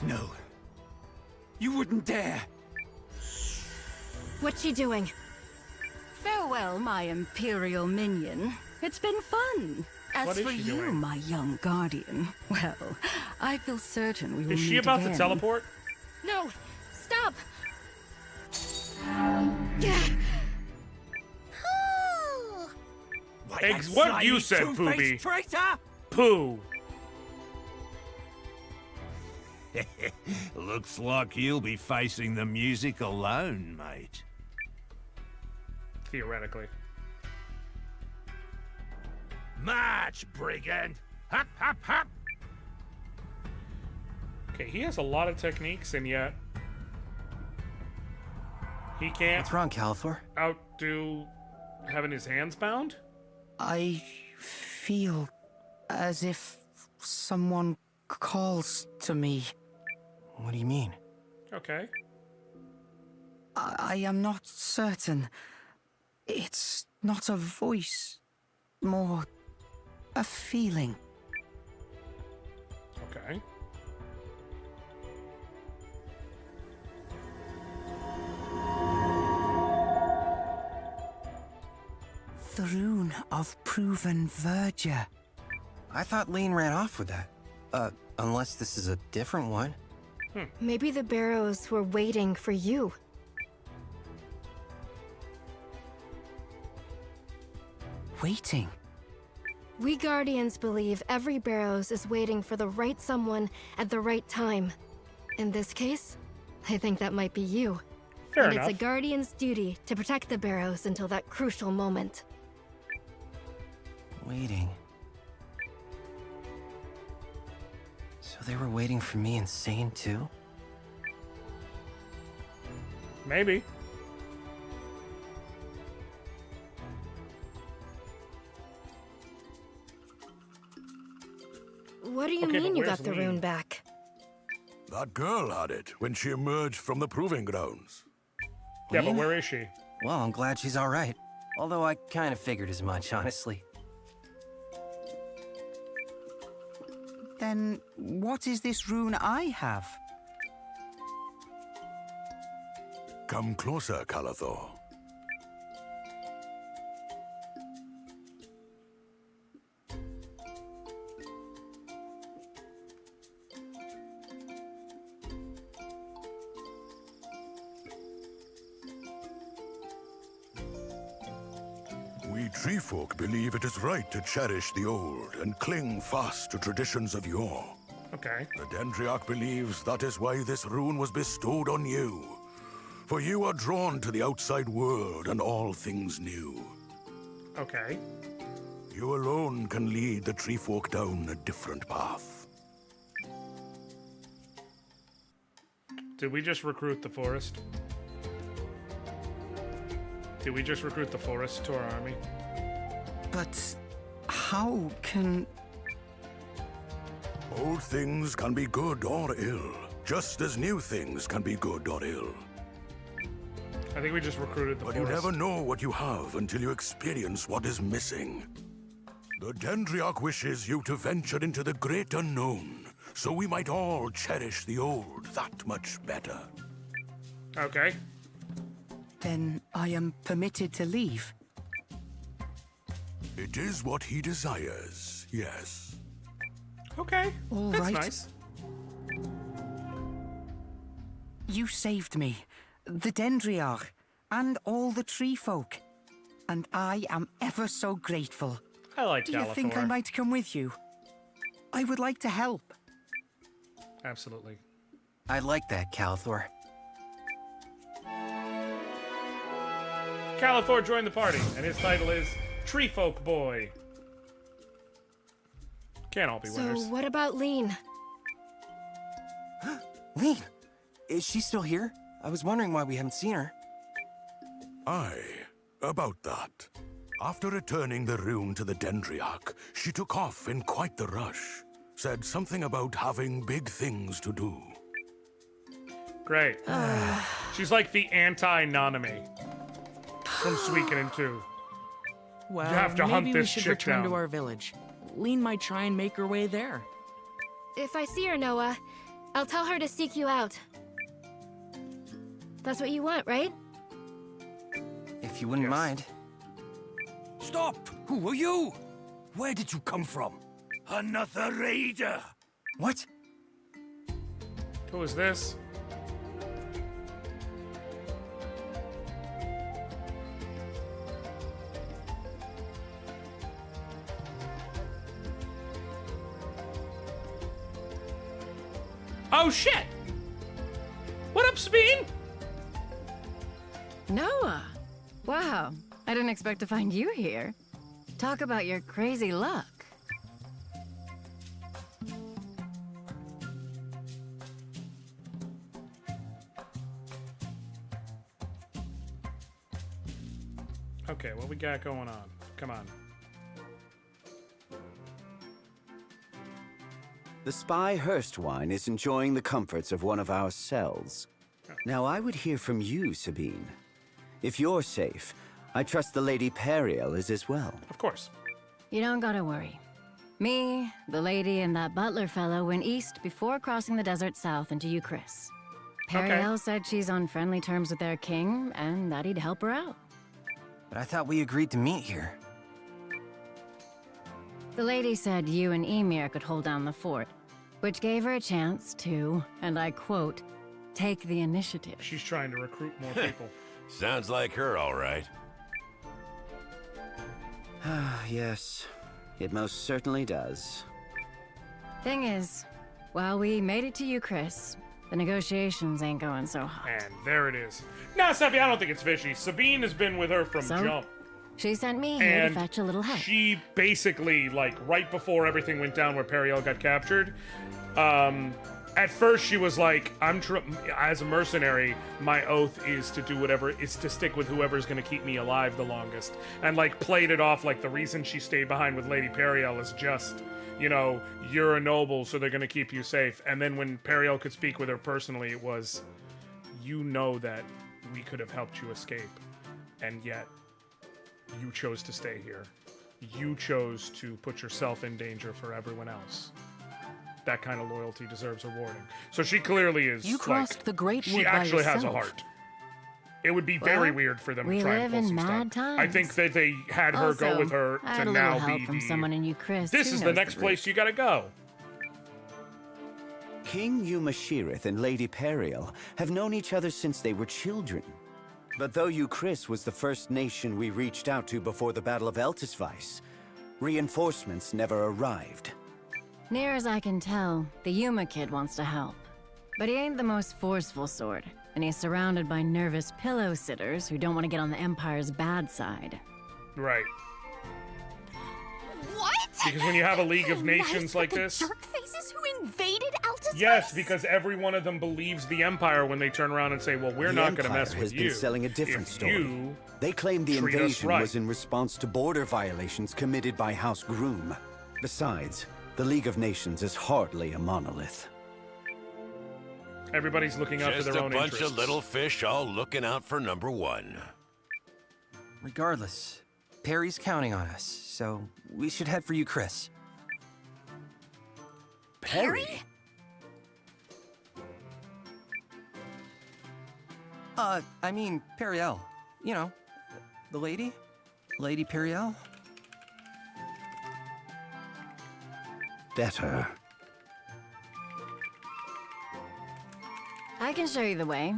No. You wouldn't dare. What's she doing? Farewell, my Imperial minion. It's been fun. What As is for she you, doing? my young guardian, well, I feel certain we will Is she meet about again. to teleport? No! Stop! What you said, Poopy. Pooh. Looks like you'll be facing the music alone, mate. Theoretically. March, brigand! Hop, hop, hop! Okay, he has a lot of techniques, and yet he can't. What's wrong, Califor? Outdo having his hands bound? I feel as if someone calls to me. What do you mean? Okay. I am not certain. It's not a voice, more a feeling. Okay. The rune of proven verdure. I thought Lean ran off with that. Unless this is a different one. Maybe the Barrows were waiting for you. Waiting? We Guardians believe every Barrows is waiting for the right someone at the right time. In this case, I think that might be you. Fair and enough. It's a Guardian's duty to protect the Barrows until that crucial moment. Waiting. So they were waiting for me insane too? Maybe. What do you Okay, mean but you where's got the Lean? rune back? That girl had it when she emerged from the proving grounds. Yeah, but Lean? where is she? Well, I'm glad she's all right. Although I kind of figured as much, honestly. Then what is this rune I have? Come closer, Calathor. We tree folk believe it is right to cherish the old and cling fast to traditions of yore. Okay. The Dendriarch believes that is why this rune was bestowed on you. For you are drawn to the outside world and all things new. Okay. You alone can lead the tree folk down a different path. Did we just recruit the forest? Did we just recruit the forest to our army? But how can... Old things can be good or ill, just as new things can be good or ill. I think we just recruited the But forest. you never know what you have until you experience what is missing. The Dendriarch wishes you to venture into the great unknown, so we might all cherish the old that much better. Okay. Then I am permitted to leave? It is what he desires, yes. Okay, All that's right. nice. You saved me, the Dendriarch, and all the tree folk. And I am ever so grateful. I like Do you think I Calathor. might come with you? I would like to help. Absolutely. I like that, Calathor. Calathor joined the party, and his title is Tree Folk Boy. Can't all be So winners. what about Lean? Lean! Is she still here? I was wondering why we haven't seen her. Aye, about that. After returning the rune to the Dendriarch, she took off in quite the rush. Said something about having big things to do. Great. She's like the anti-Nanami from Suikoden 2. Well, You have to maybe hunt we this should chick return down. to our village. Lean might try and make her way there. If I see her, Noah, I'll tell her to seek you out. That's what you want, right? If you wouldn't mind. Stop! Who are you? Where did you come from? Another raider! What? Who is this? Oh shit! What up, Sabine? Noah! Wow, I didn't expect to find you here. Talk about your crazy luck. Okay, what we got going on? Come on. The spy Hurstwine is enjoying the comforts of one of our cells. Now, I would hear from you, Sabine. If you're safe, I trust the Lady Periel is as well. Of course. You don't gotta worry. Me, the lady, and that butler fellow went east before crossing the desert south into Euchris. Periel said she's on friendly terms with their king, and that he'd help her out. But I thought we agreed to meet here. The lady said you and Emir could hold down the fort, which gave her a chance to, and I quote, take the initiative. She's trying to recruit more people. Sounds like her, all right. Ah, yes. It most certainly does. Thing is, while we made it to Euchris, the negotiations ain't going so hot. And there it is. Nah, Steffi, I don't think it's fishy. Sabine has been with her from So, jump. She sent me here And to fetch a little help. she basically, like, right before everything went down where Periel got captured, At first, she was like, as a mercenary, my oath is to do whatever, is to stick with whoever's going to keep me alive the longest. And, like, played it off like the reason she stayed behind with Lady Periel is just, you know, you're a noble, so they're going to keep you safe. And then when Periel could speak with her personally, it was, you know that we could have helped you escape. And yet, you chose to stay here. You chose to put yourself in danger for everyone else. That kind of loyalty deserves rewarding. So she clearly is. You crossed the Great Wood She by actually has a yourself. heart. It would be very weird for them to we try and live pull in some mad stuff. times. I think that they had her go Also, with her I had to a now little help be from the. someone in Chris. This who is the knows next route. place you gotta go. King Yumashirith and Lady Periel have known each other since they were children. But though Chris was the first nation we reached out to before the Battle of Eltisvice, reinforcements never arrived. Near as I can tell, the Yuma kid wants to help. But he ain't the most forceful sort, and he's surrounded by nervous pillow sitters who don't want to get on the Empire's bad side. Right. What? Because when you have a League of Nations like this. Jerk faces who invaded Altus? Yes, because every one of them believes the Empire when they turn around and say, well, we're not going to mess with has you. been selling a different if story. You They claim the treat us invasion right. was in response to border violations committed by House Groom. Besides, the League of Nations is hardly a monolith. Everybody's looking out for Just their a own bunch interests. of little fish all looking out for number one. Regardless, Perry's counting on us, so we should head for you, Chris. Perry? I mean, Periel. You know, the lady? Lady Periel? Better. I can show you the way.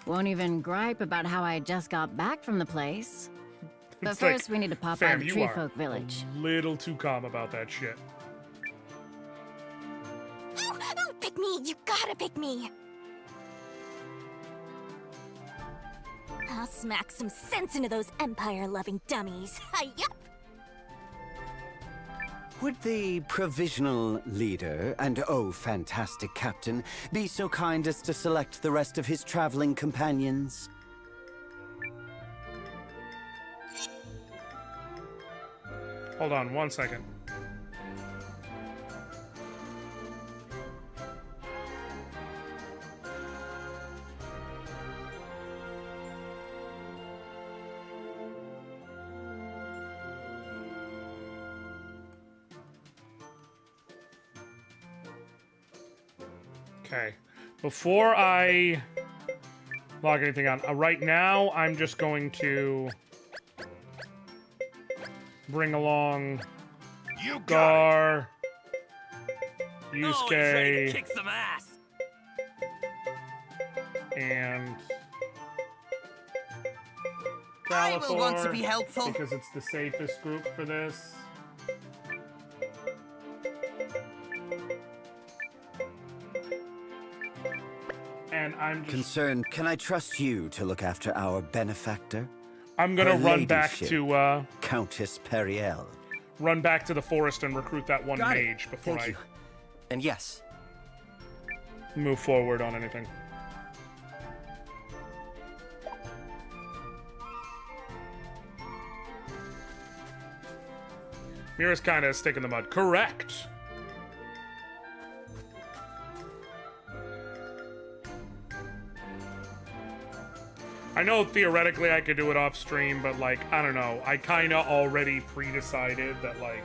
Won't even gripe about how I just got back from the place. But It's like, first, we need to pop fam, out of you Tree are Folk Village. a little too calm about that shit. Ooh, pick me! You gotta pick me! I'll smack some sense into those Empire-loving dummies. Yup! Would the provisional leader and fantastic captain be so kind as to select the rest of his traveling companions? Hold on 1 second. Okay. Before I log anything on, right now I'm just going to bring along Gar, Yusuke, kick some ass. and I will want to be Galathor, helpful. because it's the safest group for this. And I'm just Concerned, can I trust you to look after our benefactor? I'm gonna Her run back ladyship, to Countess Periel. run back to the forest and recruit that one Got it. mage before Thank I you. And yes, move forward on anything. Mira's kind of a stick in the mud. Correct. I know theoretically I could do it off stream, but like, I don't know. I kind of already pre-decided that like...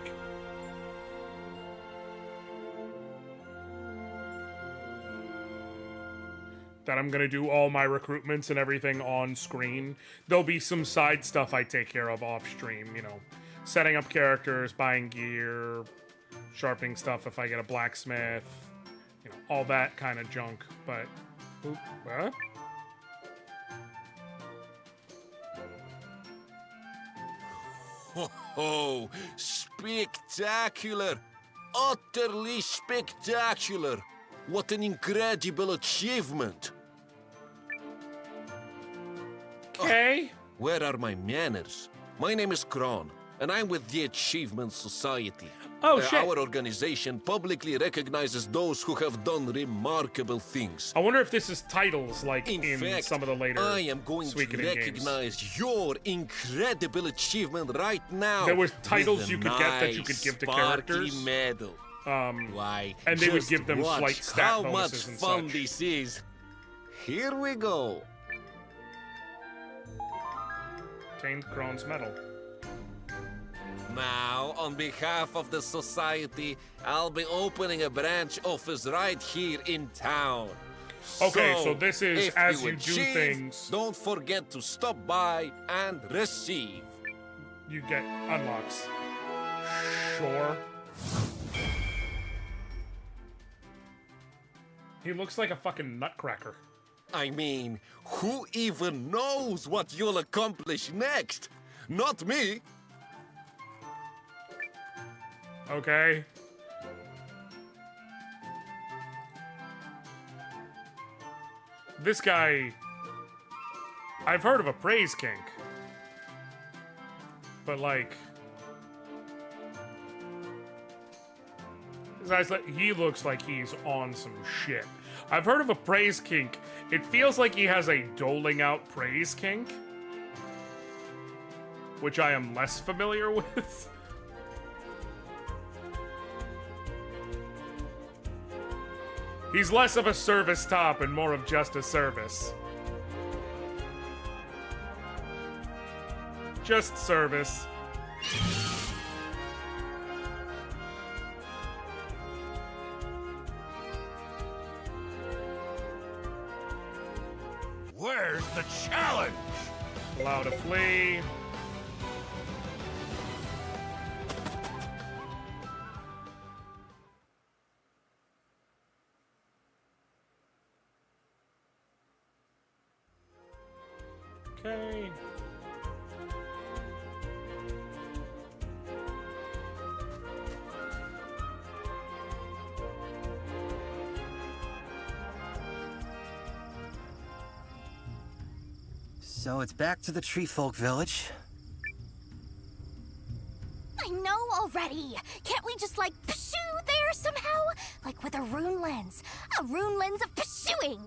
that I'm gonna do all my recruitments and everything on screen. There'll be some side stuff I take care of off stream, you know. Setting up characters, buying gear, sharpening stuff if I get a blacksmith, you know, all that kind of junk, but... Oop, what? Ho ho! Spectacular! Utterly spectacular! What an incredible achievement! Okay. Where are my manners? My name is Kron, and I'm with the Achievement Society. Oh, shit. Our organization publicly recognizes those who have done remarkable things. I wonder if this is titles like in fact, some of the later I am going to Suikoden games. recognize your incredible achievement right now. There were titles with you a could get that you could nice give to sparkly characters. medal. Why? And they would just give them watch slight stat how much bonuses and fun such. this is. Here we go. Obtained Krone's medal. Now, on behalf of the society, I'll be opening a branch office right here in town. Okay, so this is if as you you do achieve, things. Don't forget to stop by and receive. You get unlocks. Sure. He looks like a fucking nutcracker. I mean, who even knows what you'll accomplish next? Not me. Okay. This guy... I've heard of a praise kink. But like... This guy's like, he looks like he's on some shit. I've heard of a praise kink. It feels like he has a doling out praise kink. Which I am less familiar with. He's less of a service top and more of just a service. Just service. Where's the challenge? Allow to flee. Okay. So it's back to the Tree Folk Village. I know already. Can't we just, like, pursue there somehow? Like with a rune lens. A rune lens of pursuing.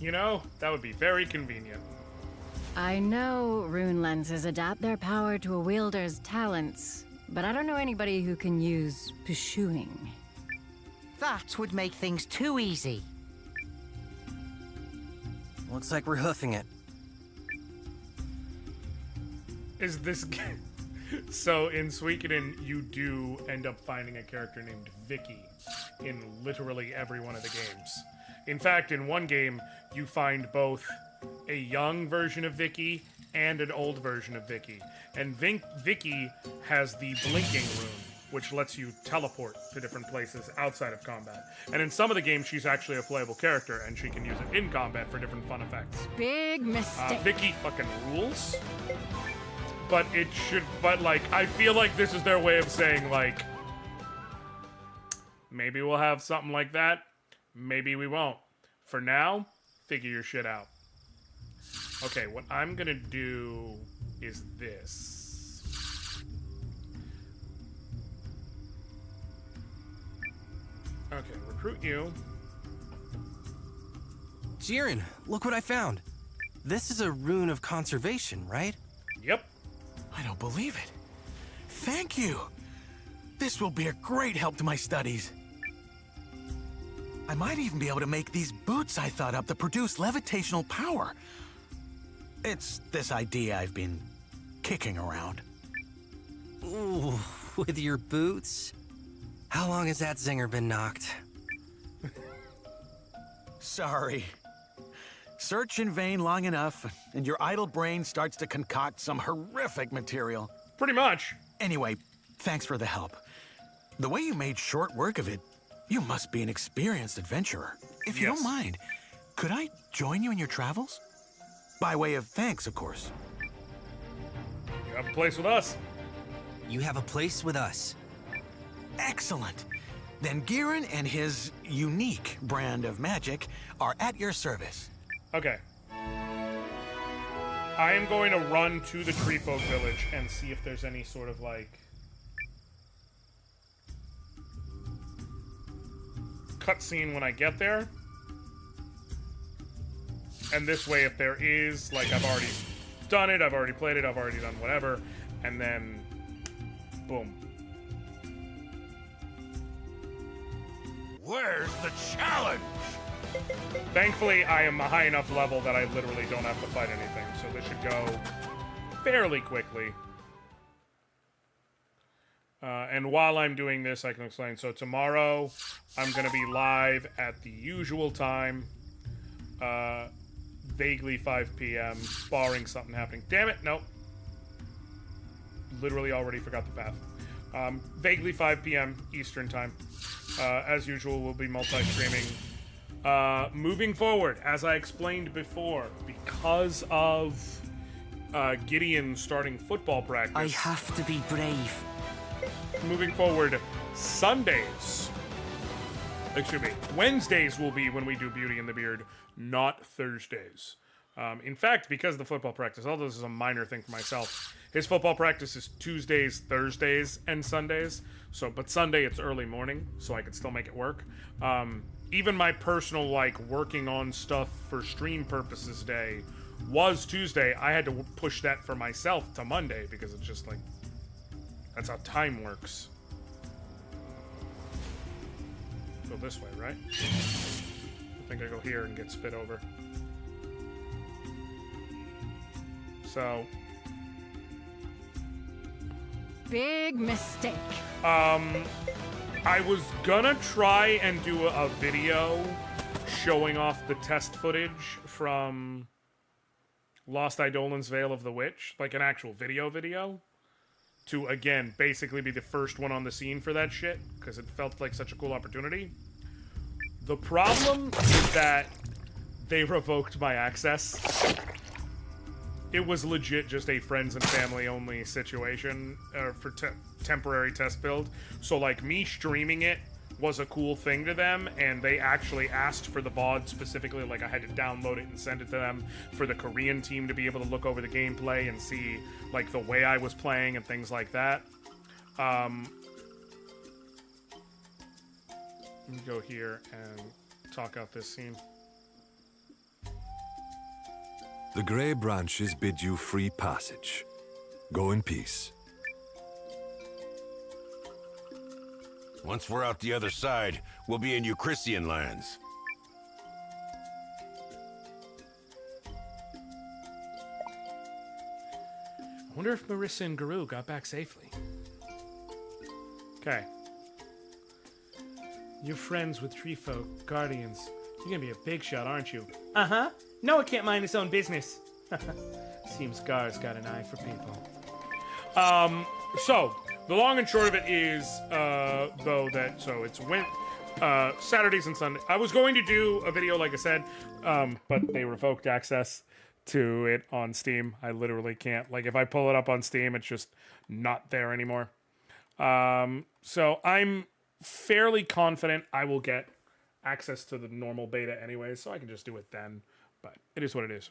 You know, that would be very convenient. I know rune lenses adapt their power to a wielder's talents, but I don't know anybody who can use pursuing. That would make things too easy. Looks like we're hoofing it. Is this... So in Suikoden, you do end up finding a character named Vicky in literally every one of the games. In fact, in one game, you find both a young version of Vicky and an old version of Vicky. And Vicky has the blinking rune, which lets you teleport to different places outside of combat. And in some of the games, she's actually a playable character, and she can use it in combat for different fun effects. Big mistake. Vicky fucking rules. But it should, but like, I feel like this is their way of saying, like, maybe we'll have something like that. Maybe we won't. For now, figure your shit out. Okay, what I'm gonna do is this. Okay, recruit you. Jiren, look what I found. This is a rune of conservation, right? Yep. I don't believe it. Thank you. This will be a great help to my studies. I might even be able to make these boots I thought up that produce levitational power. It's this idea I've been kicking around. Ooh, with your boots? How long has that zinger been knocked? Sorry. Search in vain long enough, and your idle brain starts to concoct some horrific material. Pretty much. Anyway, thanks for the help. The way you made short work of it, you must be an experienced adventurer. If you don't mind, could I join you in your travels? By way of thanks, of course. You have a place with us. You have a place with us. Excellent. Then Giran and his unique brand of magic are at your service. Okay. I am going to run to the Treefolk Village and see if there's any sort of, like, cutscene when I get there. And this way, if there is, like, I've already done it, I've already played it, I've already done whatever, and then, boom. Where's the challenge? Thankfully, I am a high enough level that I literally don't have to fight anything, so this should go fairly quickly. And while I'm doing this, I can explain. So tomorrow, I'm going to be live at the usual time, vaguely 5 p.m., barring something happening. Damn it, nope. Literally already forgot the path. Vaguely 5 p.m. Eastern time. As usual, we'll be multi-streaming. Moving forward, as I explained before, because of Gideon starting football practice... I have to be brave. Moving forward, Wednesdays will be when we do Beauty and the Beard, not Thursdays. In fact, because of the football practice, although this is a minor thing for myself, his football practice is Tuesdays, Thursdays, and Sundays. But Sunday it's early morning, so I could still make it work. Even my personal, like, working on stuff for stream purposes day was Tuesday. I had to push that for myself to Monday because it's just, like, that's how time works. Go this way, right? I think I go here and get spit over. So... Big mistake. I was gonna try and do a video showing off the test footage from Lost Eidolon's Veil of the Witch, like an actual video, to, again, basically be the first one on the scene for that shit, because it felt like such a cool opportunity. The problem is that they revoked my access. It was legit just a friends and family only situation for temporary test build. So, like, me streaming it was a cool thing to them, and they actually asked for the VOD specifically. Like, I had to download it and send it to them for the Korean team to be able to look over the gameplay and see, like, the way I was playing and things like that. Let me go here and talk out this scene. The grey branches bid you free passage. Go in peace. Once we're out the other side, we'll be in Euchrysian lands. I wonder if Marissa and Guru got back safely. Okay. You're friends with Treefolk, Guardians. You're gonna be a big shot, aren't you? Uh-huh. Noah can't mind his own business. Seems Gar's got an eye for people. So, the long and short of it is, though, that, so it's Saturdays and Sundays. I was going to do a video, like I said, but they revoked access to it on Steam. I literally can't. Like, if I pull it up on Steam, it's just not there anymore. So I'm fairly confident I will get access to the normal beta anyway, so I can just do it then. But it is what it is.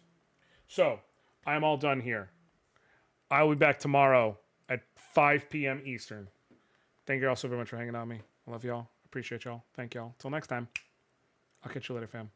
So, I'm all done here. I will be back tomorrow at 5 p.m. Eastern. Thank you all so very much for hanging out with me. I love y'all. Appreciate y'all. Thank y'all. Till next time. I'll catch you later, fam.